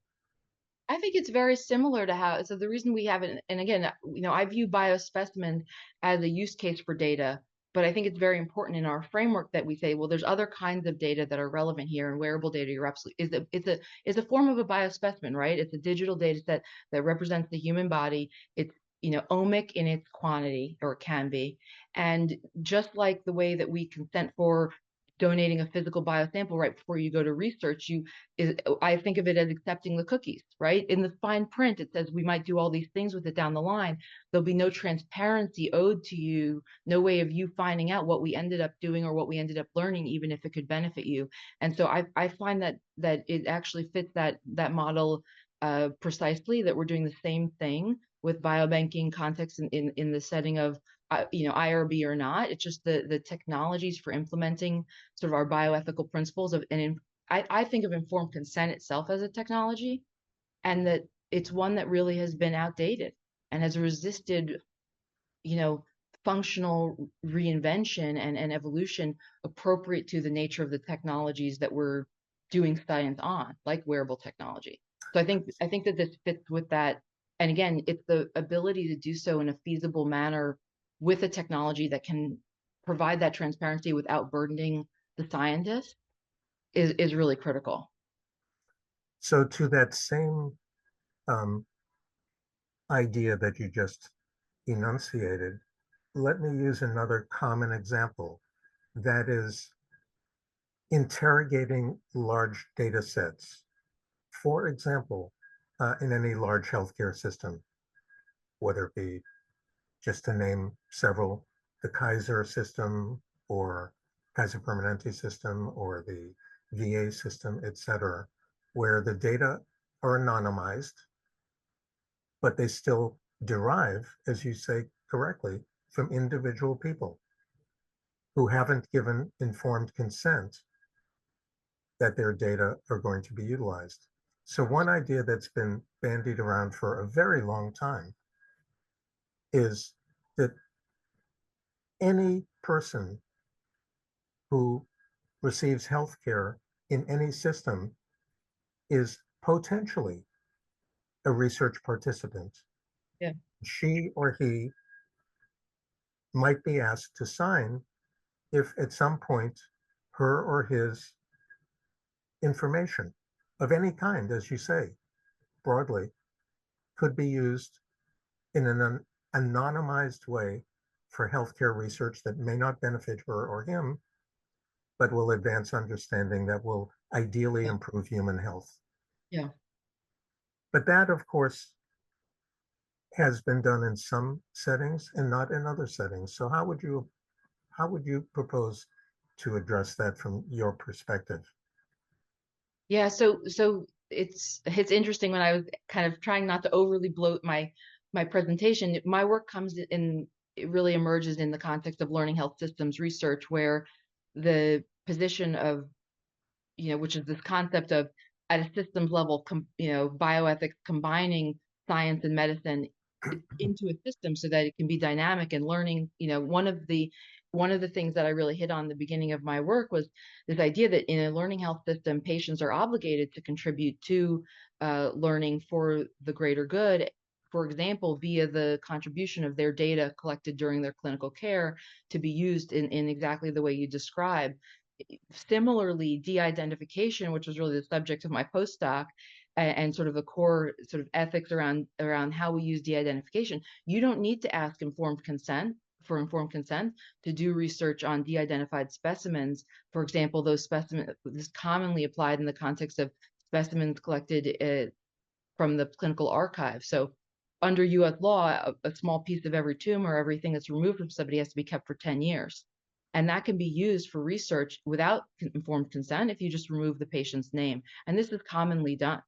S6: I think it's very similar to how, so the reason we haven't, and again, I view biospecimen as a use case for data, but I think it's very important in our framework that we say, well, there's other kinds of data that are relevant here, and wearable data, you're absolutely, is a form of a biospecimen, right? It's a digital data set that represents the human body. It's, omic in its quantity, or it can be. And just like the way that we consent for donating a physical biosample right before you go to research, I think of it as accepting the cookies, right? In the fine print, it says we might do all these things with it down the line. There'll be no transparency owed to you, no way of you finding out what we ended up doing or what we ended up learning, even if it could benefit you. And so I find that it actually fits that model precisely, that we're doing the same thing with biobanking context in the setting of IRB or not. It's just the technologies for implementing sort of our bioethical principles I think of informed consent itself as a technology, and that it's one that really has been outdated and has resisted, functional reinvention and evolution appropriate to the nature of the technologies that we're doing science on, like wearable technology. So I think that this fits with that. And again, it's the ability to do so in a feasible manner with a technology that can provide that transparency without burdening the scientist is really critical.
S1: So to that same idea that you just enunciated, let me use another common example. That is interrogating large data sets. For example, in any large healthcare system, whether it be, just to name several, the Kaiser system or Kaiser Permanente system or the VA system, et cetera, where the data are anonymized, but they still derive, as you say correctly, from individual people who haven't given informed consent that their data are going to be utilized. So one idea that's been bandied around for a very long time is that any person who receives healthcare in any system is potentially a research participant.
S6: Yeah.
S1: She or he might be asked to sign if at some point her or his information of any kind, as you say, broadly, could be used in an anonymized way for healthcare research that may not benefit her or him, but will advance understanding that will ideally improve human health.
S6: Yeah.
S1: But that, of course, has been done in some settings and not in other settings. So how would you propose to address that from your perspective?
S6: Yeah, so it's interesting. When I was kind of trying not to overly bloat my presentation, my work it really emerges in the context of learning health systems research, where the position of, which is this concept of, at a systems level, bioethics combining science and medicine into a system so that it can be dynamic and learning. One of the things that I really hit on the beginning of my work was this idea that in a learning health system, patients are obligated to contribute to learning for the greater good. For example, via the contribution of their data collected during their clinical care to be used in exactly the way you describe. Similarly, de-identification, which was really the subject of my postdoc, and sort of the core sort of ethics around how we use de-identification. You don't need to ask informed consent to do research on de-identified specimens. For example, those specimens, this is commonly applied in the context of specimens collected from the clinical archive. So under US law, a small piece of every tumor, everything that's removed from somebody, has to be kept for 10 years. And that can be used for research without informed consent if you just remove the patient's name. And this is commonly done.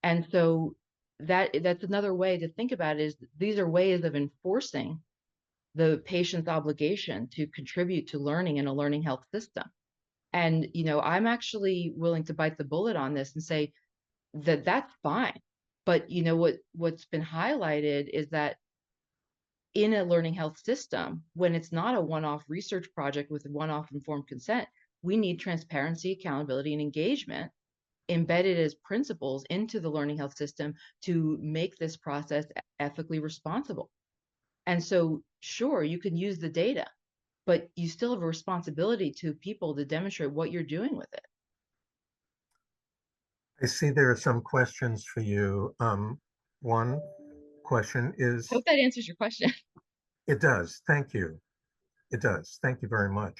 S6: And so that's another way to think about it, is these are ways of enforcing the patient's obligation to contribute to learning in a learning health system. And, I'm actually willing to bite the bullet on this and say, that's fine. But you know what's been highlighted is that in a learning health system, when it's not a one-off research project with one-off informed consent, we need transparency, accountability, and engagement embedded as principles into the learning health system to make this process ethically responsible. And so, sure, you can use the data, but you still have a responsibility to people to demonstrate what you're doing with it.
S1: I see there are some questions for you. One question is,
S6: I hope that answers your question.
S1: it does, thank you. It does, thank you very much.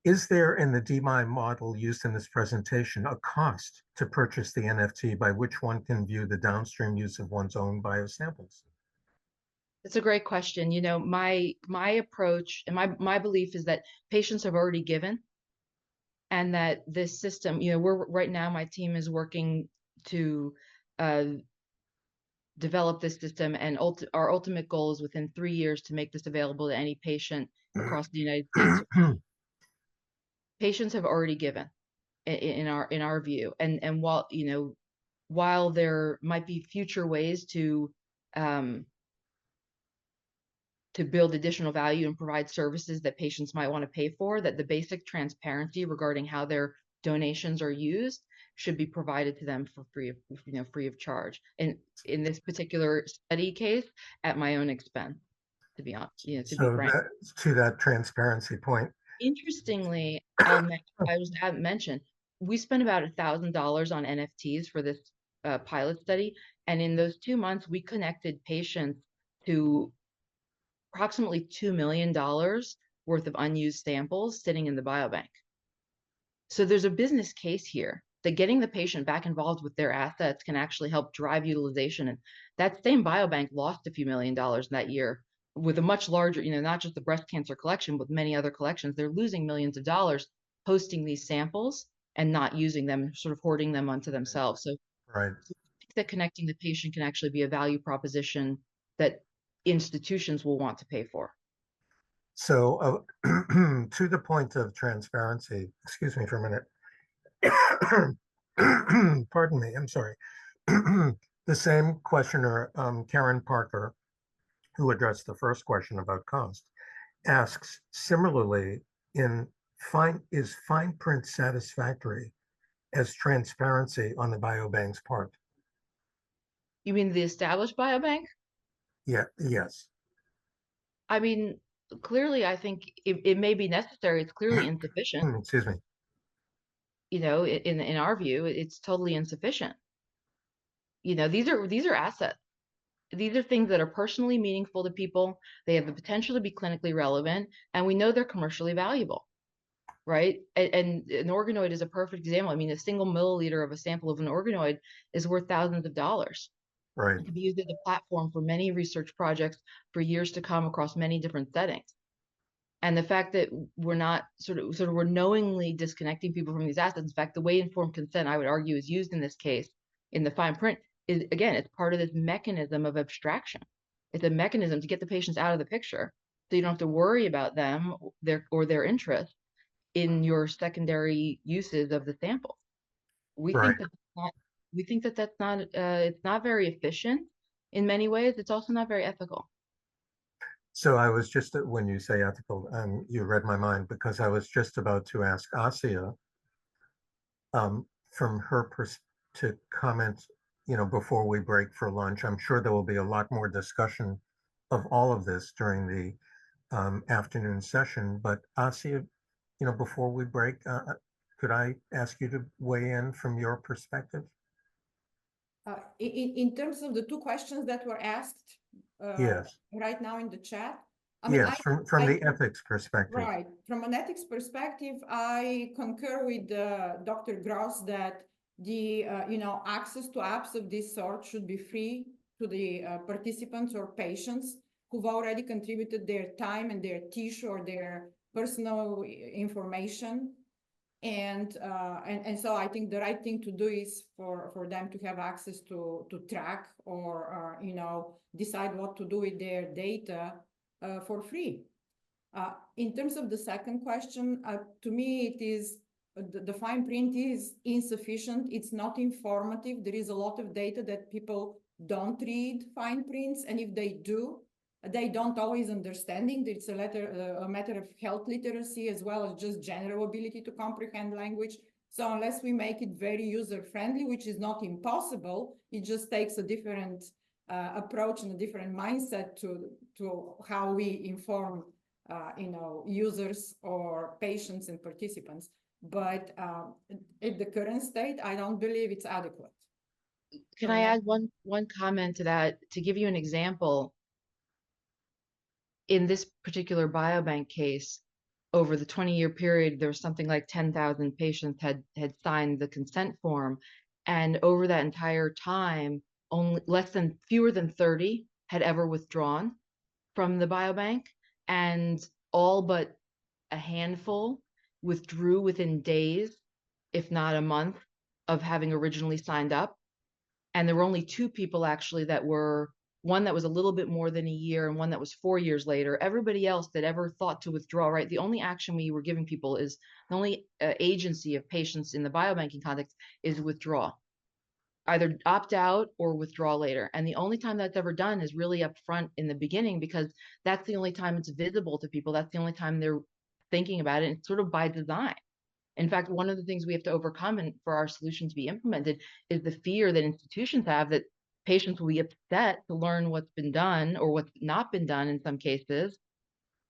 S1: Is there in the DMI model used in this presentation a cost to purchase the NFT by which one can view the downstream use of one's own biosamples?
S6: It's a great question. You know, my approach and my belief is that patients have already given, and that this system, you know, we're right now, my team is working to develop this system, and our ultimate goal is within 3 years to make this available to any patient across the United States. Patients have already given in our view, and while, you know, while there might be future ways to build additional value and provide services that patients might want to pay for, that the basic transparency regarding how their donations are used should be provided to them for free of charge. And in this particular study case, at my own expense, to be honest, to be frank.
S1: To that transparency point.
S6: Interestingly, I haven't mentioned, we spent about $1,000 on NFTs for this pilot study, and in those 2 months, we connected patients to approximately $2 million worth of unused samples sitting in the biobank. So there's a business case here that getting the patient back involved with their assets can actually help drive utilization. And that same biobank lost a few $1 million that year with a much larger, you know, not just the breast cancer collection, but many other collections. They're losing millions of dollars hosting these samples and not using them, sort of hoarding them onto themselves. So,
S1: right.
S6: I think that connecting the patient can actually be a value proposition that institutions will want to pay for.
S1: So to the point of transparency, excuse me for a minute. Pardon me, I'm sorry. The same questioner, Karen Parker, who addressed the first question about cost, asks similarly, is fine print satisfactory as transparency on the biobank's part?
S6: You mean the established biobank?
S1: Yeah, yes.
S6: I mean, clearly, I think it may be necessary. It's clearly insufficient.
S1: Excuse me.
S6: You know, in our view, it's totally insufficient. You know, these are assets. These are things that are personally meaningful to people. They have the potential to be clinically relevant, and we know they're commercially valuable, right? And an organoid is a perfect example. I mean, a single milliliter of a sample of an organoid is worth thousands of dollars.
S1: Right.
S6: It can be used as a platform for many research projects for years to come across many different settings. And the fact that we're not we're knowingly disconnecting people from these assets. In fact, the way informed consent, I would argue, is used in this case in the fine print is, again, it's part of this mechanism of abstraction. It's a mechanism to get the patients out of the picture, so you don't have to worry about them, their interests in your secondary uses of the sample. We
S1: Right.
S6: think that that's not it's not very efficient in many ways. It's also not very ethical.
S1: So I was just, when you say ethical, you read my mind, because I was just about to ask Asia from her to comment, you know, before we break for lunch. I'm sure there will be a lot more discussion of all of this during the afternoon session. But Asia, you know, before we break, could I ask you to weigh in from your perspective?
S7: In terms of the two questions that were asked
S1: Yes.
S7: right now in the chat,
S1: yes, from the ethics perspective.
S7: Right. From an ethics perspective, I concur with Dr. Gross that the access to apps of this sort should be free to the participants or patients who've already contributed their time and their tissue or their personal information. And so I think the right thing to do is for them to have access to track or decide what to do with their data for free. In terms of the second question, to me, it is the fine print is insufficient. It's not informative. There is a lot of data that people don't read fine prints, and if they do, they don't always understanding. It's a matter of health literacy as well as just general ability to comprehend language. So unless we make it very user-friendly, which is not impossible, it just takes a different approach and a different mindset to how we inform users or patients and participants. But at the current state, I don't believe it's adequate.
S6: Can I add one comment to that to give you an example? In this particular biobank case, over the 20-year period, there was something like 10,000 patients had signed the consent form, and over that entire time, only fewer than 30 had ever withdrawn from the biobank, and all but a handful withdrew within days, if not a month, of having originally signed up. And there were only 2 people actually that were, one that was a little bit more than a year and one that was 4 years later. Everybody else that ever thought to withdraw, right? The only action we were giving people is the only agency of patients in the biobanking context is withdraw, either opt out or withdraw later. And the only time that's ever done is really up front in the beginning, because that's the only time it's visible to people. That's the only time they're thinking about it. And it's sort of by design. In fact, one of the things we have to overcome and for our solution to be implemented is the fear that institutions have that patients will be upset to learn what's been done or what's not been done in some cases,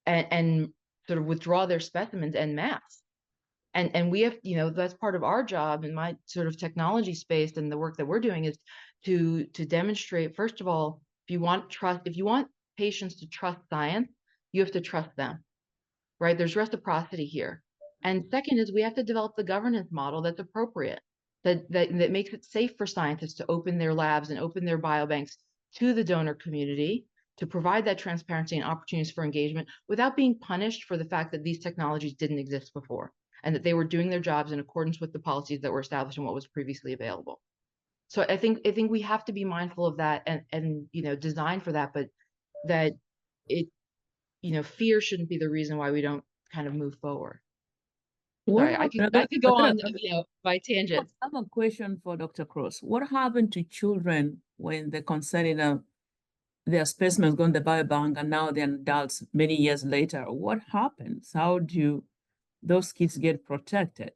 S6: and sort of withdraw their specimens en masse. And we have, that's part of our job in my sort of technology space, and the work that we're doing is to demonstrate, first of all, if you want patients to trust science, you have to trust them, right? There's reciprocity here. And second is we have to develop the governance model that's appropriate, that makes it safe for scientists to open their labs and open their biobanks to the donor community, to provide that transparency and opportunities for engagement without being punished for the fact that these technologies didn't exist before, and that they were doing their jobs in accordance with the policies that were established and what was previously available. So I think we have to be mindful of that and design for that, but that fear shouldn't be the reason why we don't kind of move forward. Sorry, I could go on, by tangents.
S8: I have a question for Dr. Cross. What happened to children when they considered their specimens go in the biobank and now they're adults many years later? What happens? How do those kids get protected?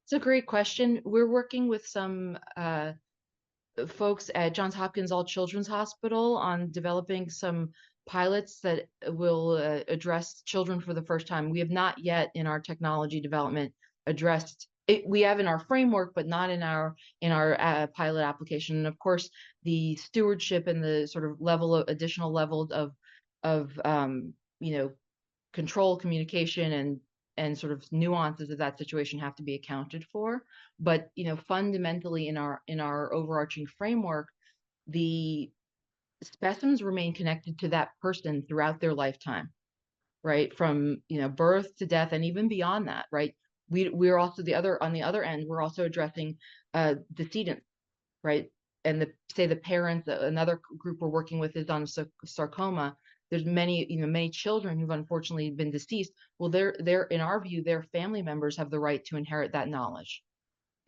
S6: It's a great question. We're working with some folks at Johns Hopkins All Children's Hospital on developing some pilots that will address children for the first time. We have not yet in our technology development addressed it. We have in our framework, but not in our pilot application. And of course, the stewardship and the sort of additional levels of control, communication, and sort of nuances of that situation have to be accounted for. But fundamentally in our overarching framework, the specimens remain connected to that person throughout their lifetime, right? From birth to death and even beyond that, right? We're also on the other end, we're also addressing decedents, right? And the parents. Another group we're working with is on sarcoma. There's many children who've unfortunately been deceased. Well, they're in our view, their family members have the right to inherit that knowledge,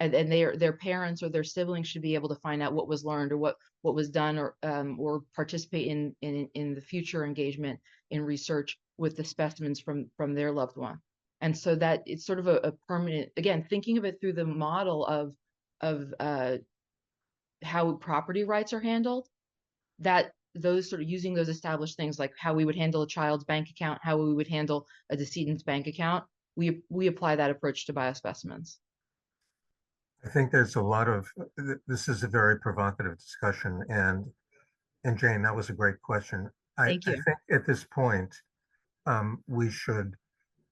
S6: and their parents or their siblings should be able to find out what was learned or what was done, or participate in the future engagement in research with the specimens from their loved one. And so that it's sort of a permanent, again, thinking of it through the model of how property rights are handled, that those sort of using those established things like how we would handle a child's bank account, how we would handle a decedent's bank account, we apply that approach to biospecimens.
S1: I think there's a lot of, this is a very provocative discussion, and Jane, that was a great question.
S6: Thank you.
S1: I think at this point, we should,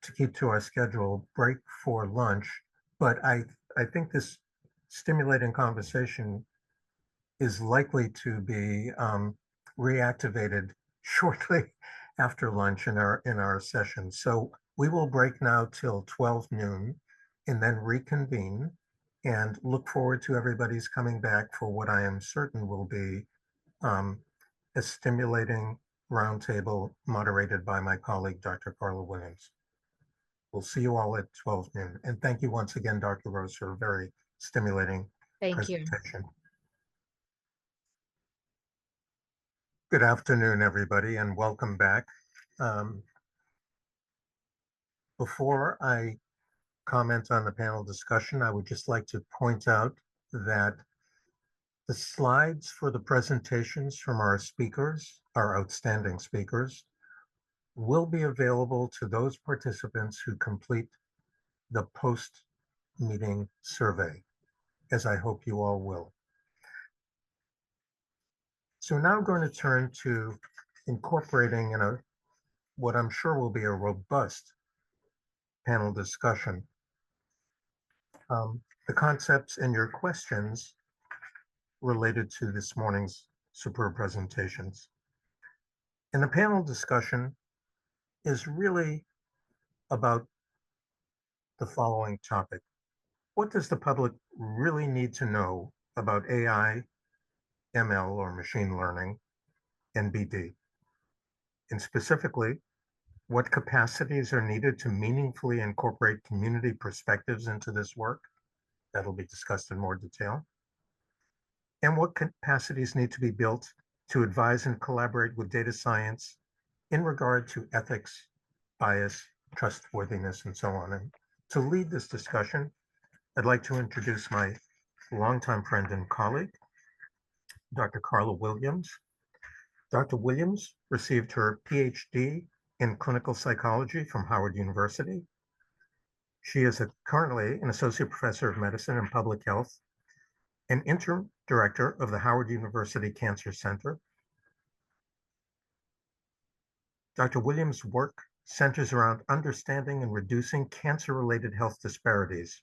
S1: to keep to our schedule, break for lunch, but I think this stimulating conversation is likely to be reactivated shortly after lunch in our session. So we will break now till 12 noon and then reconvene, and look forward to everybody's coming back for what I am certain will be a stimulating roundtable moderated by my colleague, Dr. Carla Williams. We'll see you all at 12 noon. And thank you once again, Dr. Rose, for a very stimulating
S6: Thank you.
S1: presentation. Good afternoon, everybody, and welcome back. Before I comment on the panel discussion, I would just like to point out that the slides for the presentations from our speakers, our outstanding speakers, will be available to those participants who complete the post-meeting survey, as I hope you all will. So now I'm going to turn to incorporating in what I'm sure will be a robust panel discussion, the concepts and your questions related to this morning's superb presentations. And the panel discussion is really about the following topic. What does the public really need to know about AI, ML, or machine learning, and BD? And specifically, what capacities are needed to meaningfully incorporate community perspectives into this work? That'll be discussed in more detail. And what capacities need to be built to advise and collaborate with data science in regard to ethics, bias, trustworthiness, and so on. And to lead this discussion, I'd like to introduce my longtime friend and colleague, Dr. Carla Williams. Dr. Williams received her PhD in clinical psychology from Howard University. She is currently an associate professor of medicine and public health and interim director of the Howard University Cancer Center. Dr. Williams' work centers around understanding and reducing cancer-related health disparities.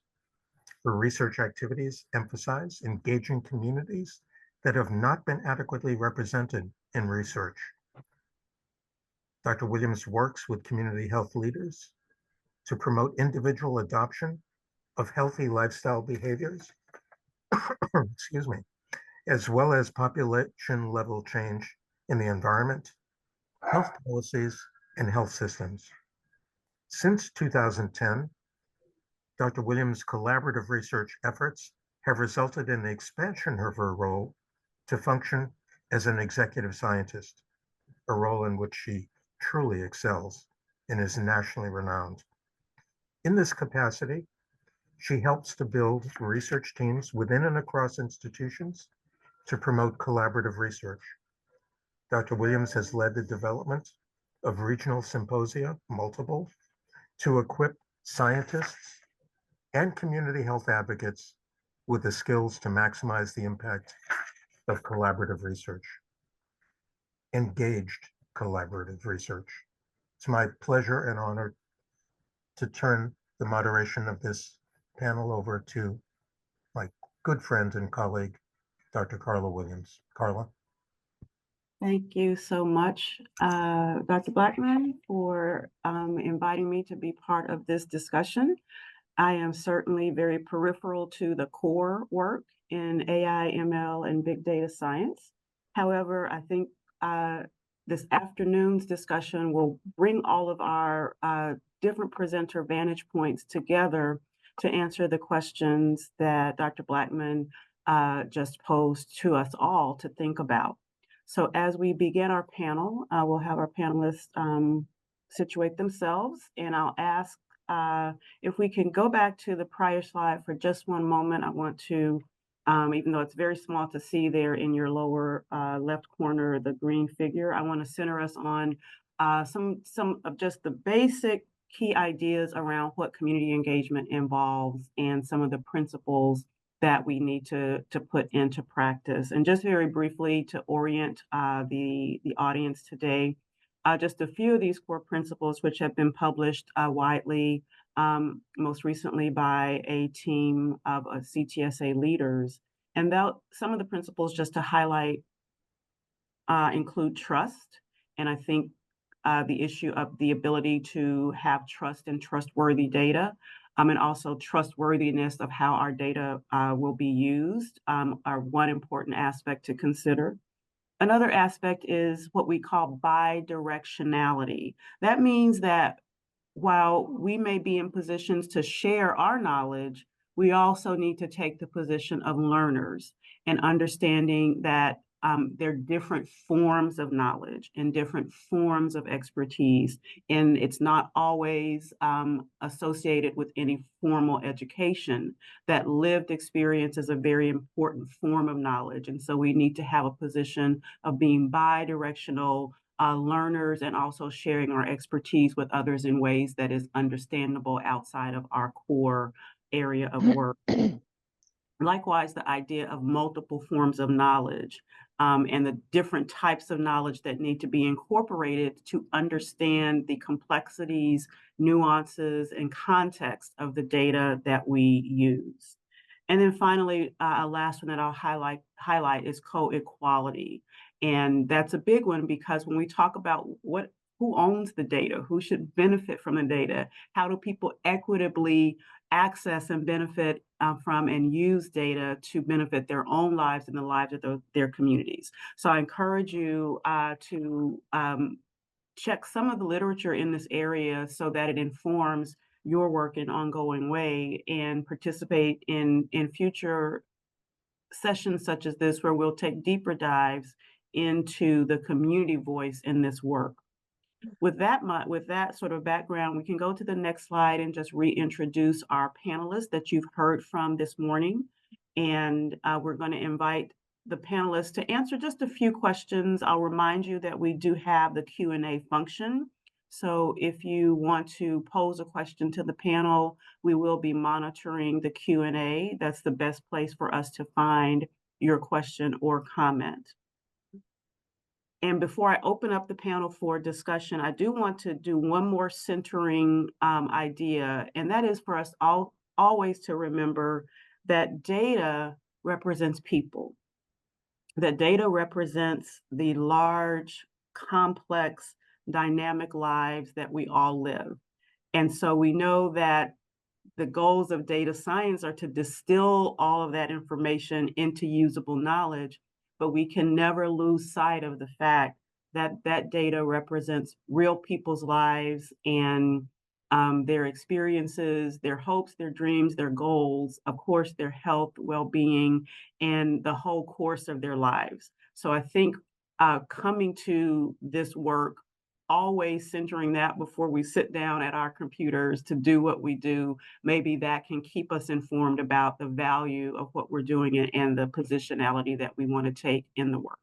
S1: Her research activities emphasize engaging communities that have not been adequately represented in research. Dr. Williams works with community health leaders to promote individual adoption of healthy lifestyle behaviors, excuse me, as well as population level change in the environment, health policies, and health systems. Since 2010, Dr. Williams' collaborative research efforts have resulted in the expansion of her role to function as an executive scientist, a role in which she truly excels and is nationally renowned. In this capacity, she helps to build research teams within and across institutions to promote collaborative research. Dr. Williams has led the development of regional symposia, multiple, to equip scientists and community health advocates with the skills to maximize the impact of collaborative research, engaged collaborative research. It's my pleasure and honor to turn the moderation of this panel over to my good friend and colleague, Dr. Carla Williams. Carla.
S9: Thank you so much, Dr. Blackman, for inviting me to be part of this discussion. I am certainly very peripheral to the core work in AI, ML, and big data science. However, I think this afternoon's discussion will bring all of our different presenter vantage points together to answer the questions that Dr. Blackman just posed to us all to think about. So as we begin our panel, we'll have our panelists situate themselves, and I'll ask if we can go back to the prior slide for just one moment. I want to, even though it's very small to see there in your lower left corner, the green figure, I want to center us on some of just the basic key ideas around what community engagement involves and some of the principles that we need to put into practice. And just very briefly to orient the audience today, just a few of these core principles which have been published widely, most recently by a team of CTSA leaders. And some of the principles, just to highlight, include trust. And I think the issue of the ability to have trust and trustworthy data, and also trustworthiness of how our data will be used are one important aspect to consider. Another aspect is what we call bidirectionality. That means that while we may be in positions to share our knowledge, we also need to take the position of learners and understanding that there are different forms of knowledge and different forms of expertise, and it's not always associated with any formal education. That lived experience is a very important form of knowledge, and so we need to have a position of being bi-directional learners and also sharing our expertise with others in ways that is understandable outside of our core area of work. Likewise, the idea of multiple forms of knowledge and the different types of knowledge that need to be incorporated to understand the complexities, nuances, and context of the data that we use. And then finally, a last one that I'll highlight is co-equality. And that's a big one because when we talk about who owns the data, who should benefit from the data, how do people equitably access and benefit from and use data to benefit their own lives and the lives of their communities. So I encourage you to check some of the literature in this area so that it informs your work in an ongoing way, and participate in future sessions such as this, where we'll take deeper dives into the community voice in this work. With that sort of background, we can go to the next slide and just reintroduce our panelists that you've heard from this morning. And we're going to invite the panelists to answer just a few questions. I'll remind you that we do have the Q&A function. So if you want to pose a question to the panel, we will be monitoring the Q&A. That's the best place for us to find your question or comment. And before I open up the panel for discussion, I do want to do one more centering idea, and that is for us always to remember that data represents people, that data represents the large, complex, dynamic lives that we all live. And so we know that the goals of data science are to distill all of that information into usable knowledge, but we can never lose sight of the fact that that data represents real people's lives and their experiences, their hopes, their dreams, their goals, of course, their health, well-being, and the whole course of their lives. So I think coming to this work, always centering that before we sit down at our computers to do what we do, maybe that can keep us informed about the value of what we're doing and the positionality that we want to take in the work.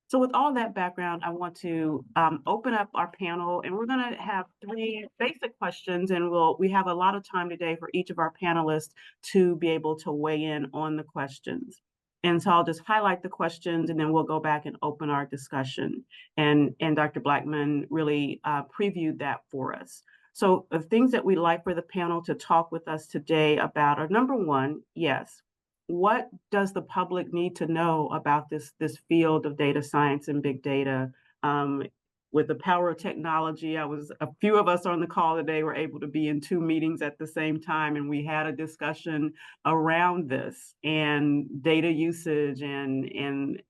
S9: So with all that background, I want to open up our panel, and we're going to have 3 basic questions, and we have a lot of time today for each of our panelists to be able to weigh in on the questions. And so I'll just highlight the questions, and then we'll go back and open our discussion. And Dr. Blackman really previewed that for us. So the things that we'd like for the panel to talk with us today about are, number one, yes, what does the public need to know about this field of data science and big data? With the power of technology, a few of us on the call today were able to be in 2 meetings at the same time, and we had a discussion around this and data usage and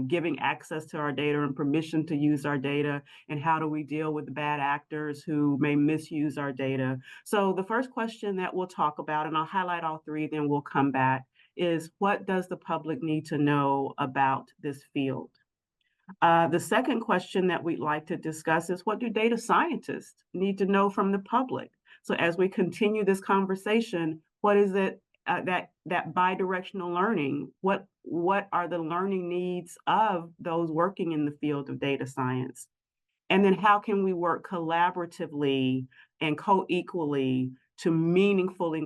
S9: giving access to our data and permission to use our data, and how do we deal with the bad actors who may misuse our data. So the first question that we'll talk about, and I'll highlight all 3, then we'll come back, is what does the public need to know about this field? The second question that we'd like to discuss is, what do data scientists need to know from the public? So as we continue this conversation, what is it that bi-directional learning? What are the learning needs of those working in the field of data science? And then how can we work collaboratively and co-equally to meaningfully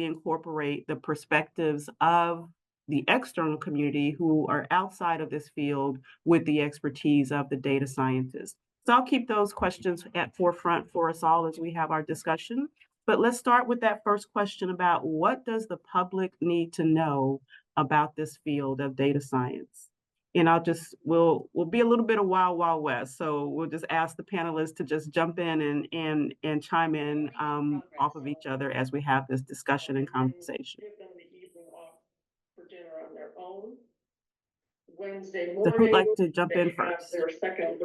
S9: incorporate the perspectives of the external community who are outside of this field with the expertise of the data scientists? So I'll keep those questions at forefront for us all as we have our discussion. But let's start with that first question about, what does the public need to know about this field of data science? And we'll be a little bit of wild west. So we'll just ask the panelists to just jump in and chime in off of each other as we have this discussion and conversation.
S10: For dinner on their own. Wednesday
S9: So
S10: morning,
S9: who'd like to jump in first?
S10: Their second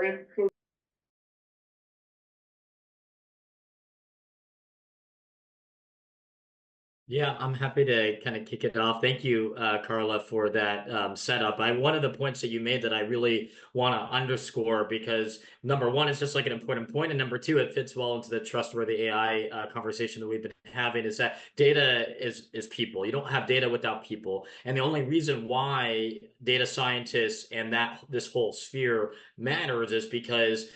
S3: Yeah, I'm happy to kind of kick it off. Thank you, Carla, for that setup. One of the points that you made that I really want to underscore, because number one, it's just like an important point, and number two, it fits well into the trustworthy AI conversation that we've been having, is that data is people. You don't have data without people, and the only reason why data scientists and this whole sphere matters is because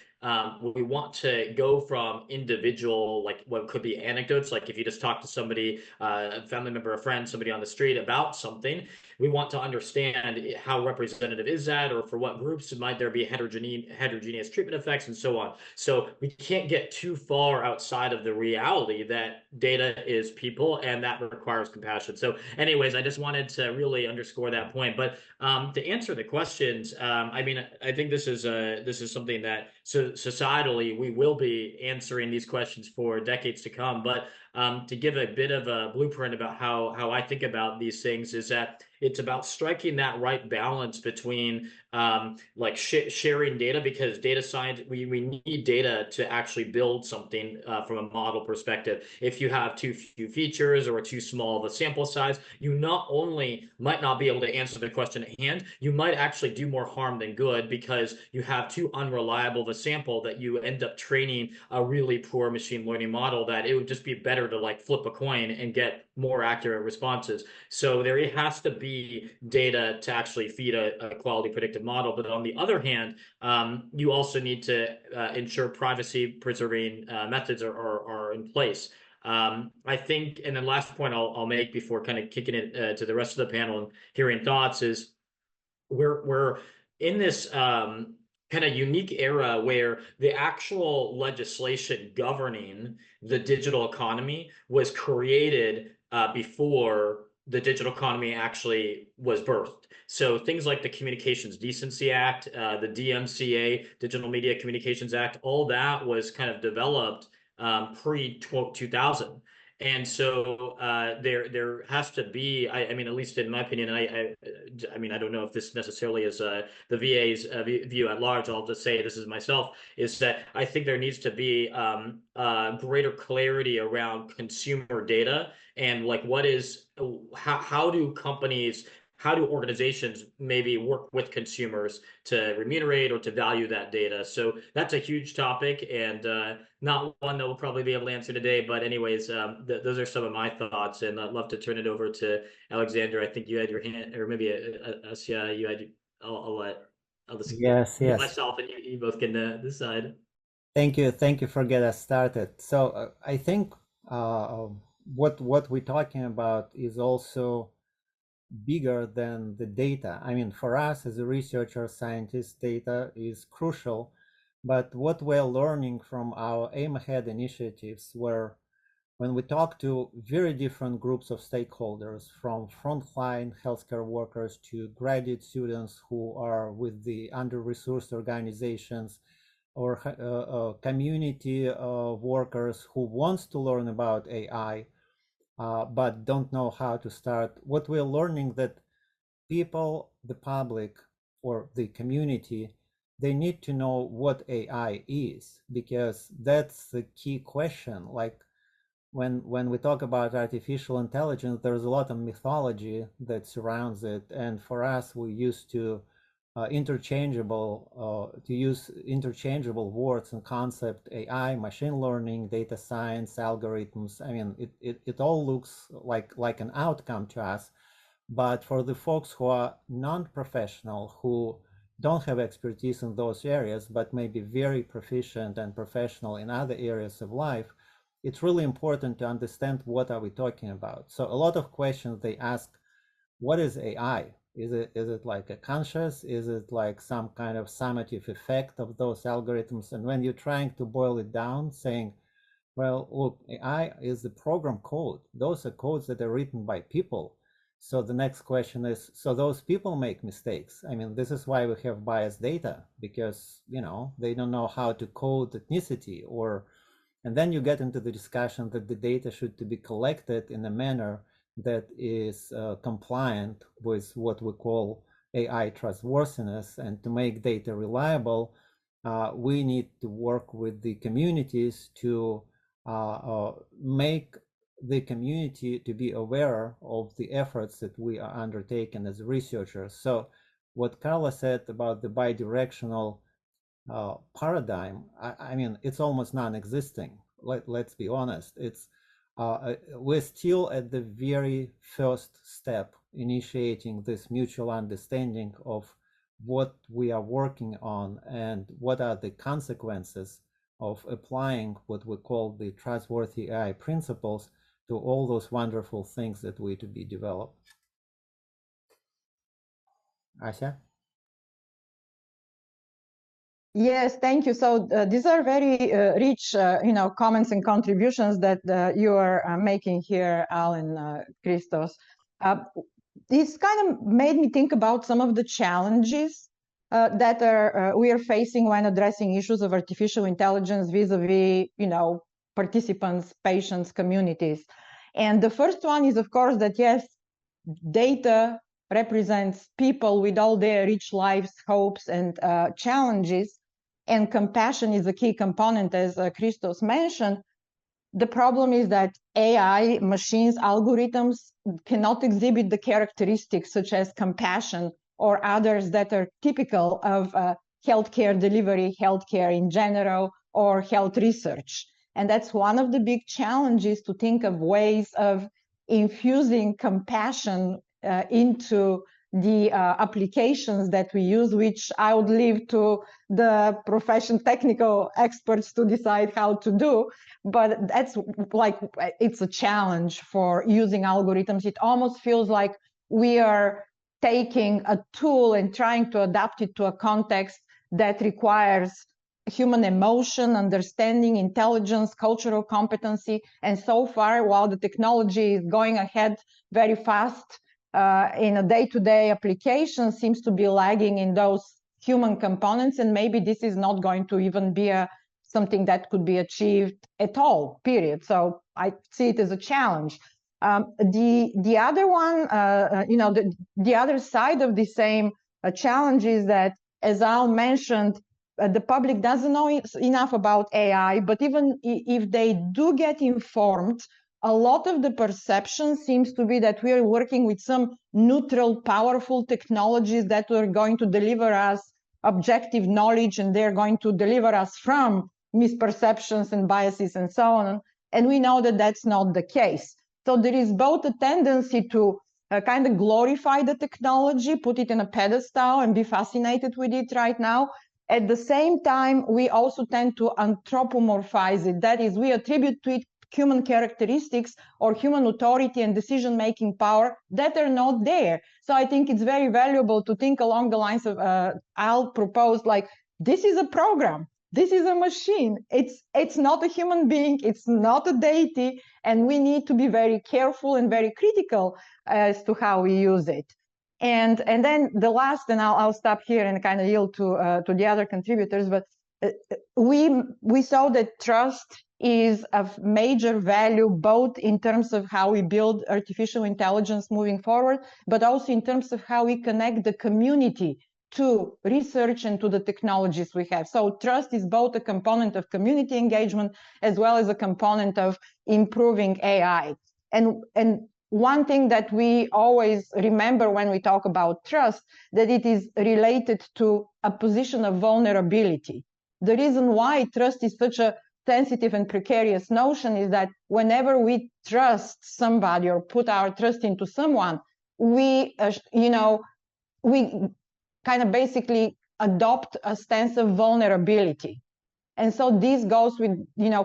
S3: we want to go from individual, like what could be anecdotes, like if you just talk to somebody, a family member, a friend, somebody on the street about something, we want to understand how representative is that, or for what groups might there be heterogeneous treatment effects, and so on. So we can't get too far outside of the reality that data is people, and that requires compassion. So anyways, I just wanted to really underscore that point. But to answer the questions, I mean, I think this is something that societally we will be answering these questions for decades to come. But to give a bit of a blueprint about how I think about these things, is that it's about striking that right balance between like sharing data, because data science, we need data to actually build something from a model perspective. If you have too few features or too small of a sample size, you not only might not be able to answer the question at hand, you might actually do more harm than good, because you have too unreliable of a sample that you end up training a really poor machine learning model, that it would just be better to like flip a coin and get more accurate responses. So there has to be data to actually feed a quality predictive model. But on the other hand, you also need to ensure privacy preserving methods are in place. I think, and then last point I'll make before kind of kicking it to the rest of the panel and hearing thoughts, is we're in this kind of unique era where the actual legislation governing the digital economy was created before the digital economy actually was birthed. So things like the Communications Decency Act, the DMCA, Digital Media Communications Act, all that was kind of developed pre-2000. And so there has to be, I mean, at least in my opinion, I mean, I don't know if this necessarily is the VA's view at large. I'll just say this is myself, is that I think there needs to be greater clarity around consumer data, and like what is, how do companies, how do organizations maybe work with consumers to remunerate or to value that data? So that's a huge topic, and not one that we'll probably be able to answer today. But anyways, those are some of my thoughts, and I'd love to turn it over to Alexander. I think you had your hand, or maybe Asya, you had. I'll just
S5: Yes,
S3: mute
S5: yes.
S3: myself, and you both can decide.
S5: Thank you for getting us started. So I think what we're talking about is also bigger than the data. I mean, for us as a researcher, scientist, data is crucial, but what we're learning from our Aim Ahead initiatives, where when we talk to very different groups of stakeholders, from frontline healthcare workers to graduate students who are with the under-resourced organizations, or community workers who wants to learn about AI, but don't know how to start. What we're learning that people, the public, or the community, they need to know what AI is, because that's the key question. Like when we talk about artificial intelligence, there's a lot of mythology that surrounds it, and for us, we used to use interchangeable words and concept: AI, machine learning, data science, algorithms. I mean, it all looks like an outcome to us. But for the folks who are non-professional, who don't have expertise in those areas, but may be very proficient and professional in other areas of life, it's really important to understand what are we talking about. So a lot of questions they ask: what is AI? Is it like a conscious? Is it like some kind of summative effect of those algorithms? And when you're trying to boil it down, saying, well, look, AI is the program code. Those are codes that are written by people. So the next question is, so those people make mistakes. I mean, this is why we have biased data, because, you know, they don't know how to code ethnicity, and then you get into the discussion that the data should be collected in a manner that is compliant with what we call AI trustworthiness. And to make data reliable, we need to work with the communities to make the community to be aware of the efforts that we are undertaking as researchers. So what Carla said about the bidirectional paradigm, I mean, it's almost non-existing. Let's be honest. It's we're still at the very first step, initiating this mutual understanding of what we are working on and what are the consequences of applying what we call the trustworthy AI principles to all those wonderful things that we to be developed. Asha?
S4: Yes, thank you. So these are very rich, comments and contributions that you are making here, Al and Christos. This kind of made me think about some of the challenges that we are facing when addressing issues of artificial intelligence vis-a-vis, participants, patients, communities. And the first one is, of course, that yes, data represents people with all their rich lives, hopes, and challenges, and compassion is a key component, as Christos mentioned. The problem is that AI, machines, algorithms cannot exhibit the characteristics such as compassion or others that are typical of healthcare delivery, healthcare in general, or health research. And that's one of the big challenges, to think of ways of infusing compassion into the applications that we use, which I would leave to the technical experts to decide how to do. But that's it's a challenge for using algorithms. It almost feels like we are taking a tool and trying to adapt it to a context that requires human emotion, understanding, intelligence, cultural competency. And so far, while the technology is going ahead very fast, in a day-to-day application, seems to be lagging in those human components, and maybe this is not going to even be something that could be achieved at all, period. So I see it as a challenge. The other one, the other side of the same challenge is that, as Al mentioned, the public doesn't know enough about AI, but even if they do get informed, a lot of the perception seems to be that we are working with some neutral, powerful technologies that are going to deliver us objective knowledge, and they're going to deliver us from misperceptions and biases and so on. And we know that that's not the case. So there is both a tendency to kind of glorify the technology, put it in a pedestal and be fascinated with it right now. At the same time, we also tend to anthropomorphize it. That is, we attribute to it human characteristics or human authority and decision-making power that are not there. So I think it's very valuable to think along the lines of Al proposed, like, this is a program, this is a machine, it's not a human being, it's not a deity, and we need to be very careful and very critical as to how we use it. And then the last, and I'll stop here and kind of yield to the other contributors, but we saw that trust is of major value, both in terms of how we build artificial intelligence moving forward, but also in terms of how we connect the community to research and to the technologies we have. So trust is both a component of community engagement as well as a component of improving AI. And one thing that we always remember when we talk about trust, that it is related to a position of vulnerability. The reason why trust is such a sensitive and precarious notion is that whenever we trust somebody or put our trust into someone, we kind of basically adopt a stance of vulnerability. And so this goes with,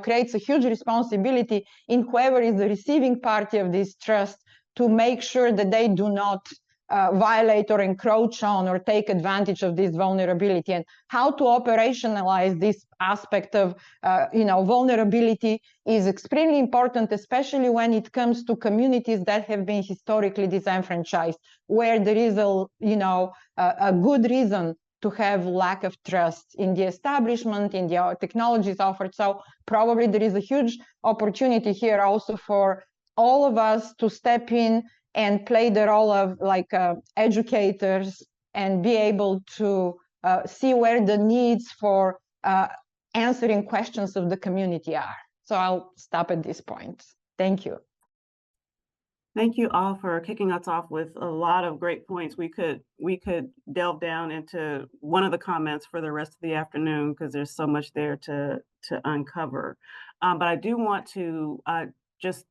S4: creates a huge responsibility in whoever is the receiving party of this trust to make sure that they do not violate or encroach on or take advantage of this vulnerability. And how to operationalize this aspect of, vulnerability is extremely important, especially when it comes to communities that have been historically disenfranchised, where there is a good reason to have lack of trust in the establishment, in the technologies offered. So probably there is a huge opportunity here also for all of us to step in and play the role of educators and be able to see where the needs for answering questions of the community are. So I'll stop at this point. Thank you.
S9: Thank you all for kicking us off with a lot of great points. We could delve down into one of the comments for the rest of the afternoon because there's so much there to uncover. But I do want to just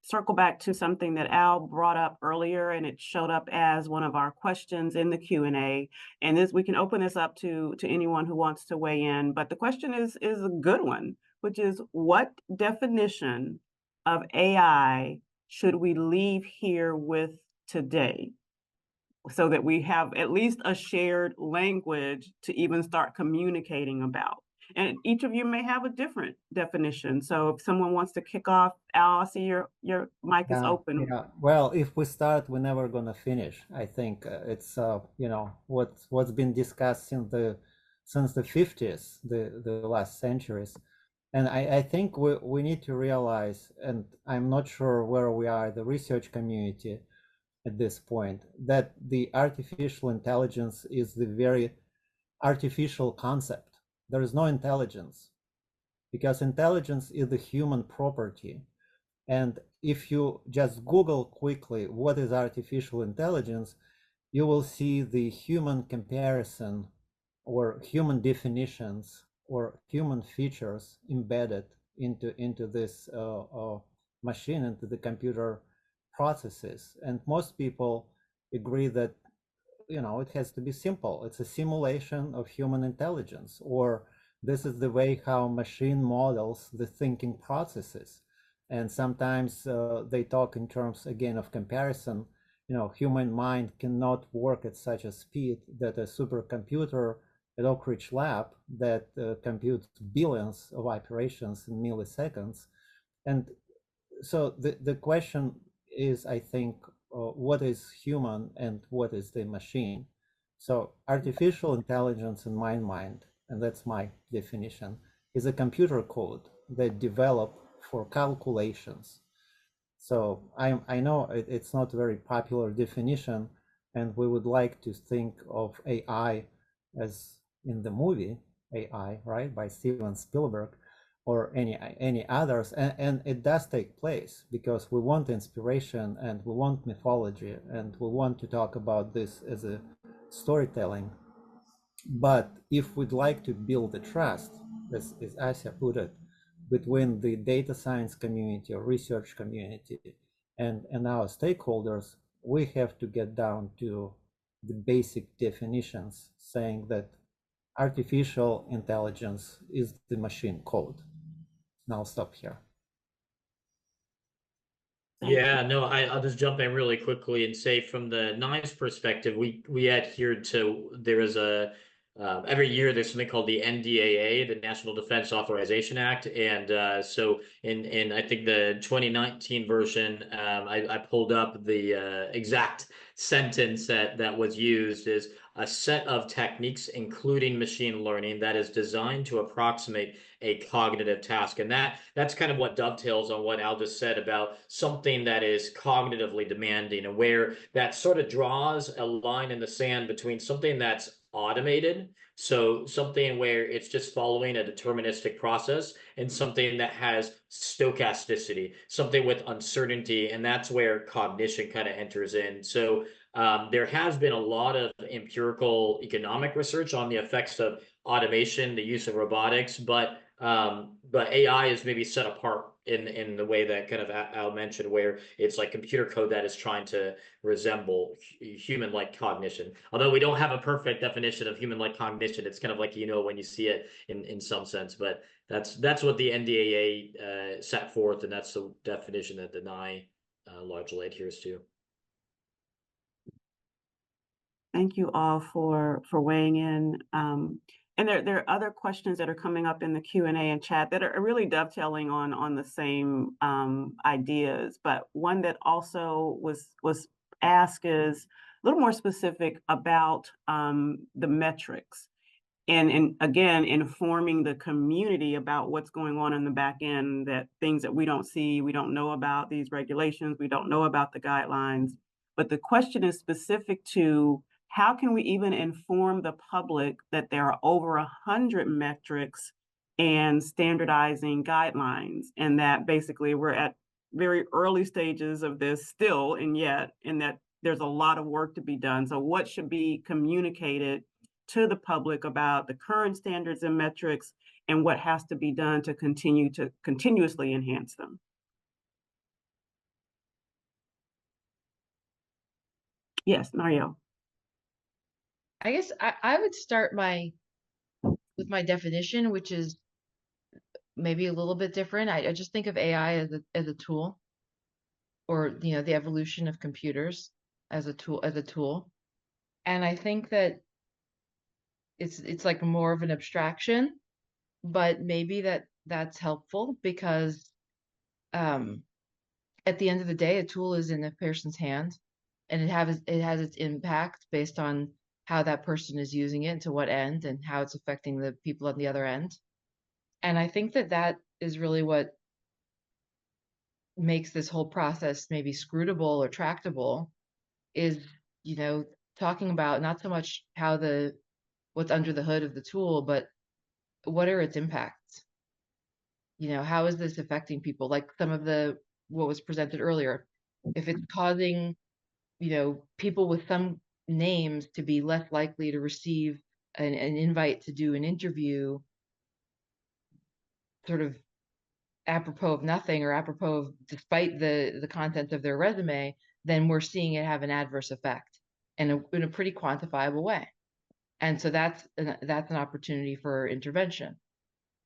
S9: circle back to something that Al brought up earlier, and it showed up as one of our questions in the Q&A. And this, we can open this up to anyone who wants to weigh in. But the question is a good one, which is, what definition of AI should we leave here with today, so that we have at least a shared language to even start communicating about? And each of you may have a different definition. So if someone wants to kick off, Al, I see your mic is open.
S5: Yeah. Well, if we start, we're never gonna finish. I think it's you know, what's been discussed since the 50s, the last centuries. And I think we need to realize, and I'm not sure where we are, the research community at this point, that the artificial intelligence is the very artificial concept. There is no intelligence, because intelligence is the human property. And if you just Google quickly what is artificial intelligence, you will see the human comparison or human definitions or human features embedded into this machine, into the computer processes. And most people agree that, you know, it has to be simple. It's a simulation of human intelligence, or this is the way how machine models the thinking processes. And sometimes they talk in terms, again, of comparison. You know, human mind cannot work at such a speed that a supercomputer at Oak Ridge Lab that computes billions of operations in milliseconds. And so the question is, I think, what is human and what is the machine? So artificial intelligence in my mind, and that's my definition, is a computer code that developed for calculations. So I know it's not a very popular definition, and we would like to think of AI as in the movie AI, right, by Steven Spielberg, or any others, and it does take place because we want inspiration and we want mythology and we want to talk about this as a storytelling. But if we'd like to build the trust, as Asya put it, between the data science community or research community and our stakeholders, we have to get down to the basic definitions, saying that artificial intelligence is the machine code. And I'll stop here.
S3: Yeah, no, I'll just jump in really quickly and say, from the NAI's perspective, we adhered to, there is a every year there's something called the NDAA, the National Defense Authorization Act, and so in I think the 2019 version, I pulled up the exact sentence that was used is a set of techniques, including machine learning, that is designed to approximate a cognitive task. And that's kind of what dovetails on what Al just said about something that is cognitively demanding, and where that sort of draws a line in the sand between something that's automated, so something where it's just following a deterministic process, and something that has stochasticity, something with uncertainty, and that's where cognition kind of enters in. So there has been a lot of empirical economic research on the effects of automation, the use of robotics, but AI is maybe set apart in the way that kind of Al mentioned, where it's like computer code that is trying to resemble human-like cognition. Although we don't have a perfect definition of human-like cognition, it's kind of like, you know, when you see it in some sense. But that's what the NDAA set forth, and that's the definition that the NAII largely adheres to.
S9: Thank you all for weighing in. And there are other questions that are coming up in the Q&A and chat that are really dovetailing on the same ideas. But one that also was asked is a little more specific about the metrics. And again, informing the community about what's going on in the back end, that things that we don't see, we don't know about these regulations, we don't know about the guidelines. But the question is specific to, how can we even inform the public that there are over 100 metrics and standardizing guidelines, and that basically we're at very early stages of this still, and that there's a lot of work to be done. So what should be communicated to the public about the current standards and metrics and what has to be done to continuously enhance them? Yes, Mario.
S6: I guess I would start with my definition, which is maybe a little bit different. I just think of AI as a tool, or the evolution of computers as a tool. And I think that it's like more of an abstraction, but maybe that's helpful because at the end of the day, a tool is in a person's hand, and it has its impact based on how that person is using it and to what end, and how it's affecting the people on the other end. And I think that is really what makes this whole process maybe scrutable or tractable, is talking about not so much what's under the hood of the tool, but what are its impacts. How is this affecting people? Like some of what was presented earlier, if it's causing people with some names to be less likely to receive an invite to do an interview, sort of apropos of nothing, or apropos of despite the content of their resume, then we're seeing it have an adverse effect in a pretty quantifiable way. And so that's an opportunity for intervention.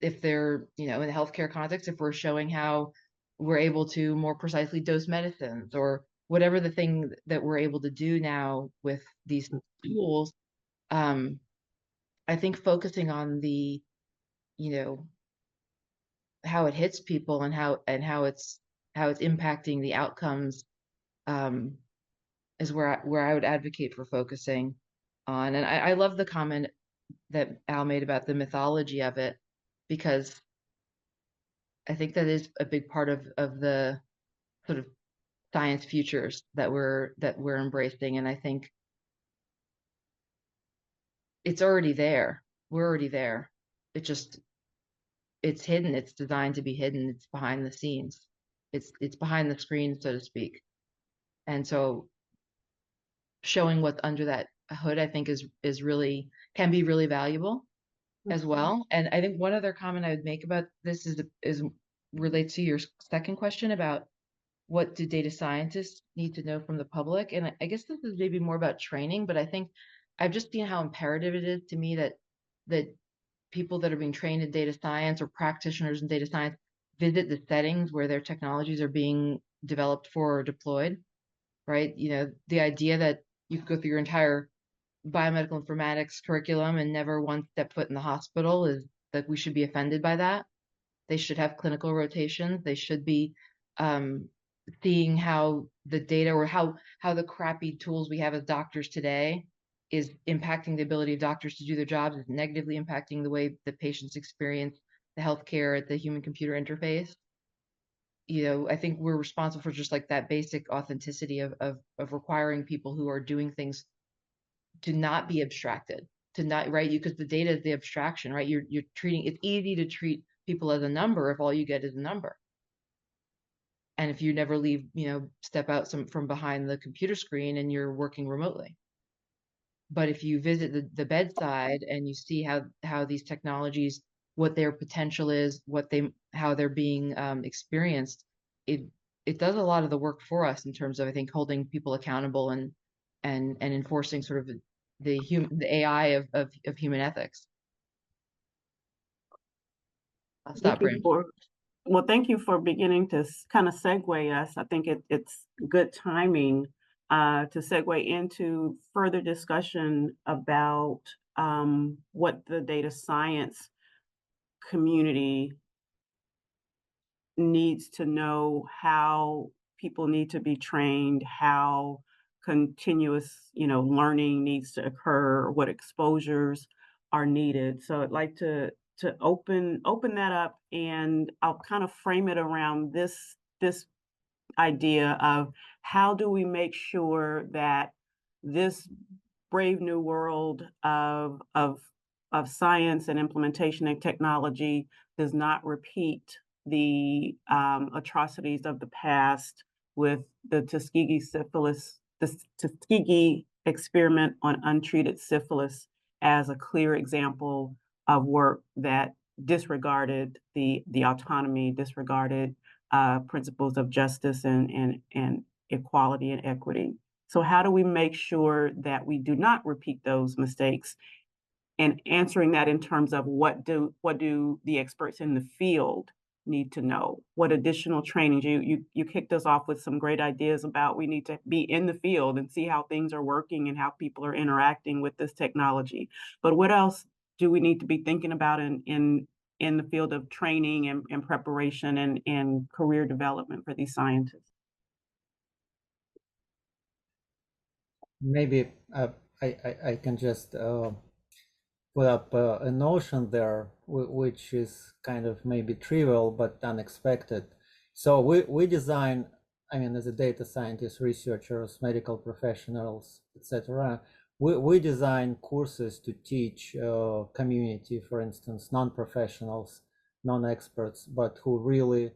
S6: If they're, in the healthcare context, if we're showing how we're able to more precisely dose medicines, or whatever the thing that we're able to do now with these tools, I think focusing on the, how it hits people and how it's impacting the outcomes, is where I would advocate for focusing on. And I love the comment that Al made about the mythology of it, because I think that is a big part of the sort of science futures that we're embracing. And I think it's already there. We're already there. It's hidden. It's designed to be hidden. It's behind the scenes. It's behind the screen, so to speak. And so showing what's under that hood, I think can be really valuable as well. And I think one other comment I would make about this is relates to your second question about what do data scientists need to know from the public. And I guess this is maybe more about training, but I think I've just seen how imperative it is to me that people that are being trained in data science, or practitioners in data science, visit the settings where their technologies are being developed for or deployed, right? The idea that you could go through your entire biomedical informatics curriculum and never once step foot in the hospital, is that we should be offended by that. They should have clinical rotations. They should be seeing how the data, or how the crappy tools we have as doctors today is impacting the ability of doctors to do their jobs, is negatively impacting the way that patients experience the healthcare at the human-computer interface. I think we're responsible for just like that basic authenticity of requiring people who are doing things to not be abstracted, to not, right? Because the data is the abstraction, right? You're treating, it's easy to treat people as a number if all you get is a number. And if you never leave, step out from behind the computer screen and you're working remotely. But if you visit the bedside and you see how these technologies, what their potential is, how they're being experienced, it does a lot of the work for us in terms of, I think, holding people accountable and enforcing sort of the AI of human ethics. I'll stop, Bram.
S9: Thank you for beginning to kind of segue us. I think it's good timing to segue into further discussion about what the data science community needs to know, how people need to be trained, how continuous, learning needs to occur, what exposures are needed. So I'd like to open that up, and I'll kind of frame it around this idea of how do we make sure that this brave new world of science and implementation and technology does not repeat the atrocities of the past with the Tuskegee syphilis, the Tuskegee experiment on untreated syphilis as a clear example of work that disregarded the autonomy, disregarded principles of justice and equality and equity. So how do we make sure that we do not repeat those mistakes? And answering that in terms of what do the experts in the field need to know? What additional trainings? You kicked us off with some great ideas about we need to be in the field and see how things are working and how people are interacting with this technology. But what else do we need to be thinking about in the field of training and preparation and career development for these scientists?
S5: Maybe I can just put up a notion there, which is kind of maybe trivial but unexpected. So we design, I mean, as a data scientist, researchers, medical professionals, etc., we design courses to teach community, for instance, non-professionals, non-experts, but who really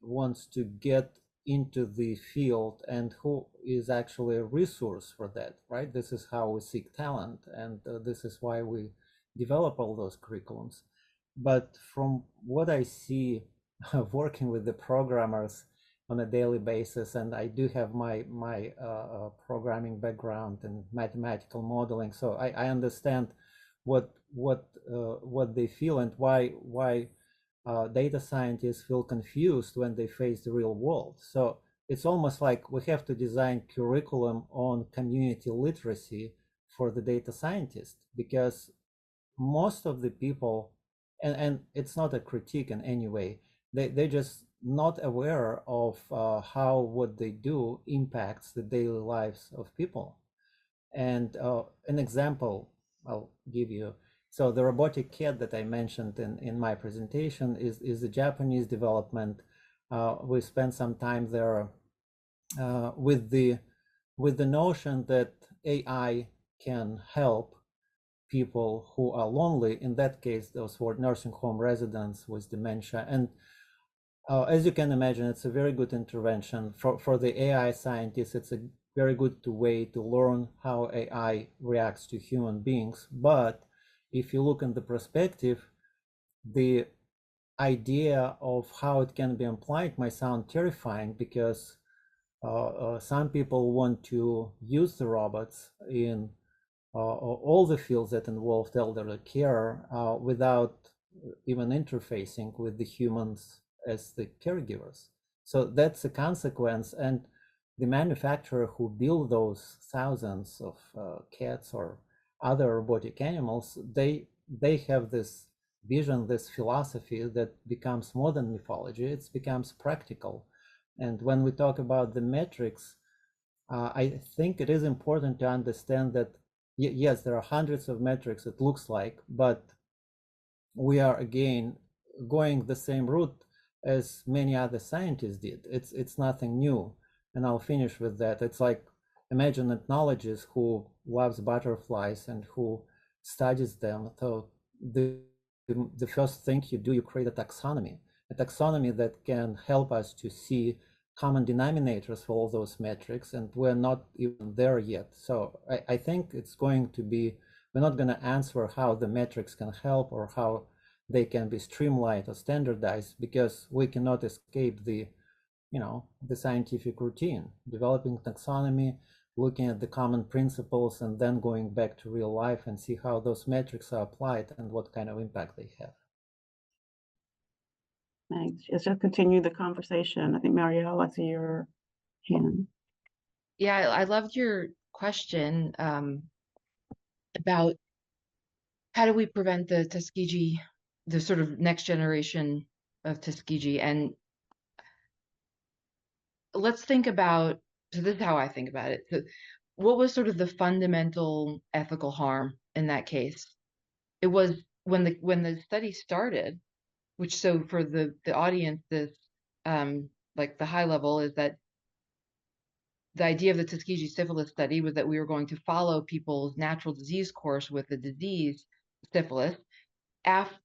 S5: wants to get into the field and who is actually a resource for that, right? This is how we seek talent, and this is why we develop all those curriculums. But from what I see working with the programmers on a daily basis, and I do have my programming background and mathematical modeling, so I understand what they feel and why data scientists feel confused when they face the real world. So it's almost like we have to design curriculum on community literacy for the data scientist, because most of the people, and it's not a critique in any way, they're just not aware of how what they do impacts the daily lives of people. And an example I'll give you. So the robotic cat that I mentioned in my presentation is a Japanese development. We spent some time there with the notion that AI can help people who are lonely. In that case, those were nursing home residents with dementia. And as you can imagine, it's a very good intervention for the AI scientists. It's a very good way to learn how AI reacts to human beings. But if you look in the perspective, the idea of how it can be applied might sound terrifying, because some people want to use the robots in all the fields that involve elderly care without even interfacing with the humans as the caregivers. So that's a consequence. And the manufacturer who build those thousands of cats or other robotic animals, they have this vision, this philosophy that becomes more than mythology. It becomes practical. And when we talk about the metrics, I think it is important to understand that yes, there are hundreds of metrics, it looks like, but we are again going the same route as many other scientists did. It's nothing new. And I'll finish with that. It's like, imagine ethnologist who loves butterflies and who studies them. So the first thing you do, you create a taxonomy that can help us to see common denominators for all those metrics, and we're not even there yet. So I think it's going to be, we're not going to answer how the metrics can help or how they can be streamlined or standardized, because we cannot escape the scientific routine, developing taxonomy, looking at the common principles, and then going back to real life and see how those metrics are applied and what kind of impact they have.
S9: Thanks. Let's just continue the conversation. I think Marielle, I see your hand.
S6: Yeah, I loved your question about how do we prevent the Tuskegee, the sort of next generation of Tuskegee. And let's think about, so this is how I think about it. So what was sort of the fundamental ethical harm in that case? It was when the study started, which, so for the audience, this like the high level is that the idea of the Tuskegee syphilis study was that we were going to follow people's natural disease course with the disease syphilis,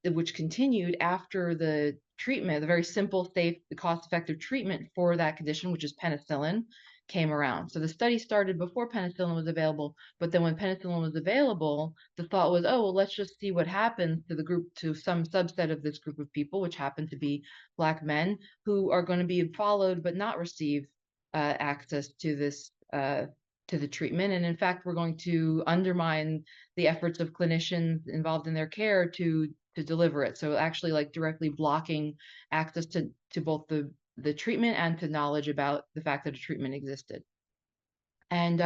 S6: which continued after the treatment, the very simple, safe, cost-effective treatment for that condition, which is penicillin, came around. So the study started before penicillin was available, but then when penicillin was available, the thought was, oh, well, let's just see what happens to the group, to some subset of this group of people, which happen to be Black men, who are going to be followed but not receive access to this to the treatment. And in fact, we're going to undermine the efforts of clinicians involved in their care to deliver it. So actually like directly blocking access to both the treatment and to knowledge about the fact that a treatment existed. And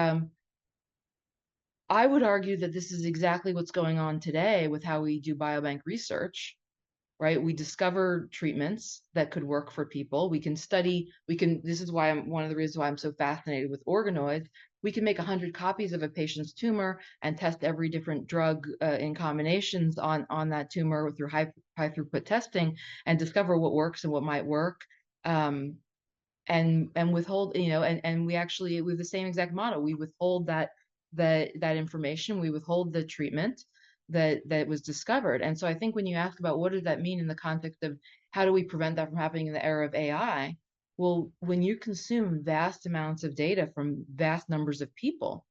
S6: I would argue that this is exactly what's going on today with how we do biobank research, right? We discover treatments that could work for people. We can study, this is why one of the reasons why I'm so fascinated with organoids. We can make 100 copies of a patient's tumor and test every different drug in combinations on that tumor through high throughput testing and discover what works and what might work. And withhold, and we actually, with the same exact model, we withhold that information, we withhold the treatment that was discovered. And so I think when you ask about what does that mean in the context of how do we prevent that from happening in the era of AI, well, when you consume vast amounts of data from vast numbers of people,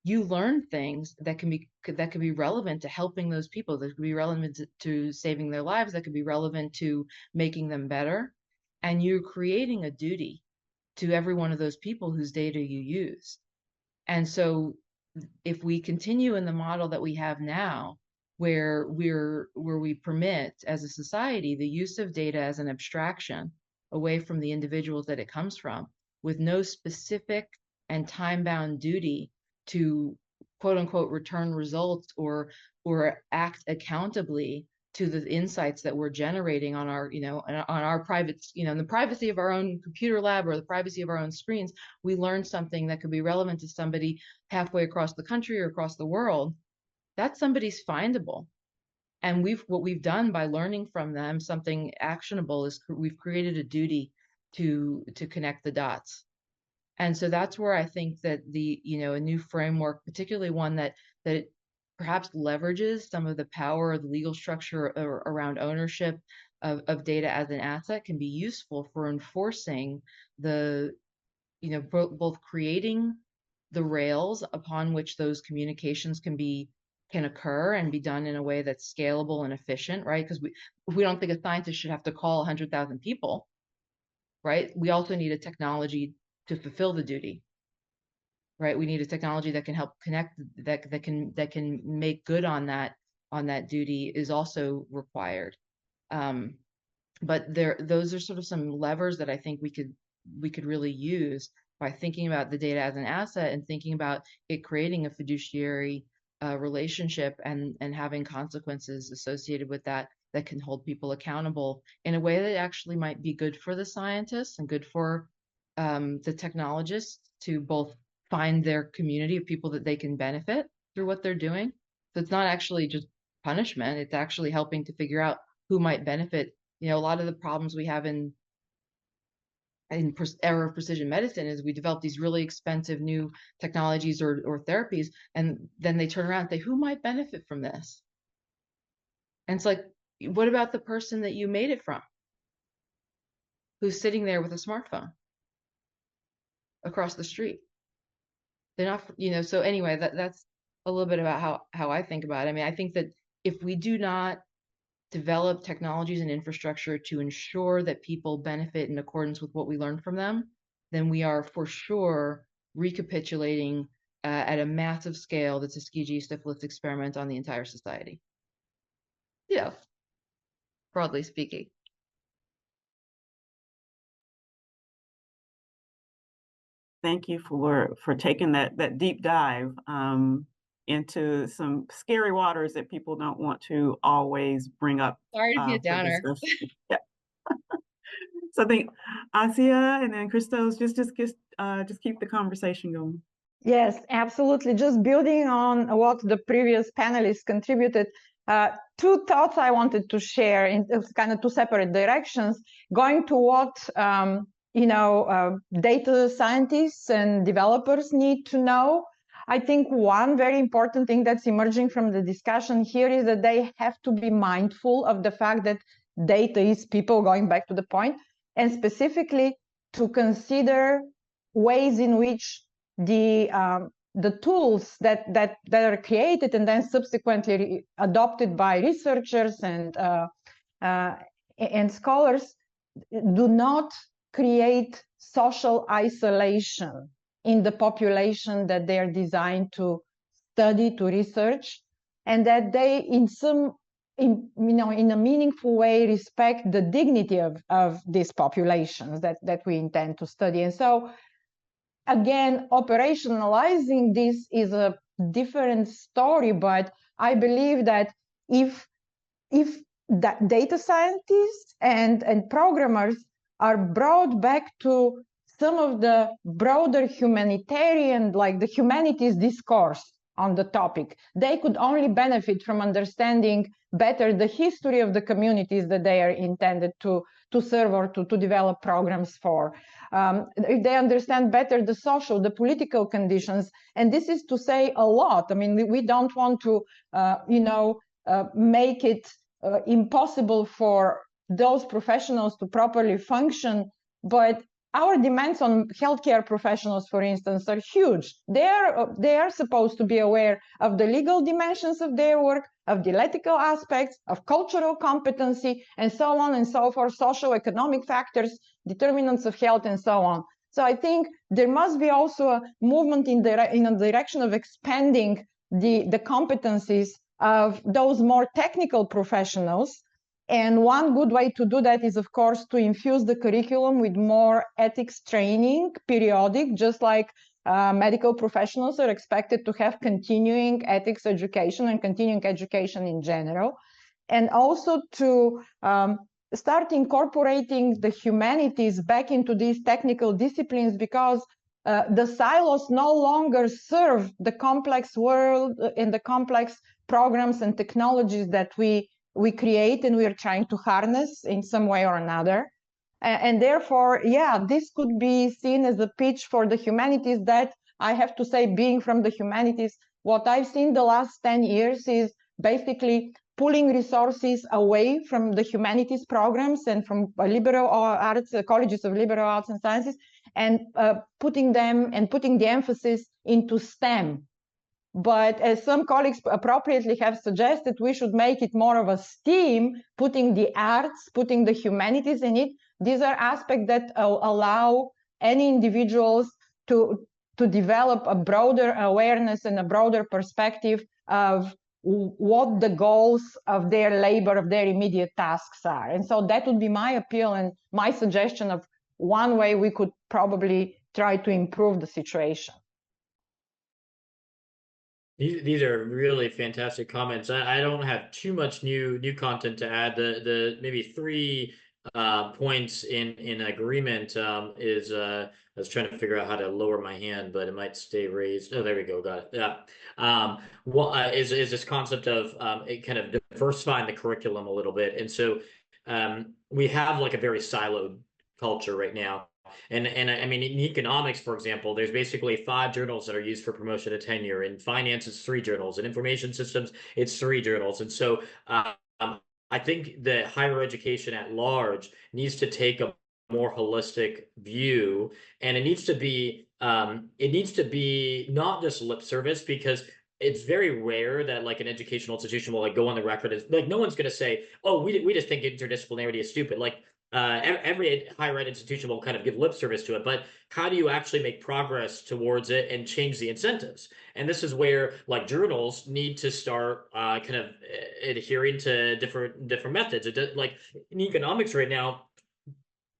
S6: you learn things that can be relevant to helping those people, that could be relevant to saving their lives, that could be relevant to making them better. And you're creating a duty to every one of those people whose data you use. And so if we continue in the model that we have now, where we permit as a society the use of data as an abstraction away from the individuals that it comes from, with no specific and time-bound duty to quote unquote return results or act accountably to the insights that we're generating on our, on our private, in the privacy of our own computer lab or the privacy of our own screens, we learn something that could be relevant to somebody halfway across the country or across the world. That somebody's findable. And what we've done by learning from them something actionable is we've created a duty to connect the dots. And so that's where I think that a new framework, particularly one that perhaps leverages some of the power of the legal structure around ownership of data as an asset, can be useful for enforcing the, both creating the rails upon which those communications can occur and be done in a way that's scalable and efficient, right? Because we don't think a scientist should have to call 100,000 people, right? We also need a technology to fulfill the duty, right? We need a technology that can help connect, that can make good on that duty is also required. But those are sort of some levers that I think we could really use by thinking about the data as an asset and thinking about it creating a fiduciary relationship and having consequences associated with that can hold people accountable in a way that actually might be good for the scientists and good for the technologists to both find their community of people that they can benefit through what they're doing. So it's not actually just punishment, it's actually helping to figure out who might benefit. A lot of the problems we have in era of precision medicine is we develop these really expensive new technologies or therapies, and then they turn around and say, who might benefit from this? And it's like, what about the person that you made it from, who's sitting there with a smartphone across the street? They're not, so anyway, that's a little bit about how I think about it. I mean, I think that if we do not develop technologies and infrastructure to ensure that people benefit in accordance with what we learn from them, then we are for sure recapitulating at a massive scale the Tuskegee syphilis experiment on the entire society. Yeah, broadly speaking.
S9: Thank you for taking that deep dive into some scary waters that people don't want to always bring up.
S6: Sorry to be a downer.
S9: Yeah. So I think Asia and then Christos, just keep the conversation going.
S4: Yes, absolutely. Just building on what the previous panelists contributed, two thoughts I wanted to share in kind of two separate directions, going to what data scientists and developers need to know. I think one very important thing that's emerging from the discussion here is that they have to be mindful of the fact that data is people, going back to the point, and specifically to consider ways in which the tools that are created and then subsequently adopted by researchers and scholars do not create social isolation in the population that they are designed to study, to research, and that they in a meaningful way respect the dignity of these populations that we intend to study. And so again, operationalizing this is a different story, but I believe that if data scientists and programmers are brought back to some of the broader humanitarian, like the humanities discourse on the topic, they could only benefit from understanding better the history of the communities that they are intended to serve or to develop programs for. If they understand better the social, the political conditions, and this is to say a lot. I mean, we don't want to, make it impossible for those professionals to properly function, but our demands on healthcare professionals, for instance, are huge. They are supposed to be aware of the legal dimensions of their work, of the ethical aspects, of cultural competency, and so on and so forth, socio-economic factors, determinants of health, and so on. So I think there must be also a movement in a direction of expanding the competencies of those more technical professionals. And one good way to do that is, of course, to infuse the curriculum with more ethics training, periodic, just like medical professionals are expected to have continuing ethics education and continuing education in general. And also to start incorporating the humanities back into these technical disciplines, because the silos no longer serve the complex world and the complex programs and technologies that we create and we are trying to harness in some way or another. And therefore, yeah, this could be seen as a pitch for the humanities that, I have to say, being from the humanities, what I've seen the last 10 years is basically pulling resources away from the humanities programs and from liberal arts, colleges of liberal arts and sciences, and putting the emphasis into STEM. But as some colleagues appropriately have suggested, we should make it more of a STEAM, putting the arts, putting the humanities in it. These are aspects that allow any individuals to develop a broader awareness and a broader perspective of what the goals of their labor, of their immediate tasks are. And so that would be my appeal and my suggestion of one way we could probably try to improve the situation.
S3: These are really fantastic comments. I don't have too much new content to add. The maybe 3 points in agreement is I was trying to figure out how to lower my hand, but it might stay raised. Oh, there we go. Got it. Yeah. Is this concept of kind of diversifying the curriculum a little bit, and so we have like a very siloed culture right now. And I mean, in economics, for example, there's basically 5 journals that are used for promotion of tenure. In finance, it's 3 journals. In information systems, it's 3 journals. And so I think that higher education at large needs to take a more holistic view, and it needs to be not just lip service, because it's very rare that like an educational institution will like go on the record as like, no one's going to say, oh, we just think interdisciplinarity is stupid. Like every higher ed institution will kind of give lip service to it, but how do you actually make progress towards it and change the incentives? And this is where like journals need to start kind of adhering to different methods. Like in economics right now,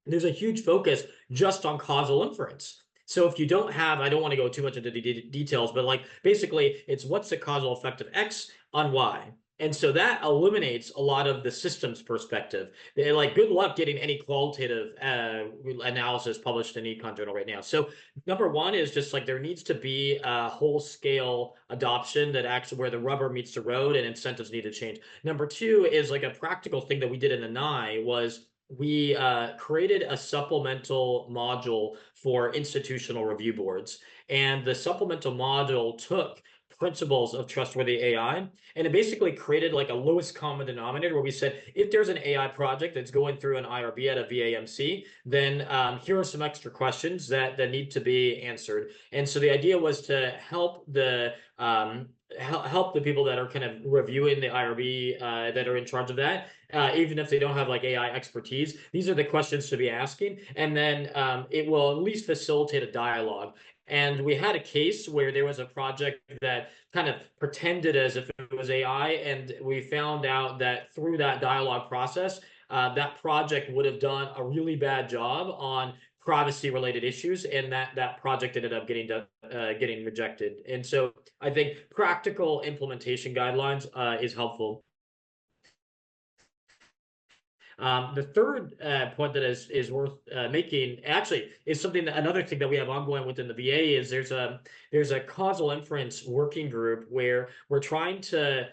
S3: there's a huge focus just on causal inference. So if you don't have, I don't want to go too much into the details, but like basically it's what's the causal effect of X on Y. And so that eliminates a lot of the systems perspective. They're like, good luck getting any qualitative analysis published in Econ Journal right now. So number 1 is just like there needs to be a whole scale adoption that actually where the rubber meets the road and incentives need to change. Number 2 is like a practical thing that we did in the NAII was we created a supplemental module for institutional review boards. And the supplemental module took principles of trustworthy AI. And it basically created like a lowest common denominator where we said, if there's an AI project that's going through an IRB at a VAMC, then here are some extra questions that need to be answered. And so the idea was to help the help the people that are kind of reviewing the IRB that are in charge of that, even if they don't have like AI expertise. These are the questions to be asking, and then it will at least facilitate a dialogue. And we had a case where there was a project that kind of pretended as if it was AI, and we found out that through that dialogue process, that project would have done a really bad job on privacy-related issues, and that project ended up getting rejected. And so I think practical implementation guidelines is helpful. The third point that is worth making actually is something that another thing that we have ongoing within the VA is there's a causal inference working group where we're trying to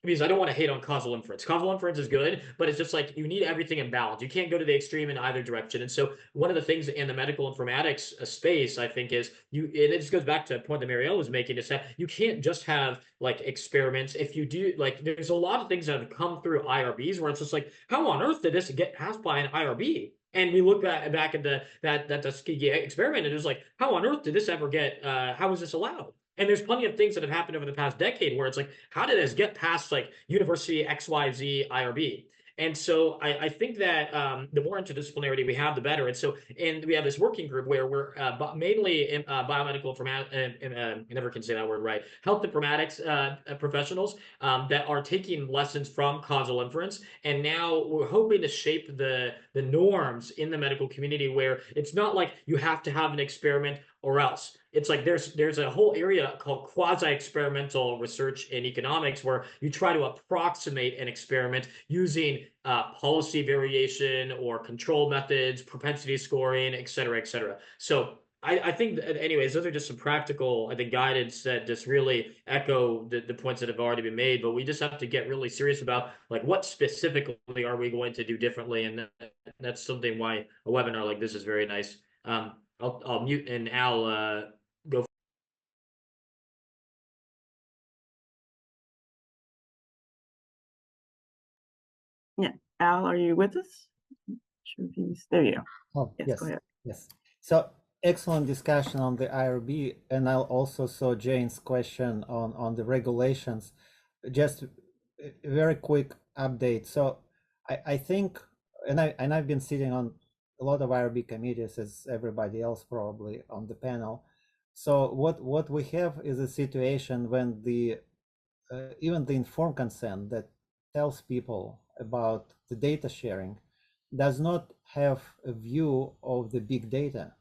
S3: because I don't want to hate on causal inference. Causal inference is good, but it's just like you need everything in balance. You can't go to the extreme in either direction. And so one of the things in the medical informatics space, I think, is and it just goes back to a point that Marielle was making, is that you can't just have like experiments. If you do, like, there's a lot of things that have come through IRBs where it's just like, how on earth did this get passed by an IRB? And we look back at that Tuskegee experiment, and it was like, how on earth did this ever get? How was this allowed? And there's plenty of things that have happened over the past decade where it's like, how did this get past like University XYZ IRB? And so I think that the more interdisciplinarity we have, the better. And so, and we have this working group where we're mainly in, biomedical informatics, I never can say that word right, health informatics professionals that are taking lessons from causal inference. And now we're hoping to shape the norms in the medical community where it's not like you have to have an experiment or else. It's like there's a whole area called quasi-experimental research in economics where you try to approximate an experiment using policy variation or control methods, propensity scoring, et cetera, et cetera. So I think, anyways, those are just some practical, I think, guidance that just really echo the points that have already been made. But we just have to get really serious about like what specifically are we going to do differently, and that's something why a webinar like this is very nice. I'll mute and Al go.
S9: Yeah, Al, are you with us? Sure, there you go.
S5: Oh,
S9: Yes,
S5: yes,
S9: go ahead.
S5: yes. So excellent discussion on the IRB, and I also saw Jane's question on the regulations. Just a very quick update. So I think, and I've been sitting on a lot of IRB committees, as everybody else probably on the panel. So what we have is a situation when the even the informed consent that tells people about the data sharing does not have a view of the big data.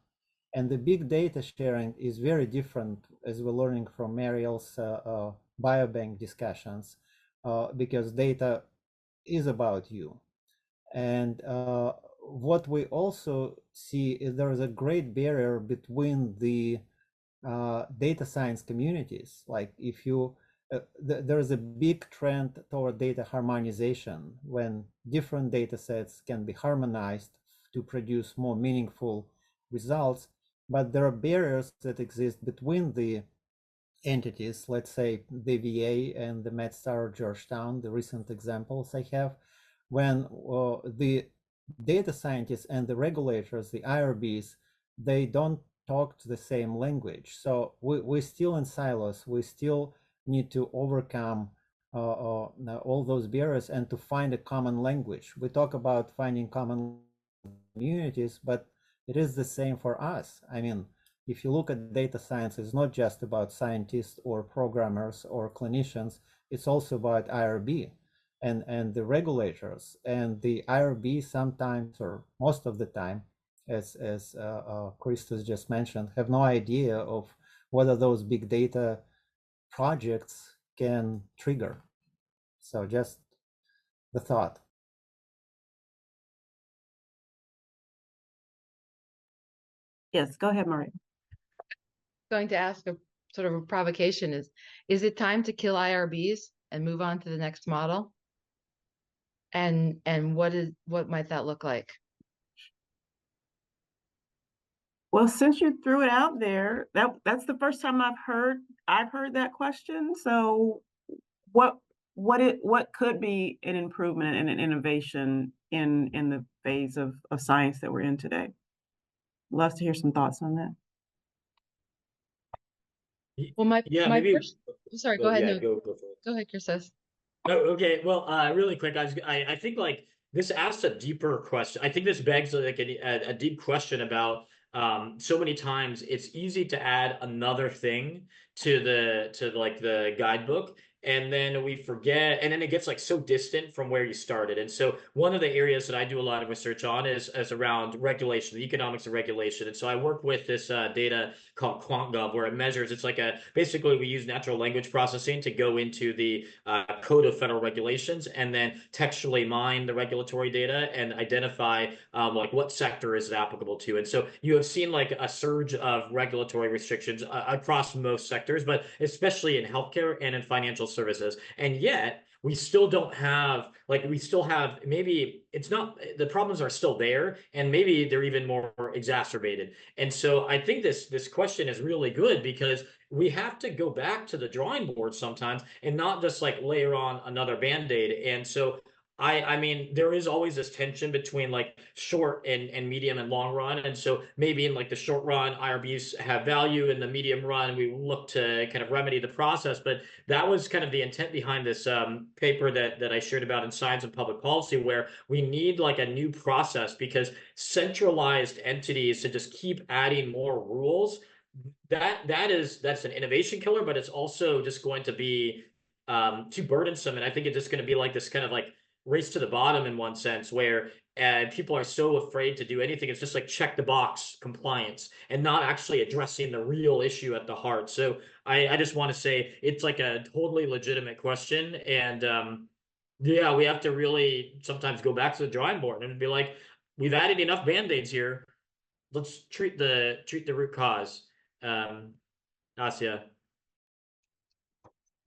S5: And the big data sharing is very different, as we're learning from Marielle's biobank discussions, because data is about you. And what we also see is there is a great barrier between the data science communities. Like if you, there is a big trend toward data harmonization when different data sets can be harmonized to produce more meaningful results, but there are barriers that exist between the entities, let's say the VA and the MedStar or Georgetown, the recent examples I have, when the data scientists and the regulators, the IRBs, they don't talk to the same language. So we're still in silos. We still need to overcome all those barriers and to find a common language. We talk about finding common communities, but it is the same for us. I mean, if you look at data science, it's not just about scientists or programmers or clinicians, it's also about IRB and the regulators. And the IRB sometimes, or most of the time, as Christos just mentioned, have no idea of whether those big data projects can trigger. So just the thought.
S9: Yes, go ahead, Maria.
S6: Going to ask a sort of a provocation is it time to kill IRBs and move on to the next model? And what might that look like?
S9: Well, since you threw it out there, that's the first time I've heard that question. So what what could be an improvement and an innovation in the phase of science that we're in today? Love to hear some thoughts on that.
S6: Well, my
S3: Maybe.
S6: first, sorry, go ahead.
S3: Yeah,
S6: No,
S3: go for it.
S6: go ahead, Christos.
S3: Oh, okay. Well, really quick, I think like this asks a deeper question. I think this begs like a deep question about so many times it's easy to add another thing to the guidebook, and then we forget, and then it gets like so distant from where you started. And so one of the areas that I do a lot of research on is around regulation, the economics of regulation. And so I work with this data called QuantGov, where it measures. It's like basically we use natural language processing to go into the code of federal regulations and then textually mine the regulatory data and identify like what sector is it applicable to. And so you have seen like a surge of regulatory restrictions across most sectors, but especially in healthcare and in financial services. And yet we still don't have, like, we still have, maybe it's not, the problems are still there, and maybe they're even more exacerbated. And so I think this question is really good, because we have to go back to the drawing board sometimes and not just like layer on another band-aid. And so I mean, there is always this tension between like short and medium and long run. And so maybe in like the short run, IRBs have value. In the medium run, we look to kind of remedy the process. But that was kind of the intent behind this paper that I shared about in Science and Public Policy, where we need like a new process, because centralized entities to just keep adding more rules, that's an innovation killer, but it's also just going to be too burdensome. And I think it's just going to be like this kind of like race to the bottom in one sense, where people are so afraid to do anything. It's just like check the box compliance and not actually addressing the real issue at the heart. So I just want to say it's like a totally legitimate question. And yeah, we have to really sometimes go back to the drawing board and be like, we've added enough band-aids here. Let's treat the root cause. Asya.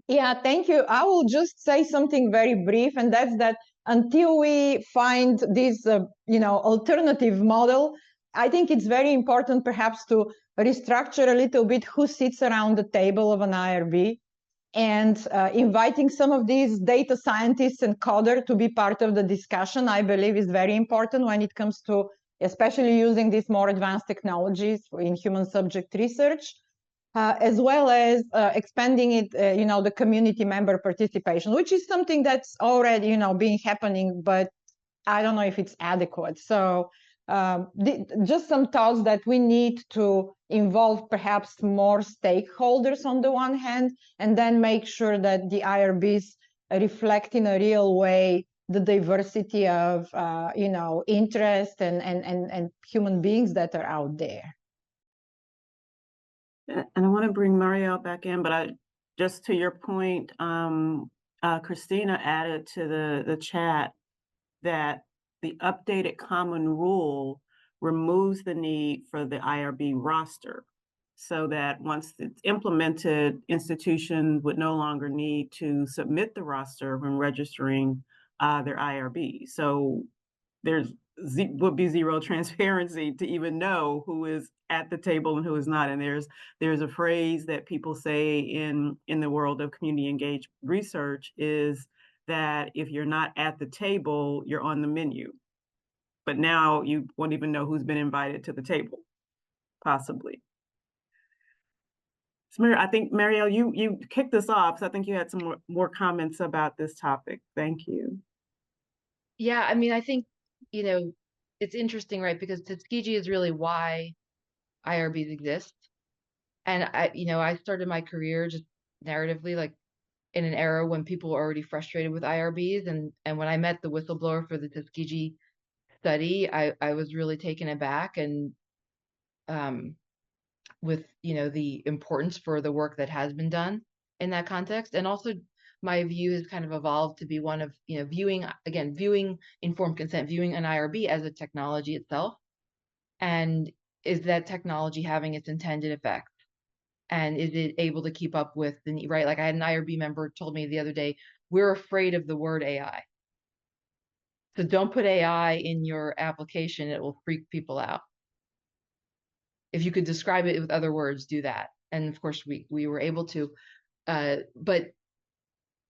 S4: Yeah, thank you. I will just say something very brief, and that's that until we find this, alternative model, I think it's very important perhaps to restructure a little bit who sits around the table of an IRB, and inviting some of these data scientists and coder to be part of the discussion, I believe, is very important when it comes to especially using these more advanced technologies in human subject research. As well as expanding it, the community member participation, which is something that's already, being happening, but I don't know if it's adequate. So just some thoughts that we need to involve perhaps more stakeholders on the one hand, and then make sure that the IRBs reflect in a real way the diversity of, interest and human beings that are out there.
S9: And I want to bring Marielle back in, but just to your point, Christina added to the chat that the updated common rule removes the need for the IRB roster, so that once it's implemented, institutions would no longer need to submit the roster when registering their IRB. So would be zero transparency to even know who is at the table and who is not. And there's a phrase that people say in the world of community engaged research, is that if you're not at the table, you're on the menu. But now you won't even know who's been invited to the table, possibly. So I think, Marielle, you kicked us off, so I think you had some more comments about this topic. Thank you.
S6: Yeah, I mean, I think, it's interesting, right? Because Tuskegee is really why IRBs exist. And I started my career just narratively, like in an era when people were already frustrated with IRBs. And when I met the whistleblower for the Tuskegee study, I was really taken aback, and with, the importance for the work that has been done in that context. And also my view has kind of evolved to be one of, viewing informed consent, viewing an IRB as a technology itself. And is that technology having its intended effect? And is it able to keep up with the need, right? Like I had an IRB member told me the other day, we're afraid of the word AI. So don't put AI in your application, it will freak people out. if you could describe it with other words, do that. And of course, we were able to. But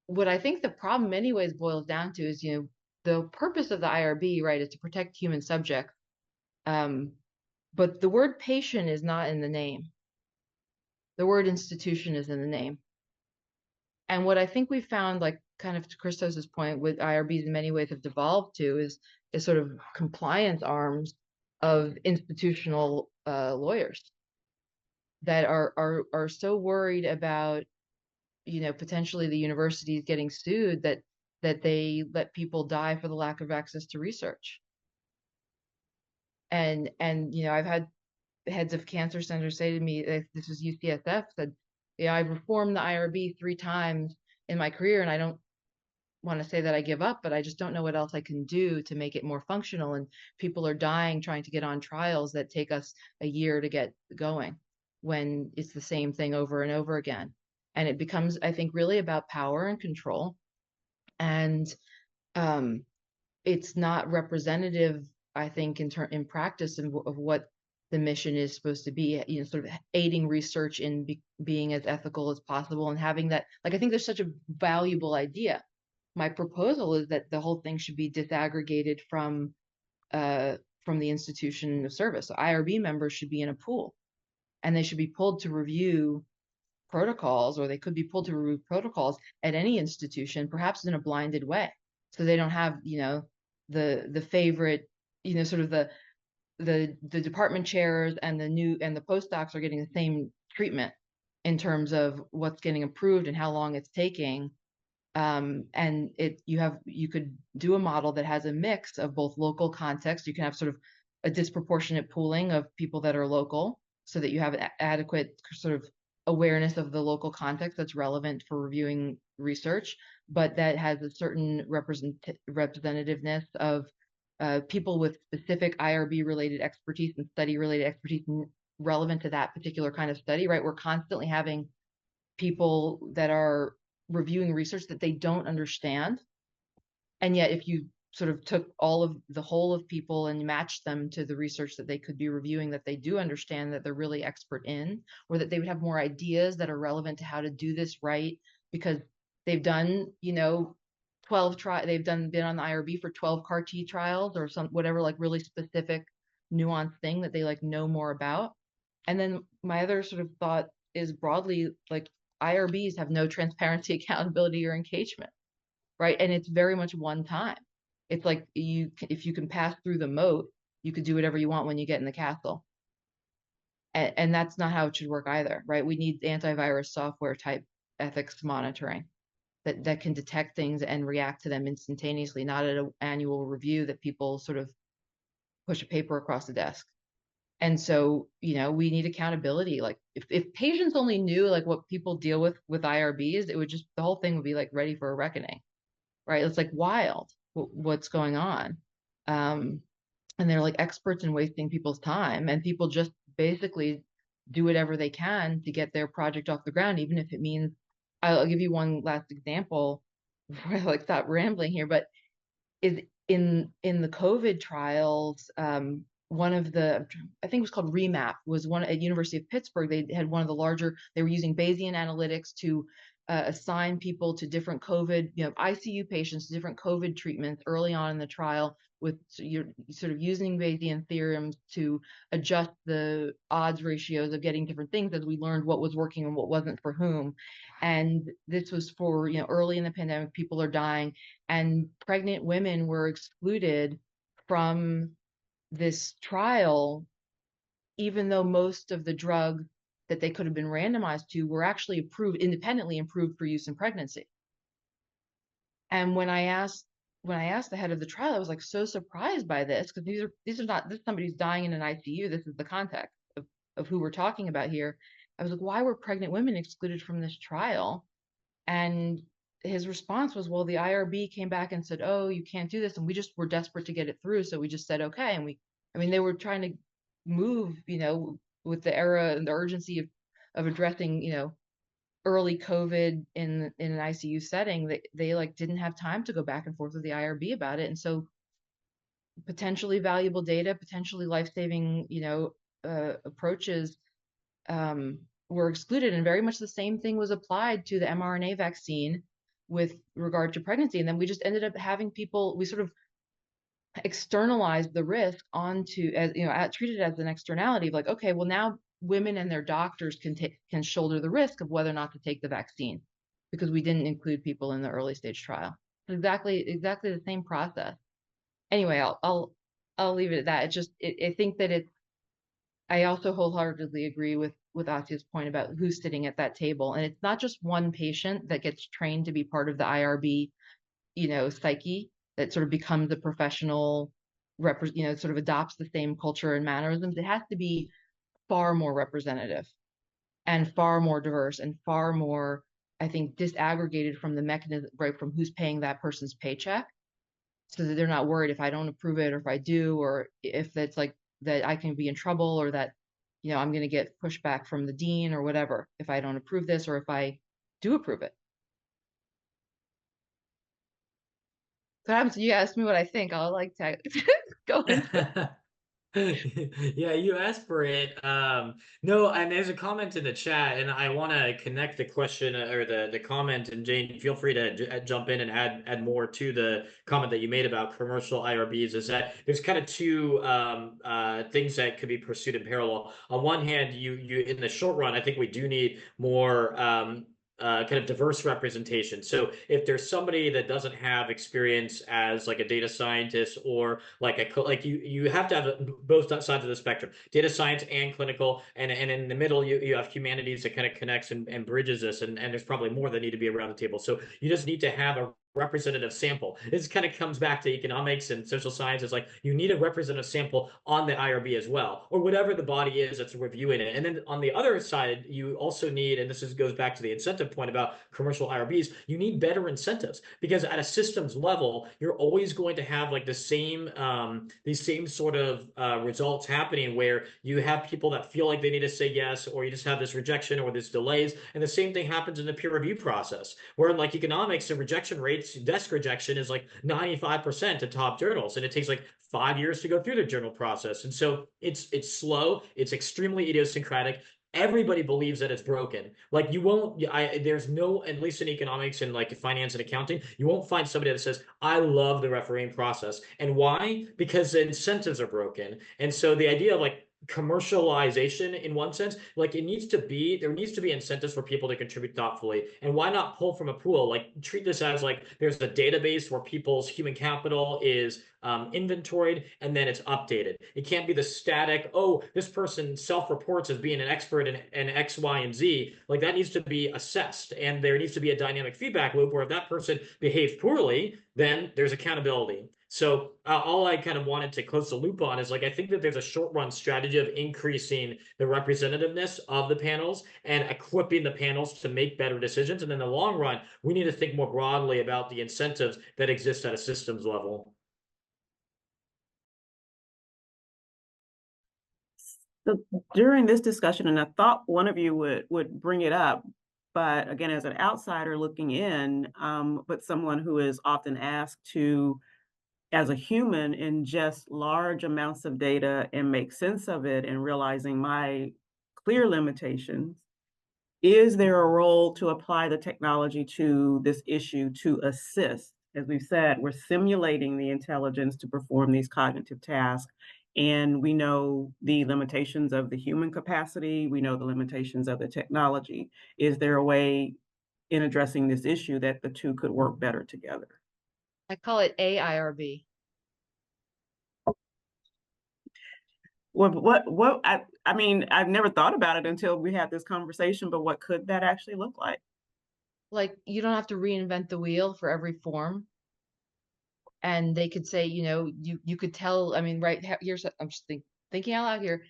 S6: what I think the problem, in many ways, boils down to is, the purpose of the IRB, right, is to protect human subjects. But the word patient is not in the name. The word institution is in the name. And what I think we found, like kind of to Christos's point, with IRBs in many ways have devolved to is sort of compliance arms of institutional lawyers that are so worried about, potentially the universities getting sued that they let people die for the lack of access to research. And I've had heads of cancer centers say to me, this was UCSF, said, I've reformed the IRB 3 times in my career, and I don't want to say that I give up, but I just don't know what else I can do to make it more functional. And people are dying trying to get on trials that take us a year to get going, when it's the same thing over and over again. And it becomes, I think, really about power and control. And it's not representative, I think, in practice of what the mission is supposed to be, sort of aiding research in being as ethical as possible, and having that, like, I think there's such a valuable idea. My proposal is that the whole thing should be disaggregated from the institution of service. So IRB members should be in a pool, and they should be pulled to review protocols, or they could be pulled to review protocols at any institution, perhaps in a blinded way. So they don't have, the favorite, sort of the department chairs and the postdocs are getting the same treatment in terms of what's getting approved and how long it's taking. And you could do a model that has a mix of both local context. You can have sort of a disproportionate pooling of people that are local, so that you have adequate sort of awareness of the local context that's relevant for reviewing research, but that has a certain representativeness of people with specific IRB related expertise and study related expertise relevant to that particular kind of study, right? We're constantly having people that are reviewing research that they don't understand. And yet, if you sort of took the whole of people and matched them to the research that they could be reviewing, that they do understand, that they're really expert in, or that they would have more ideas that are relevant to how to do this right, because they've done, 12 they've been on the IRB for 12 CAR T trials or whatever, like really specific nuanced thing that they like know more about. And then my other sort of thought is broadly, like, IRBs have no transparency, accountability, or engagement, right? And it's very much one time. It's like if you can pass through the moat, you could do whatever you want when you get in the castle. And that's not how it should work either, right? We need antivirus software type ethics monitoring that can detect things and react to them instantaneously, not at an annual review that people sort of push a paper across the desk. And so, we need accountability. Like if patients only knew like what people deal with IRBs, it would just, the whole thing would be like ready for a reckoning, right? It's like wild what's going on. And they're like experts in wasting people's time, and people just basically do whatever they can to get their project off the ground, even if it means, I'll give you one last example before I like stop rambling here, but is in the COVID trials, one of the, I think it was called REMAP, was one at University of Pittsburgh. They had one of the larger, they were using Bayesian analytics to assign people to different COVID, ICU patients, different COVID treatments early on in the trial, with you're sort of using Bayesian theorems to adjust the odds ratios of getting different things as we learned what was working and what wasn't for whom. And this was for, early in the pandemic, people are dying, and pregnant women were excluded from this trial, even though most of the drugs that they could have been randomized to were actually independently approved for use in pregnancy. And when I asked the head of the trial, I was like so surprised by this, because this is somebody who's dying in an ICU. This is the context of who we're talking about here. I was like, why were pregnant women excluded from this trial? And his response was, well, the IRB came back and said, oh, you can't do this. And we just were desperate to get it through. So we just said, okay. And they were trying to move, with the era and the urgency of addressing, early COVID in an ICU setting, they like didn't have time to go back and forth with the IRB about it. And so potentially valuable data, potentially life-saving, approaches were excluded, and very much the same thing was applied to the mRNA vaccine with regard to pregnancy. And then we just ended up having people, we sort of externalized the risk onto, as you know, treated it as an externality of like, okay, well now women and their doctors can shoulder the risk of whether or not to take the vaccine, because we didn't include people in the early stage trial. Exactly the same process. Anyway, I'll leave it at that. It's just I think that I also wholeheartedly agree with Asia's point about who's sitting at that table, and it's not just one patient that gets trained to be part of the IRB, you know, psyche, that sort of becomes a professional, you know, sort of adopts the same culture and mannerisms. It has to be far more representative and far more diverse and far more, I think, disaggregated from the mechanism, right, from who's paying that person's paycheck, so that they're not worried if I don't approve it, or if I do, or if it's like that I can be in trouble, or that, you know, I'm going to get pushback from the dean or whatever if I don't approve this, or if I do approve it. So happens, you ask me what I think, I'll like to go into
S3: Yeah, you asked for it. No, and there's a comment in the chat, and I want to connect the question or the comment. And Jane, feel free to jump in and add more to the comment that you made about commercial IRBs. Is that there's kind of two things that could be pursued in parallel. On one hand, you in the short run, I think we do need more kind of diverse representation. So if there's somebody that doesn't have experience as like a data scientist, or like you have to have both sides of the spectrum, data science and clinical, and in the middle you have humanities that kind of connects and bridges this, and there's probably more that need to be around the table. So you just need to have a representative sample. This kind of comes back to economics and social sciences. Like, you need a representative sample on the IRB as well, or whatever the body is that's reviewing it. And then on the other side, you also need, and goes back to the incentive point about commercial IRBs, you need better incentives, because at a systems level, you're always going to have like these same sort of results happening, where you have people that feel like they need to say yes, or you just have this rejection or this delays. And the same thing happens in the peer review process, where in like economics, the rejection rates, desk rejection is like 95% to top journals, and it takes like 5 years to go through the journal process. And so it's slow, it's extremely idiosyncratic. Everybody believes that it's broken. Like, you won't, there's no, at least in economics and like finance and accounting, you won't find somebody that says, I love the refereeing process. And why? Because the incentives are broken. And so the idea of like commercialization, in one sense, like there needs to be incentives for people to contribute thoughtfully. And why not pull from a pool? Like, treat this as like there's a database where people's human capital is inventoried, and then it's updated. It can't be the static, oh, this person self-reports as being an expert in X, Y, and Z. Like, that needs to be assessed, and there needs to be a dynamic feedback loop where if that person behaves poorly, then there's accountability. So all I kind of wanted to close the loop on is, like, I think that there's a short-run strategy of increasing the representativeness of the panels and equipping the panels to make better decisions. And in the long run, we need to think more broadly about the incentives that exist at a systems level.
S9: So during this discussion, and I thought one of you would bring it up, but again, as an outsider looking in, but someone who is often asked to, as a human, ingest large amounts of data and make sense of it, and realizing my clear limitations, is there a role to apply the technology to this issue to assist? As we've said, we're simulating the intelligence to perform these cognitive tasks. And we know the limitations of the human capacity. We know the limitations of the technology. Is there a way in addressing this issue that the two could work better together?
S6: I call it AIRB.
S9: What I mean, I've never thought about it until we had this conversation, but what could that actually look like?
S6: Like, you don't have to reinvent the wheel for every form. And they could say, you know, you could tell, I mean, right here's, I'm just thinking out loud here.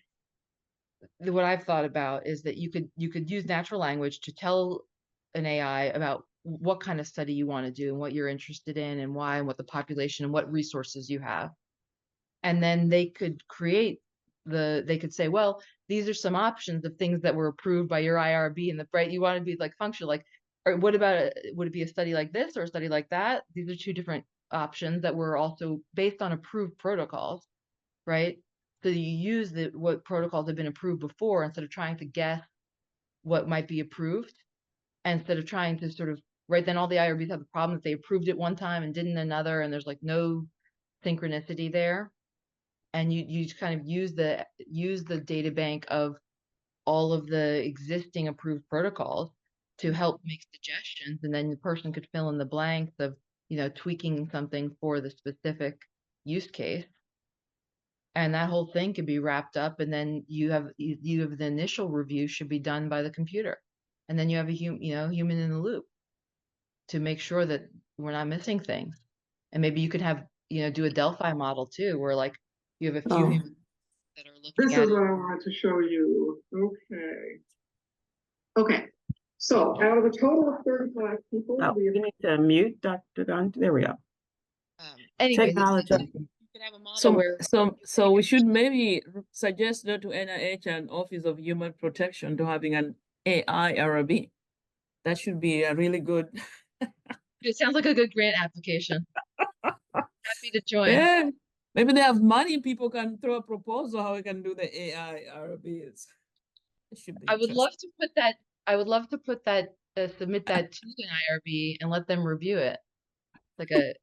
S6: What I've thought about is that you could use natural language to tell an AI about what kind of study you want to do and what you're interested in and why, and what the population and what resources you have. And then they could create they could say, well, these are some options of things that were approved by your IRB, and right, you want to be like functional, like, or what about would it be a study like this or a study like that? These are two different options that were also based on approved protocols, right? So you use what protocols have been approved before instead of trying to guess what might be approved, and instead of trying to sort of, right, then all the IRBs have the problem that they approved it one time and didn't another, and there's like no synchronicity there. And you kind of use the data bank of all of the existing approved protocols to help make suggestions, and then the person could fill in the blanks of, tweaking something for the specific use case. And that whole thing could be wrapped up, and then you have the initial review should be done by the computer, and then you have a human in the loop to make sure that we're not missing things. And maybe you could have do a Delphi model too, where like you have a few humans that are looking
S10: This
S6: at
S10: is
S6: it.
S10: what I wanted to show you. Okay. So out of a total of 35 people,
S9: Oh,
S10: we
S9: you need to mute Dr. Gunn. There we go.
S6: Anyway,
S9: Technology.
S6: you could have a model where
S8: So we should maybe suggest that to NIH and Office of Human Protection to having an AI RB. That should be a really good.
S6: it sounds like a good grant application. Happy to join.
S8: Yeah, maybe they have money. People can throw a proposal how we can do the AI RBs. It should be.
S6: I would love to put that. I would love to put that. Submit that to an IRB and let them review it. Like a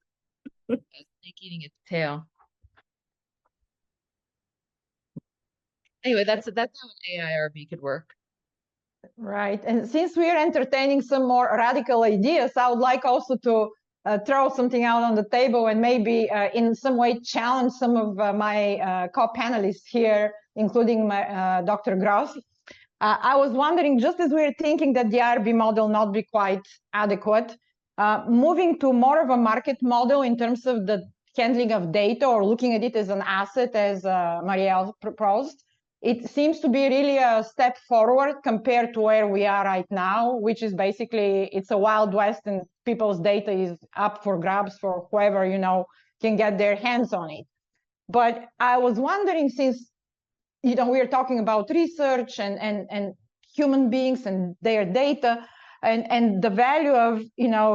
S6: snake eating its tail. Anyway, that's how an AIRB could work.
S4: Right. And since we are entertaining some more radical ideas, I would like also to throw something out on the table and maybe in some way challenge some of my co-panelists here, including my Dr. Gross. I was wondering, just as we are thinking that the IRB model not be quite adequate, moving to more of a market model in terms of the handling of data or looking at it as an asset, as Marielle proposed, it seems to be really a step forward compared to where we are right now, which is basically, it's a Wild West and people's data is up for grabs for whoever, can get their hands on it. But I was wondering, since, we are talking about research and human beings and their data, and the value of,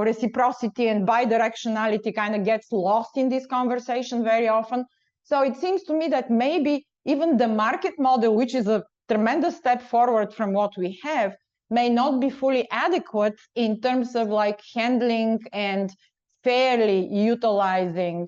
S4: reciprocity and bidirectionality kind of gets lost in this conversation very often. So it seems to me that maybe even the market model, which is a tremendous step forward from what we have, may not be fully adequate in terms of like handling and fairly utilizing,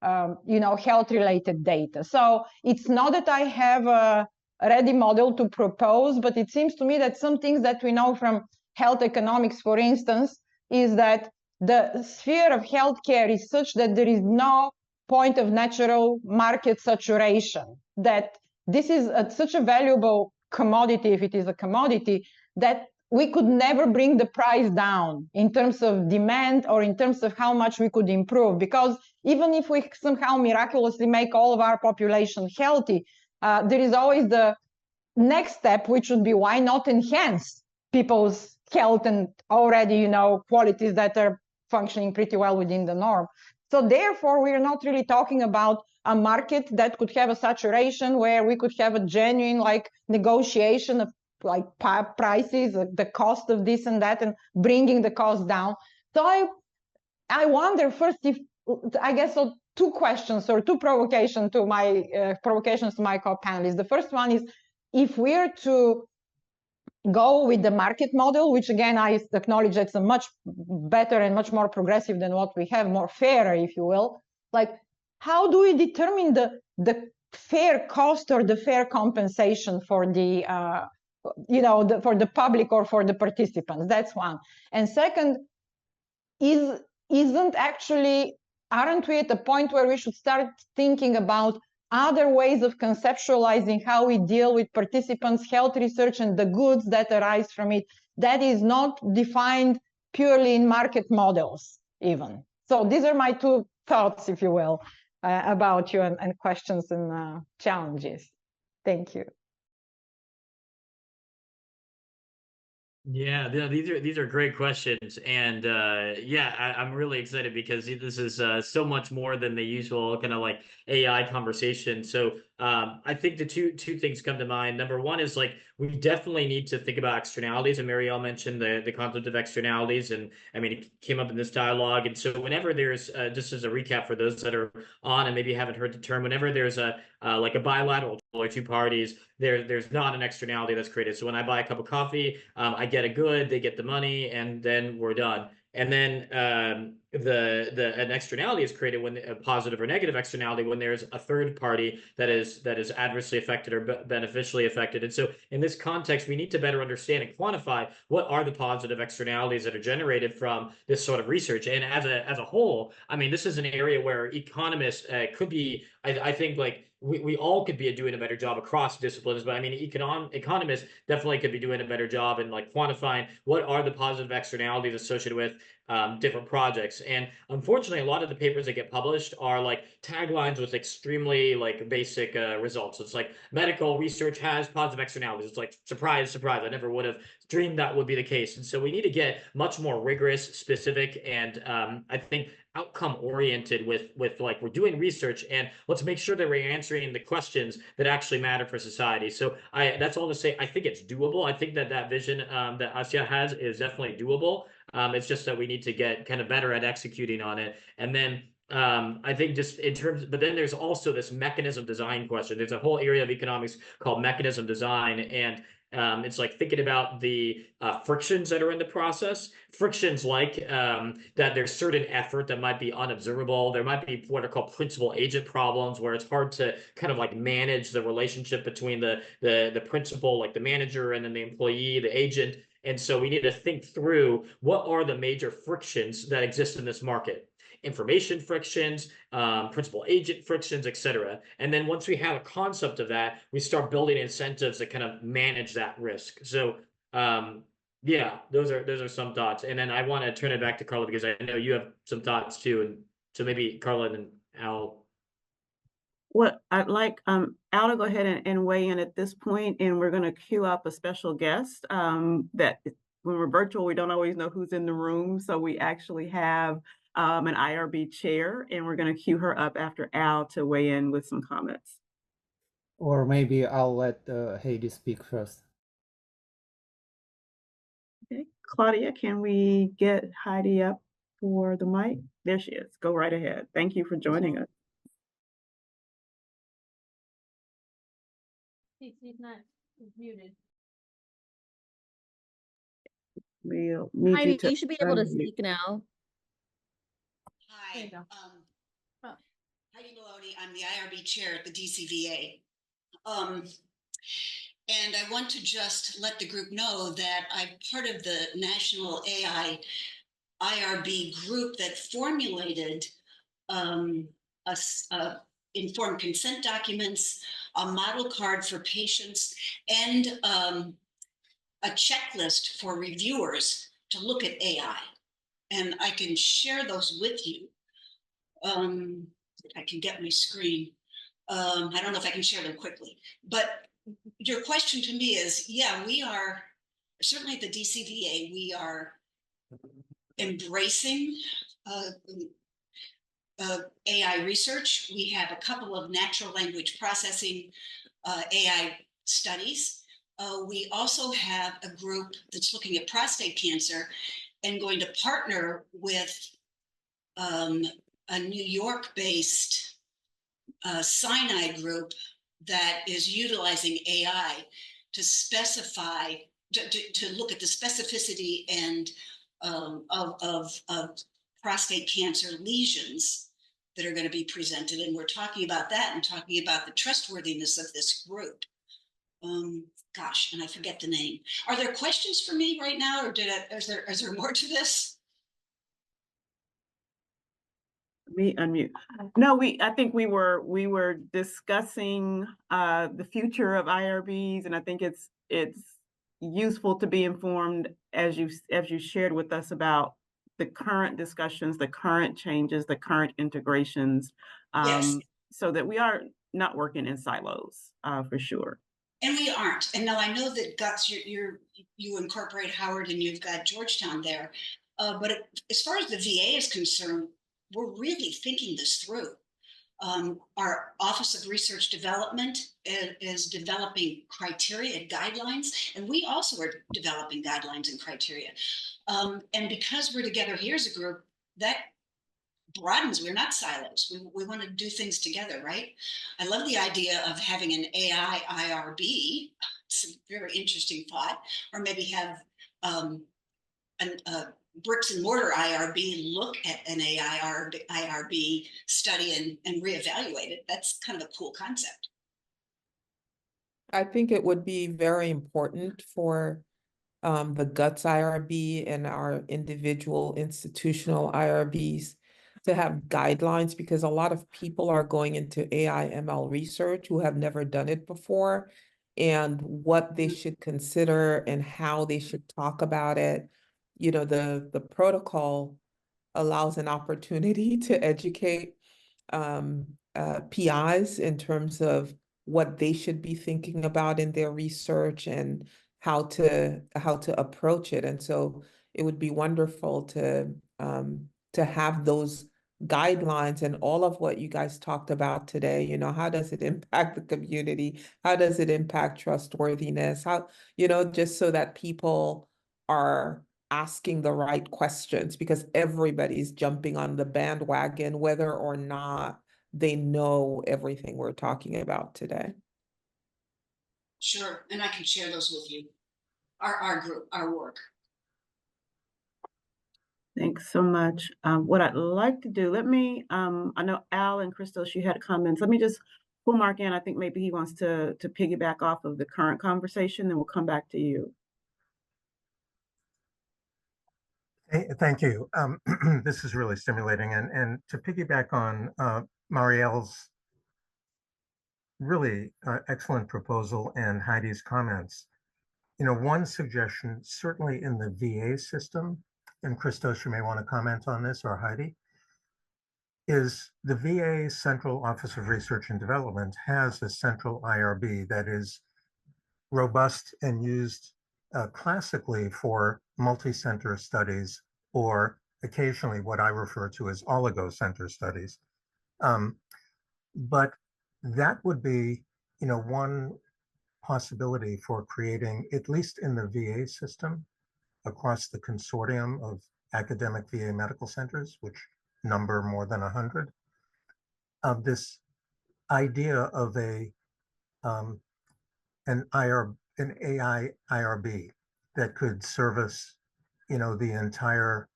S4: health-related data. So it's not that I have a ready model to propose, but it seems to me that some things that we know from health economics, for instance, is that the sphere of healthcare is such that there is no point of natural market saturation, that this is such a valuable commodity, if it is a commodity, that we could never bring the price down in terms of demand or in terms of how much we could improve. Because even if we somehow miraculously make all of our population healthy, there is always the next step, which would be, why not enhance people's health and already, qualities that are functioning pretty well within the norm. So therefore, we're not really talking about a market that could have a saturation where we could have a genuine like negotiation of like prices, the cost of this and that, and bringing the cost down. So I wonder first if, I guess, so two questions or two provocations to my co-panelists. The first one is, if we're to go with the market model, which again, I acknowledge it's a much better and much more progressive than what we have, more fairer, if you will, like, how do we determine the fair cost or the fair compensation for the, for the public or for the participants? That's one. And second, aren't we at the point where we should start thinking about other ways of conceptualizing how we deal with participants' health research and the goods that arise from it that is not defined purely in market models even? So these are my two thoughts, if you will, about you and questions and challenges. Thank you.
S3: Yeah, these are great questions, and I'm really excited because this is so much more than the usual kind of like AI conversation. So I think the two things come to mind. Number one is like we definitely need to think about externalities, and Marielle mentioned the concept of externalities, and I mean it came up in this dialogue. And so whenever there's just as a recap for those that are on and maybe haven't heard the term, whenever there's a like a bilateral or two parties, there's not an externality that's created. So when I buy a cup of coffee, I get a good, they get the money, and then we're done. And then an externality is created when a positive or negative externality when there's a third party that is adversely affected or beneficially affected. And so in this context, we need to better understand and quantify what are the positive externalities that are generated from this sort of research. And as a whole, I mean, this is an area where economists could be, I think, like we all could be doing a better job across disciplines, but I mean, economists definitely could be doing a better job in like quantifying what are the positive externalities associated with different projects. And unfortunately, a lot of the papers that get published are like taglines with extremely like basic results. It's like medical research has positive externalities. It's like, surprise, surprise. I never would have dreamed that would be the case. And so we need to get much more rigorous, specific, and I think outcome oriented with like we're doing research, and let's make sure that we're answering the questions that actually matter for society. So that's all to say, I think it's doable. I think that vision that Asya has is definitely doable. It's just that we need to get kind of better at executing on it. And then I think just in terms, but then there's also this mechanism design question. There's a whole area of economics called mechanism design, and it's like thinking about the frictions that are in the process. Frictions like that there's certain effort that might be unobservable. There might be what are called principal agent problems, where it's hard to kind of like manage the relationship between the principal, like the manager, and then the employee, the agent. And so we need to think through what are the major frictions that exist in this market. Information frictions, principal agent frictions, etc. And then once we have a concept of that, we start building incentives that kind of manage that risk. So yeah, those are some thoughts. And then I want to turn it back to Carla, because I know you have some thoughts too. And so maybe Carla and Al.
S9: Well, I'd like Al to go ahead and weigh in at this point, and we're going to queue up a special guest that when we're virtual, we don't always know who's in the room. So we actually have an IRB chair, and we're going to queue her up after Al to weigh in with some comments.
S5: Or maybe I'll let Heidi speak first.
S9: Okay, Claudia, can we get Heidi up for the mic? There she is. Go right ahead. Thank you for joining us.
S11: He's not, he's muted.
S9: We'll need
S11: Heidi,
S9: you to
S11: you should be able to
S9: unmute.
S11: speak now.
S12: Hi,
S11: There you go. Oh.
S12: Heidi Maloney. I'm the IRB chair at the DCVA. And I want to just let the group know that I'm part of the National AI IRB group that formulated informed consent documents, a model card for patients, and a checklist for reviewers to look at AI. And I can share those with you. If I can get my screen. I don't know if I can share them quickly, but your question to me is, yeah, we are, certainly at the DCVA, we are embracing AI research. We have a couple of natural language processing AI studies. We also have a group that's looking at prostate cancer and going to partner with a New York-based Sinai group that is utilizing AI to specify, to look at the specificity and of prostate cancer lesions that are going to be presented. And we're talking about that and talking about the trustworthiness of this group. Gosh, and I forget the name. Are there questions for me right now, or is there more to this?
S9: Me unmute. No, I think we were discussing the future of IRBs, and I think it's useful to be informed as you shared with us about the current discussions, the current changes, the current integrations,
S12: Yes.
S9: so that we are not working in silos for sure.
S12: And we aren't. And now I know that Guts, you incorporate Howard and you've got Georgetown there, but as far as the VA is concerned, we're really thinking this through. Our Office of Research Development is developing criteria and guidelines, and we also are developing guidelines and criteria. And because we're together here as a group, that broadens. We're not silos. We want to do things together, right? I love the idea of having an AI IRB. It's a very interesting thought. Or maybe have a bricks and mortar IRB look at an AI IRB study and reevaluate it. That's kind of a cool concept.
S2: I think it would be very important for the GUTS IRB and our individual institutional IRBs to have guidelines, because a lot of people are going into AI ML research who have never done it before, and what they should consider and how they should talk about it. You know, the protocol allows an opportunity to educate PIs in terms of what they should be thinking about in their research and how to approach it. And so it would be wonderful to have those guidelines and all of what you guys talked about today. You know, how does it impact the community? How does it impact trustworthiness? How, you know, just so that people are asking the right questions, because everybody's jumping on the bandwagon, whether or not they know everything we're talking about today.
S12: Sure, and I can share those with you. Our group, our work.
S9: Thanks so much. What I'd like to do, let me, I know Al and Christos, you had comments. Let me just pull Mark in. I think maybe he wants to piggyback off of the current conversation, then we'll come back to you.
S1: Thank you. This is really stimulating. And to piggyback on Marielle's really excellent proposal and Heidi's comments, you know, one suggestion, certainly in the VA system, and Christos, you may want to comment on this, or Heidi, is the VA Central Office of Research and Development has a central IRB that is robust and used classically for multi-center studies, or occasionally what I refer to as oligo-center studies. But that would be, you know, one possibility for creating, at least in the VA system, across the consortium of academic VA medical centers, which number more than 100, of this idea of an AI IRB that could service, you know, the entire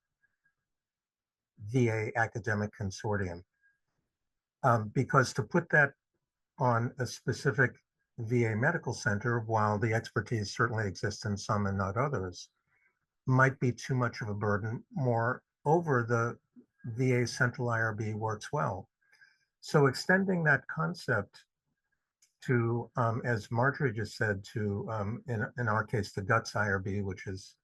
S1: VA academic consortium. Because to put that on a specific VA medical center, while the expertise certainly exists in some and not others, might be too much of a burden. Moreover, the VA central IRB works well. So extending that concept to, as Marjorie just said, to, in our case, the GUTS IRB, which is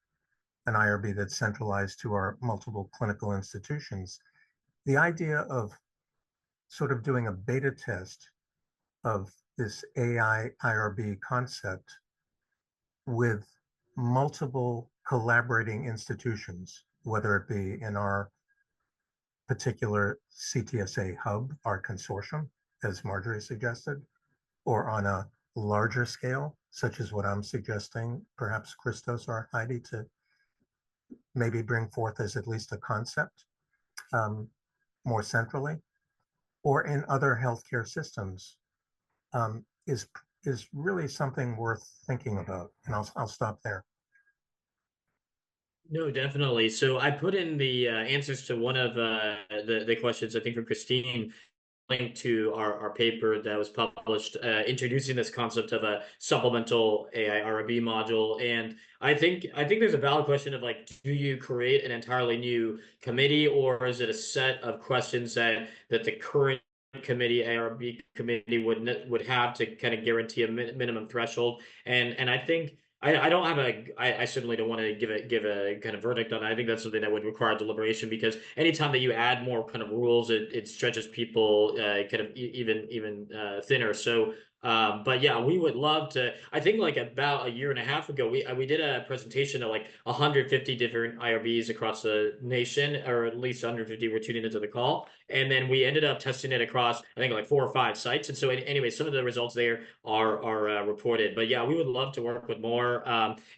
S1: an IRB that's centralized to our multiple clinical institutions, the idea of sort of doing a beta test of this AI IRB concept with multiple collaborating institutions, whether it be in our particular CTSA hub, our consortium, as Marjorie suggested, or on a larger scale, such as what I'm suggesting, perhaps Christos or Heidi, to maybe bring forth as at least a concept more centrally, or in other healthcare systems, is really something worth thinking about. And I'll stop there.
S3: No, definitely. So I put in the answers to one of the questions, I think, from Christine, link to our paper that was published introducing this concept of a supplemental AI RB module. And I think there's a valid question of, like, do you create an entirely new committee, or is it a set of questions that the current committee, ARB committee, would have to kind of guarantee a minimum threshold? And I think I don't have I certainly don't want to give a kind of verdict on it. I think that's something that would require deliberation, because anytime that you add more kind of rules, it stretches people kind of even thinner. So But yeah, we would love to. I think like about a year and a half ago, we did a presentation to like 150 different IRBs across the nation, or at least 150 were tuning into the call. And then we ended up testing it across, I think, like 4 or 5 sites. And so anyway, some of the results there are reported. But yeah, we would love to work with more.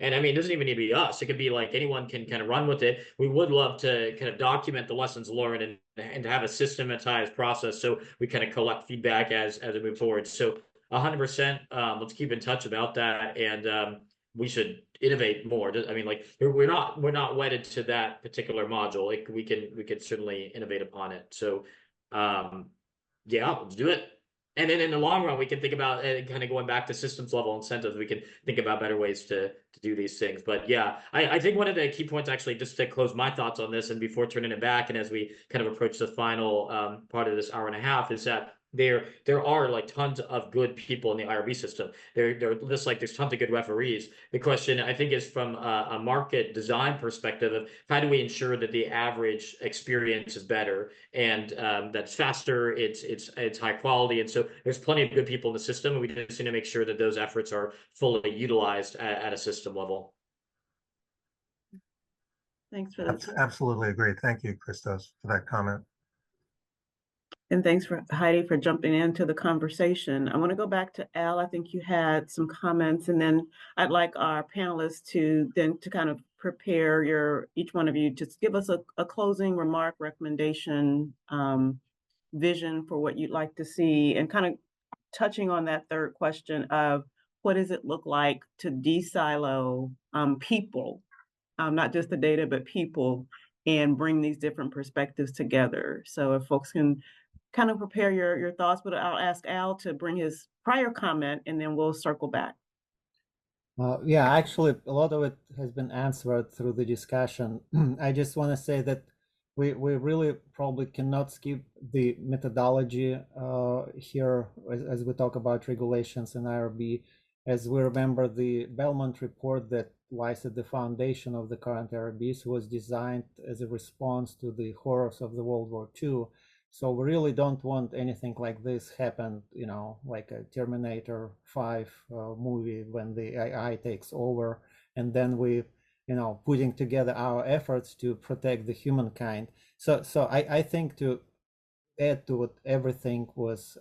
S3: And I mean, it doesn't even need to be us. It could be like anyone can kind of run with it. We would love to kind of document the lessons learned and to have a systematized process so we kind of collect feedback as we move forward. So 100%. Let's keep in touch about that, and we should innovate more. I mean, like we're not wedded to that particular module. Like we can certainly innovate upon it. So, yeah, let's do it. And then in the long run, we can think about kind of going back to systems level incentives. We can think about better ways to do these things. But yeah, I think one of the key points, actually, just to close my thoughts on this, and before turning it back, and as we kind of approach the final part of this hour and a half, is that there are like tons of good people in the IRB system. They're just like there's tons of good referees. The question, I think, is from a market design perspective of how do we ensure that the average experience is better and that's faster, it's high quality, and so there's plenty of good people in the system, and we just need to make sure that those efforts are fully utilized at a system level.
S9: Thanks for that.
S1: Absolutely agree. Thank you, Christos, for that comment.
S9: And thanks for Heidi for jumping into the conversation. I want to go back to Al. I think you had some comments, and then I'd like our panelists to kind of prepare each one of you to give us a closing remark, recommendation, vision for what you'd like to see, and kind of touching on that third question of what does it look like to de-silo people, not just the data, but people, and bring these different perspectives together. So if folks can kind of prepare your thoughts, but I'll ask Al to bring his prior comment and then we'll circle back.
S5: Yeah, actually, a lot of it has been answered through the discussion. I just want to say that we really probably cannot skip the methodology here as we talk about regulations in IRB. As we remember, the Belmont report that lies at the foundation of the current IRBs was designed as a response to the horrors of the World War II. So we really don't want anything like this happen, like a Terminator 5 movie when the AI takes over, and then we, putting together our efforts to protect the humankind. So I think to add to what everything was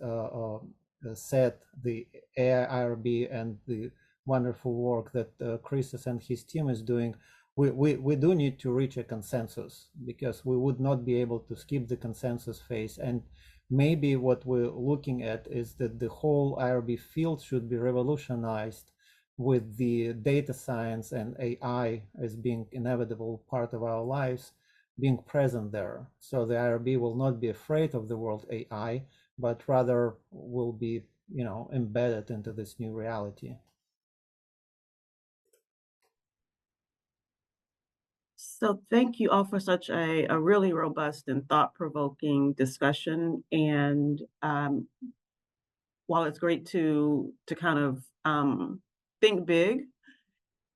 S5: said, the AI IRB and the wonderful work that Christos and his team is doing, we do need to reach a consensus, because we would not be able to skip the consensus phase. And maybe what we're looking at is that the whole IRB field should be revolutionized with the data science and AI as being inevitable part of our lives being present there. So the IRB will not be afraid of the word AI, but rather will be, embedded into this new reality.
S9: So thank you all for such a really robust and thought-provoking discussion. And while it's great to kind of think big,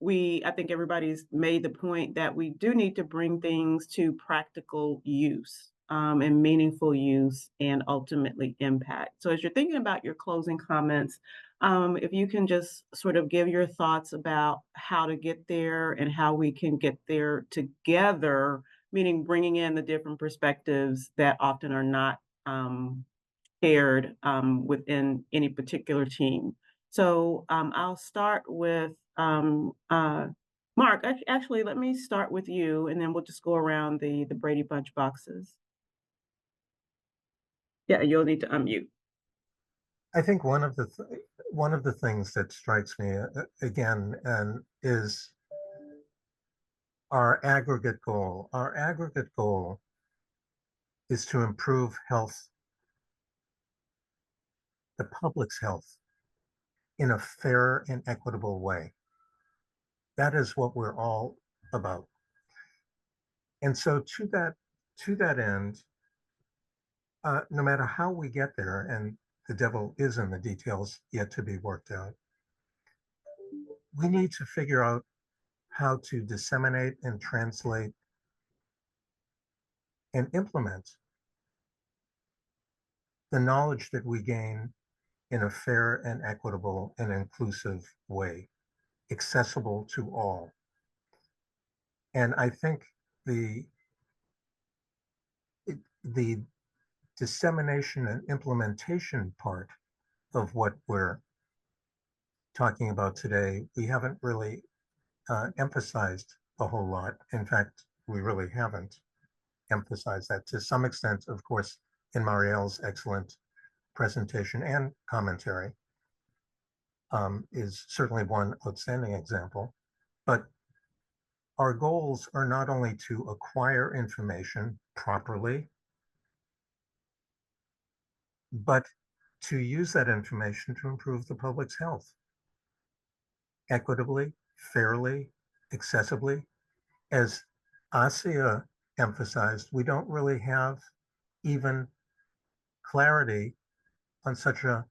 S9: I think everybody's made the point that we do need to bring things to practical use and meaningful use and ultimately impact. So as you're thinking about your closing comments, if you can just sort of give your thoughts about how to get there and how we can get there together, meaning bringing in the different perspectives that often are not shared within any particular team. So I'll start with Mark. Actually, let me start with you, and then we'll just go around the Brady Bunch boxes. Yeah, you'll need to unmute.
S1: I think one of the things that strikes me again and is our aggregate goal. Our aggregate goal is to improve health, the public's health, in a fair and equitable way. That is what we're all about. And so to that end, no matter how we get there, and the devil is in the details yet to be worked out, we need to figure out how to disseminate and translate and implement the knowledge that we gain in a fair and equitable and inclusive way, accessible to all. And I think the dissemination and implementation part of what we're talking about today, we haven't really emphasized a whole lot. In fact, we really haven't emphasized that. To some extent, of course, in Marielle's excellent presentation and commentary is certainly one outstanding example. But our goals are not only to acquire information properly, but to use that information to improve the public's health equitably, fairly, accessibly. As Asia emphasized, we don't really have even clarity on such a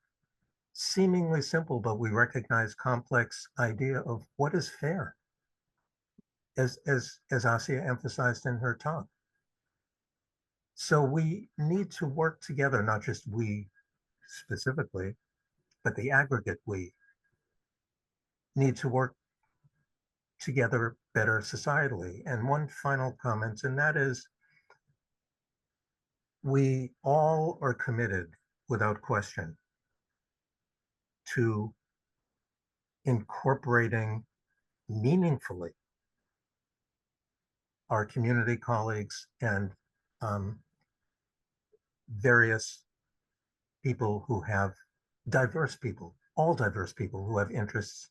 S1: seemingly simple, but we recognize complex idea of what is fair, as Asia emphasized in her talk. So we need to work together, not just we specifically, but the aggregate we need to work together better societally. And one final comment, and that is we all are committed without question to incorporating meaningfully our community colleagues and various people who have all diverse people who have interests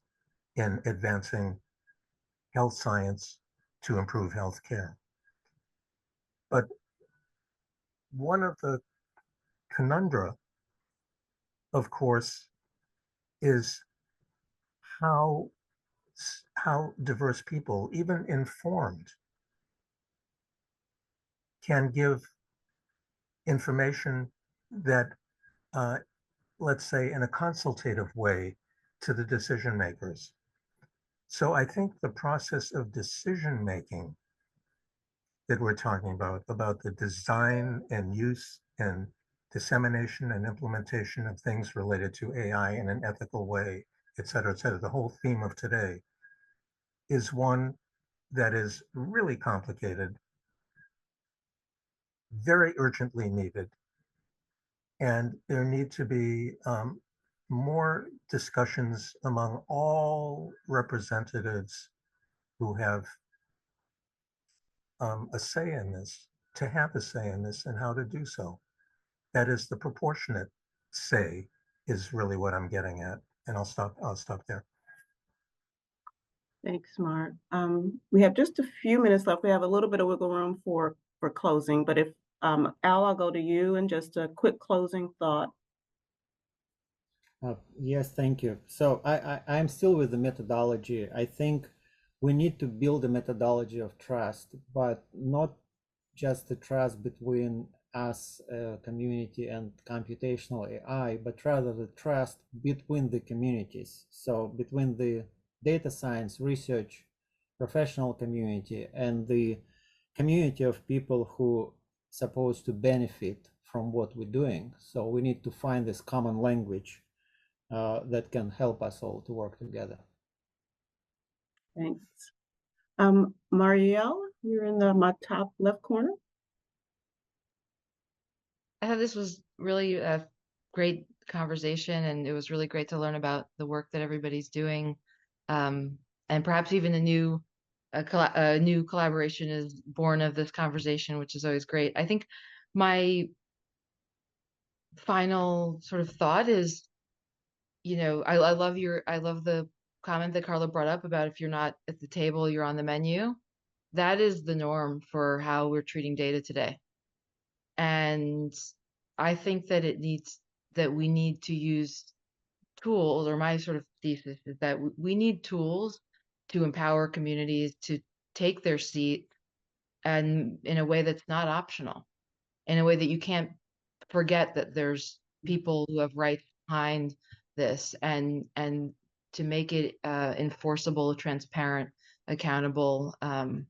S1: in advancing health science to improve health care. But one of the conundra, of course, is how diverse people, even informed, can give information that, let's say, in a consultative way to the decision makers. So I think the process of decision making that we're talking about the design and use and dissemination and implementation of things related to AI in an ethical way, et cetera, the whole theme of today is one that is really complicated, very urgently needed, and there need to be more discussions among all representatives who have a say in this, to have a say in this and how to do so. That is the proportionate say is really what I'm getting at. And I'll stop there.
S9: Thanks, Mark. We have just a few minutes left. We have a little bit of wiggle room for closing, but if Al, I'll go to you and just a quick closing thought.
S5: Yes, thank you. So I'm still with the methodology. I think we need to build a methodology of trust, but not just the trust between us, community, and computational AI, but rather the trust between the communities. So between the data science, research, professional community, and the community of people who supposed to benefit from what we're doing. So we need to find this common language that can help us all to work together.
S9: Thanks. Marielle, you're in my top left corner.
S6: I thought this was really a great conversation, and it was really great to learn about the work that everybody's doing, and perhaps even a new collaboration is born of this conversation, which is always great. I think my final sort of thought is, I love the comment that Carla brought up about if you're not at the table, you're on the menu. That is the norm for how we're treating data today. And I think that we need to use tools, or my sort of thesis is that we need tools to empower communities to take their seat, and in a way that's not optional, in a way that you can't forget that there's people who have rights behind this, and to make it enforceable, transparent, accountable, and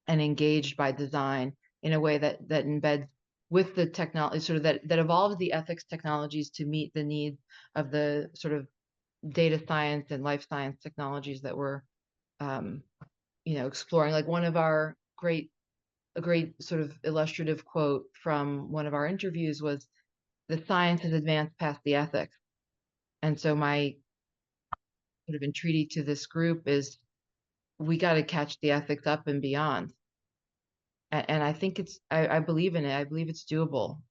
S6: engaged by design in a way that embeds with the technology, sort of that evolves the ethics technologies to meet the needs of the sort of data science and life science technologies that we're, exploring. Like one of our a great sort of illustrative quote from one of our interviews was, "The science has advanced past the ethics." And so my sort of entreaty to this group is, we got to catch the ethics up and beyond. And I think I believe in it. I believe it's doable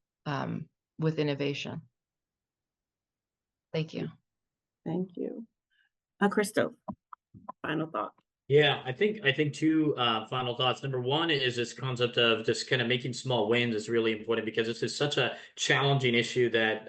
S6: with innovation. Thank you.
S9: Thank you. Christos, final thought.
S3: Yeah, I think two final thoughts. Number one is this concept of just kind of making small wins is really important, because this is such a challenging issue that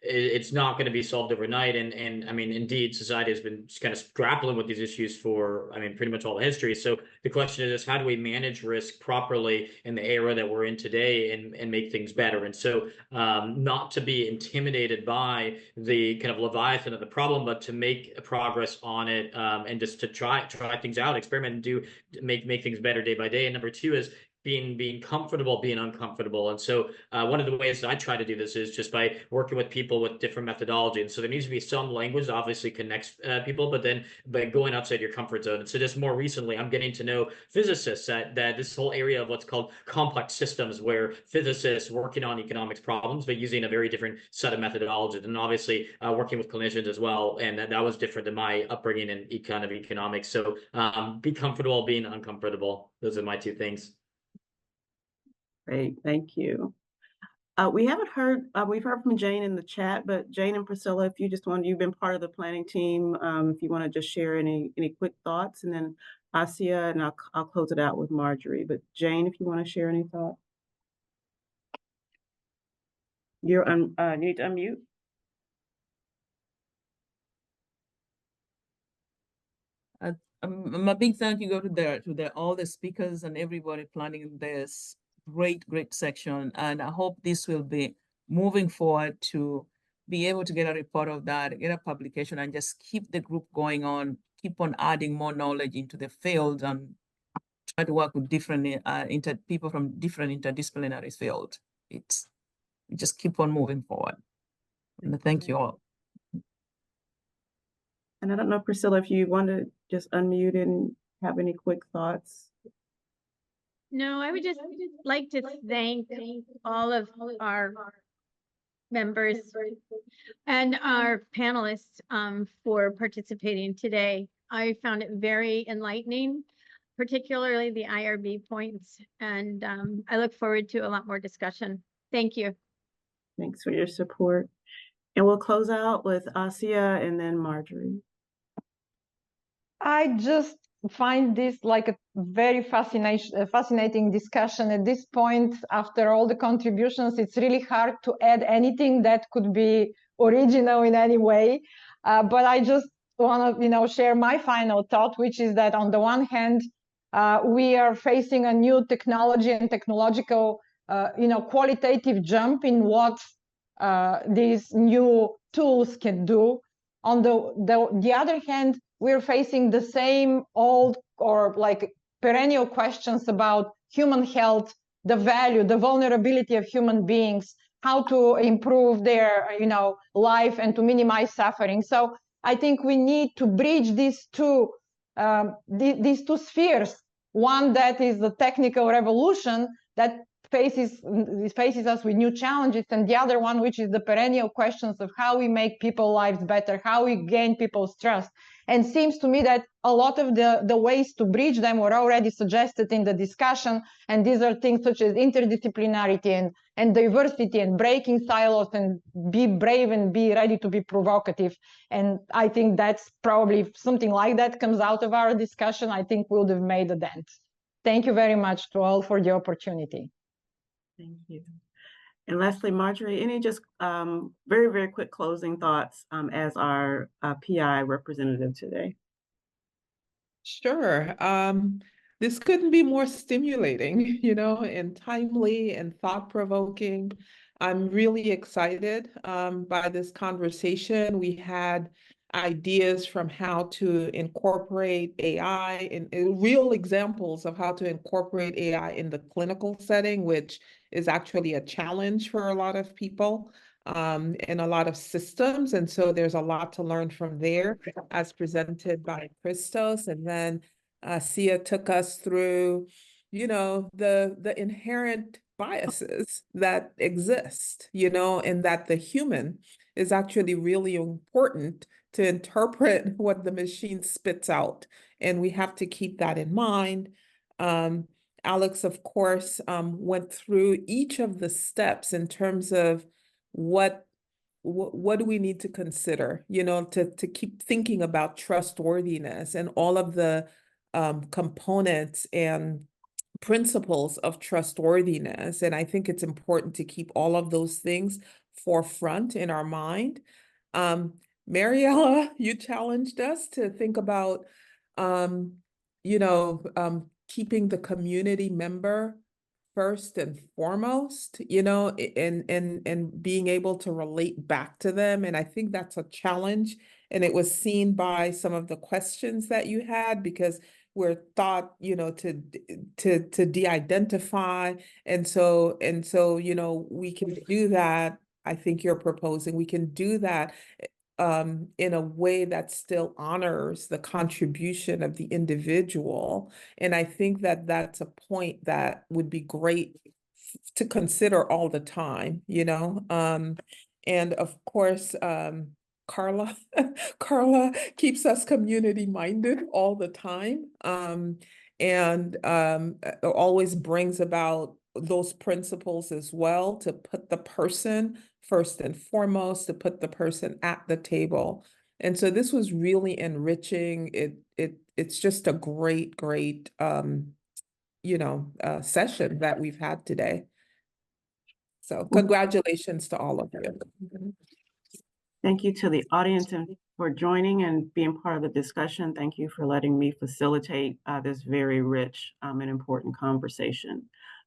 S3: it's not going to be solved overnight. And I mean, indeed, society has been kind of grappling with these issues for, pretty much all history. So the question is, how do we manage risk properly in the era that we're in today and make things better? And so not to be intimidated by the kind of leviathan of the problem, but to make progress on it, and just to try things out, experiment, and make things better day by day. And number two is being comfortable being uncomfortable. And so one of the ways that I try to do this is just by working with people with different methodology. And so there needs to be some language that obviously connects people, but then by going outside your comfort zone. And so just more recently, I'm getting to know physicists that this whole area of what's called complex systems, where physicists working on economics problems, but using a very different set of methodologies. And obviously working with clinicians as well. And that was different than my upbringing in economics. So be comfortable being uncomfortable. Those are my two things.
S9: Great, thank you. We've heard from Jane in the chat, but Jane and Priscilla, if you just you've been part of the planning team, if you want to just share any quick thoughts, and then Asia, and I'll close it out with Marjorie. But Jane, if you want to share any thoughts. You're need to unmute.
S8: A big thank you go to all the speakers and everybody planning this great section. And I hope this will be moving forward to be able to get a report of that, get a publication, and just keep the group going on, keep on adding more knowledge into the field, and try to work with different people from different interdisciplinary fields. We just keep on moving forward. And thank you all.
S9: And I don't know, Priscilla, if you want to just unmute and have any quick thoughts.
S11: No, I would just like to thank all of our members and our panelists for participating today. I found it very enlightening, particularly the IRB points, and I look forward to a lot more discussion. Thank you.
S9: Thanks for your support. And we'll close out with Asia and then Marjorie.
S4: I just find this like a very fascinating discussion. At this point, after all the contributions, it's really hard to add anything that could be original in any way. But I just want to, share my final thought, which is that on the one hand, we are facing a new technology and technological, qualitative jump in what these new tools can do. On the other hand, we're facing the same old or like perennial questions about human health, the value, the vulnerability of human beings, how to improve their, life and to minimize suffering. So I think we need to bridge these two spheres. One that is the technical revolution that faces us with new challenges, and the other one, which is the perennial questions of how we make people's lives better, how we gain people's trust. And seems to me that a lot of the ways to bridge them were already suggested in the discussion. And these are things such as interdisciplinarity and diversity and breaking silos and be brave and be ready to be provocative. And I think that's probably something like that comes out of our discussion. I think we'll have made a dent. Thank you very much to all for the opportunity.
S9: Thank you. And lastly, Marjorie, any just very, very quick closing thoughts as our PI representative today?
S2: Sure. This couldn't be more stimulating, and timely and thought-provoking. I'm really excited by this conversation. We had ideas from how to incorporate AI and real examples of how to incorporate AI in the clinical setting, which is actually a challenge for a lot of people and a lot of systems. And so there's a lot to learn from there as presented by Christos. And then Sia took us through, you know, the inherent biases that exist, you know, and that the human is actually really important to interpret what the machine spits out. And we have to keep that in mind. Alex, of course, went through each of the steps in terms of what do we need to consider, you know, to keep thinking about trustworthiness and all of the components and principles of trustworthiness. And I think it's important to keep all of those things forefront in our mind. Mariella, you challenged us to think about, you know, keeping the community member first and foremost, you know, and being able to relate back to them. And I think that's a challenge. And it was seen by some of the questions that you had, because we're thought, you know, to de-identify. And so, you know, we can do that. I think you're proposing we can do that in a way that still honors the contribution of the individual. And I think that that's a point that would be great to consider all the time, you know? And of course, Carla, Carla keeps us community minded all the time. And always brings about those principles as well, to put the person first and foremost, to put the person at the table. And so this was really enriching. It's just a great, you know, session that we've had today. So congratulations to all of you.
S9: Thank you to the audience and for joining and being part of the discussion. Thank you for letting me facilitate this very rich and important conversation.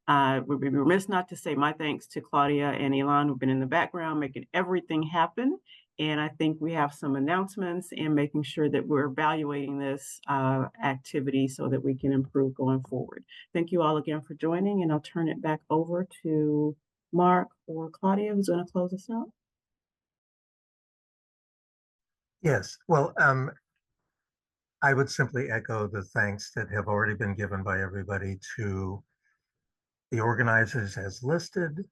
S9: We'd be remiss not to say my thanks to Claudia and Elon, who've been in the background making everything happen. And I think we have some announcements and making sure that we're evaluating this activity so that we can improve going forward. Thank you all again for joining, and I'll turn it back over to Mark or Claudia, who's going to close us out.
S1: Yes, well, I would simply echo the thanks that have already been given by everybody to the organizers as listed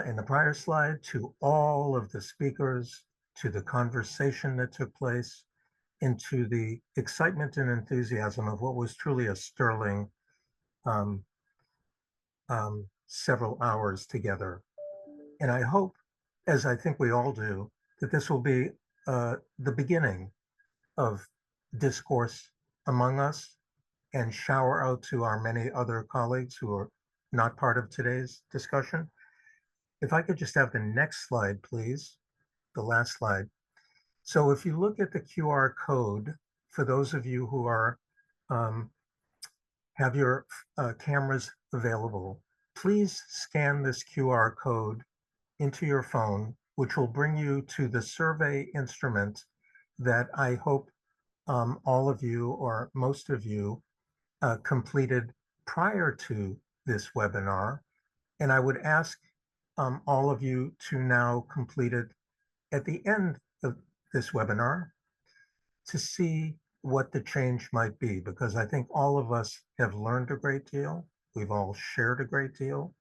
S1: in the prior slide, to all of the speakers, to the conversation that took place, and to the excitement and enthusiasm of what was truly a sterling several hours together. And I hope, as I think we all do, that this will be the beginning of discourse among us and shower out to our many other colleagues who are not part of today's discussion. If I could just have the next slide, please, the last slide. So if you look at the QR code, for those of you who are have your cameras available, please scan this QR code into your phone, which will bring you to the survey instrument that I hope all of you or most of you completed prior to this webinar. And I would ask all of you to now complete it at the end of this webinar to see what the change might be, because I think all of us have learned a great deal. We've all shared a great deal.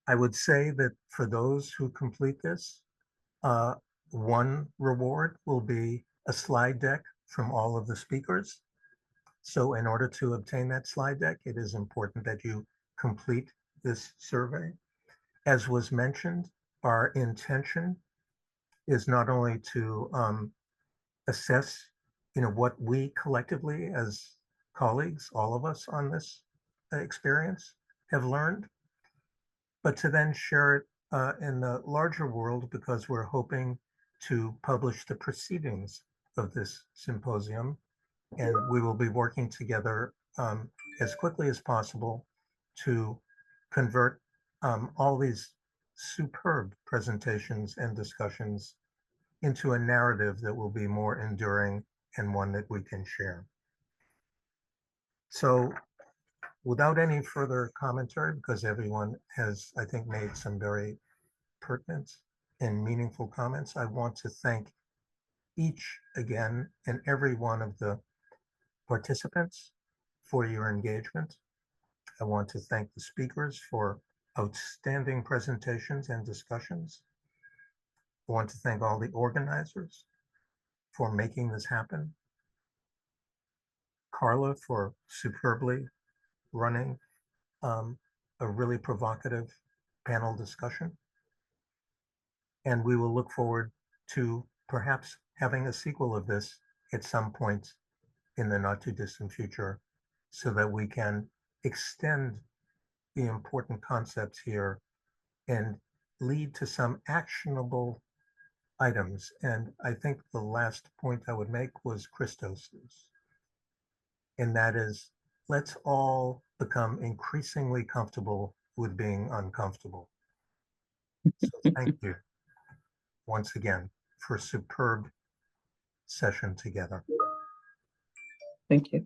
S1: I would say that for those who complete this, one reward will be a slide deck from all of the speakers. So in order to obtain that slide deck, it is important that you complete this survey. As was mentioned, our intention is not only to assess, what we collectively as colleagues, all of us on this experience have learned, but to then share it in the larger world, because we're hoping to publish the proceedings of this symposium. And we will be working together as quickly as possible to convert all these superb presentations and discussions into a narrative that will be more enduring and one that we can share. So without any further commentary, because everyone has, I think, made some very pertinent and meaningful comments, I want to thank each again and every one of the participants for your engagement. I want to thank the speakers for outstanding presentations and discussions. I want to thank all the organizers for making this happen. Carla for superbly running a really provocative panel discussion. And we will look forward to perhaps having a sequel of this at some point in the not too distant future, so that we can extend the important concepts here and lead to some actionable items. And I think the last point I would make was Christos's, and that is, let's all become increasingly comfortable with being uncomfortable. So thank you once again for a superb session together.
S2: Thank you.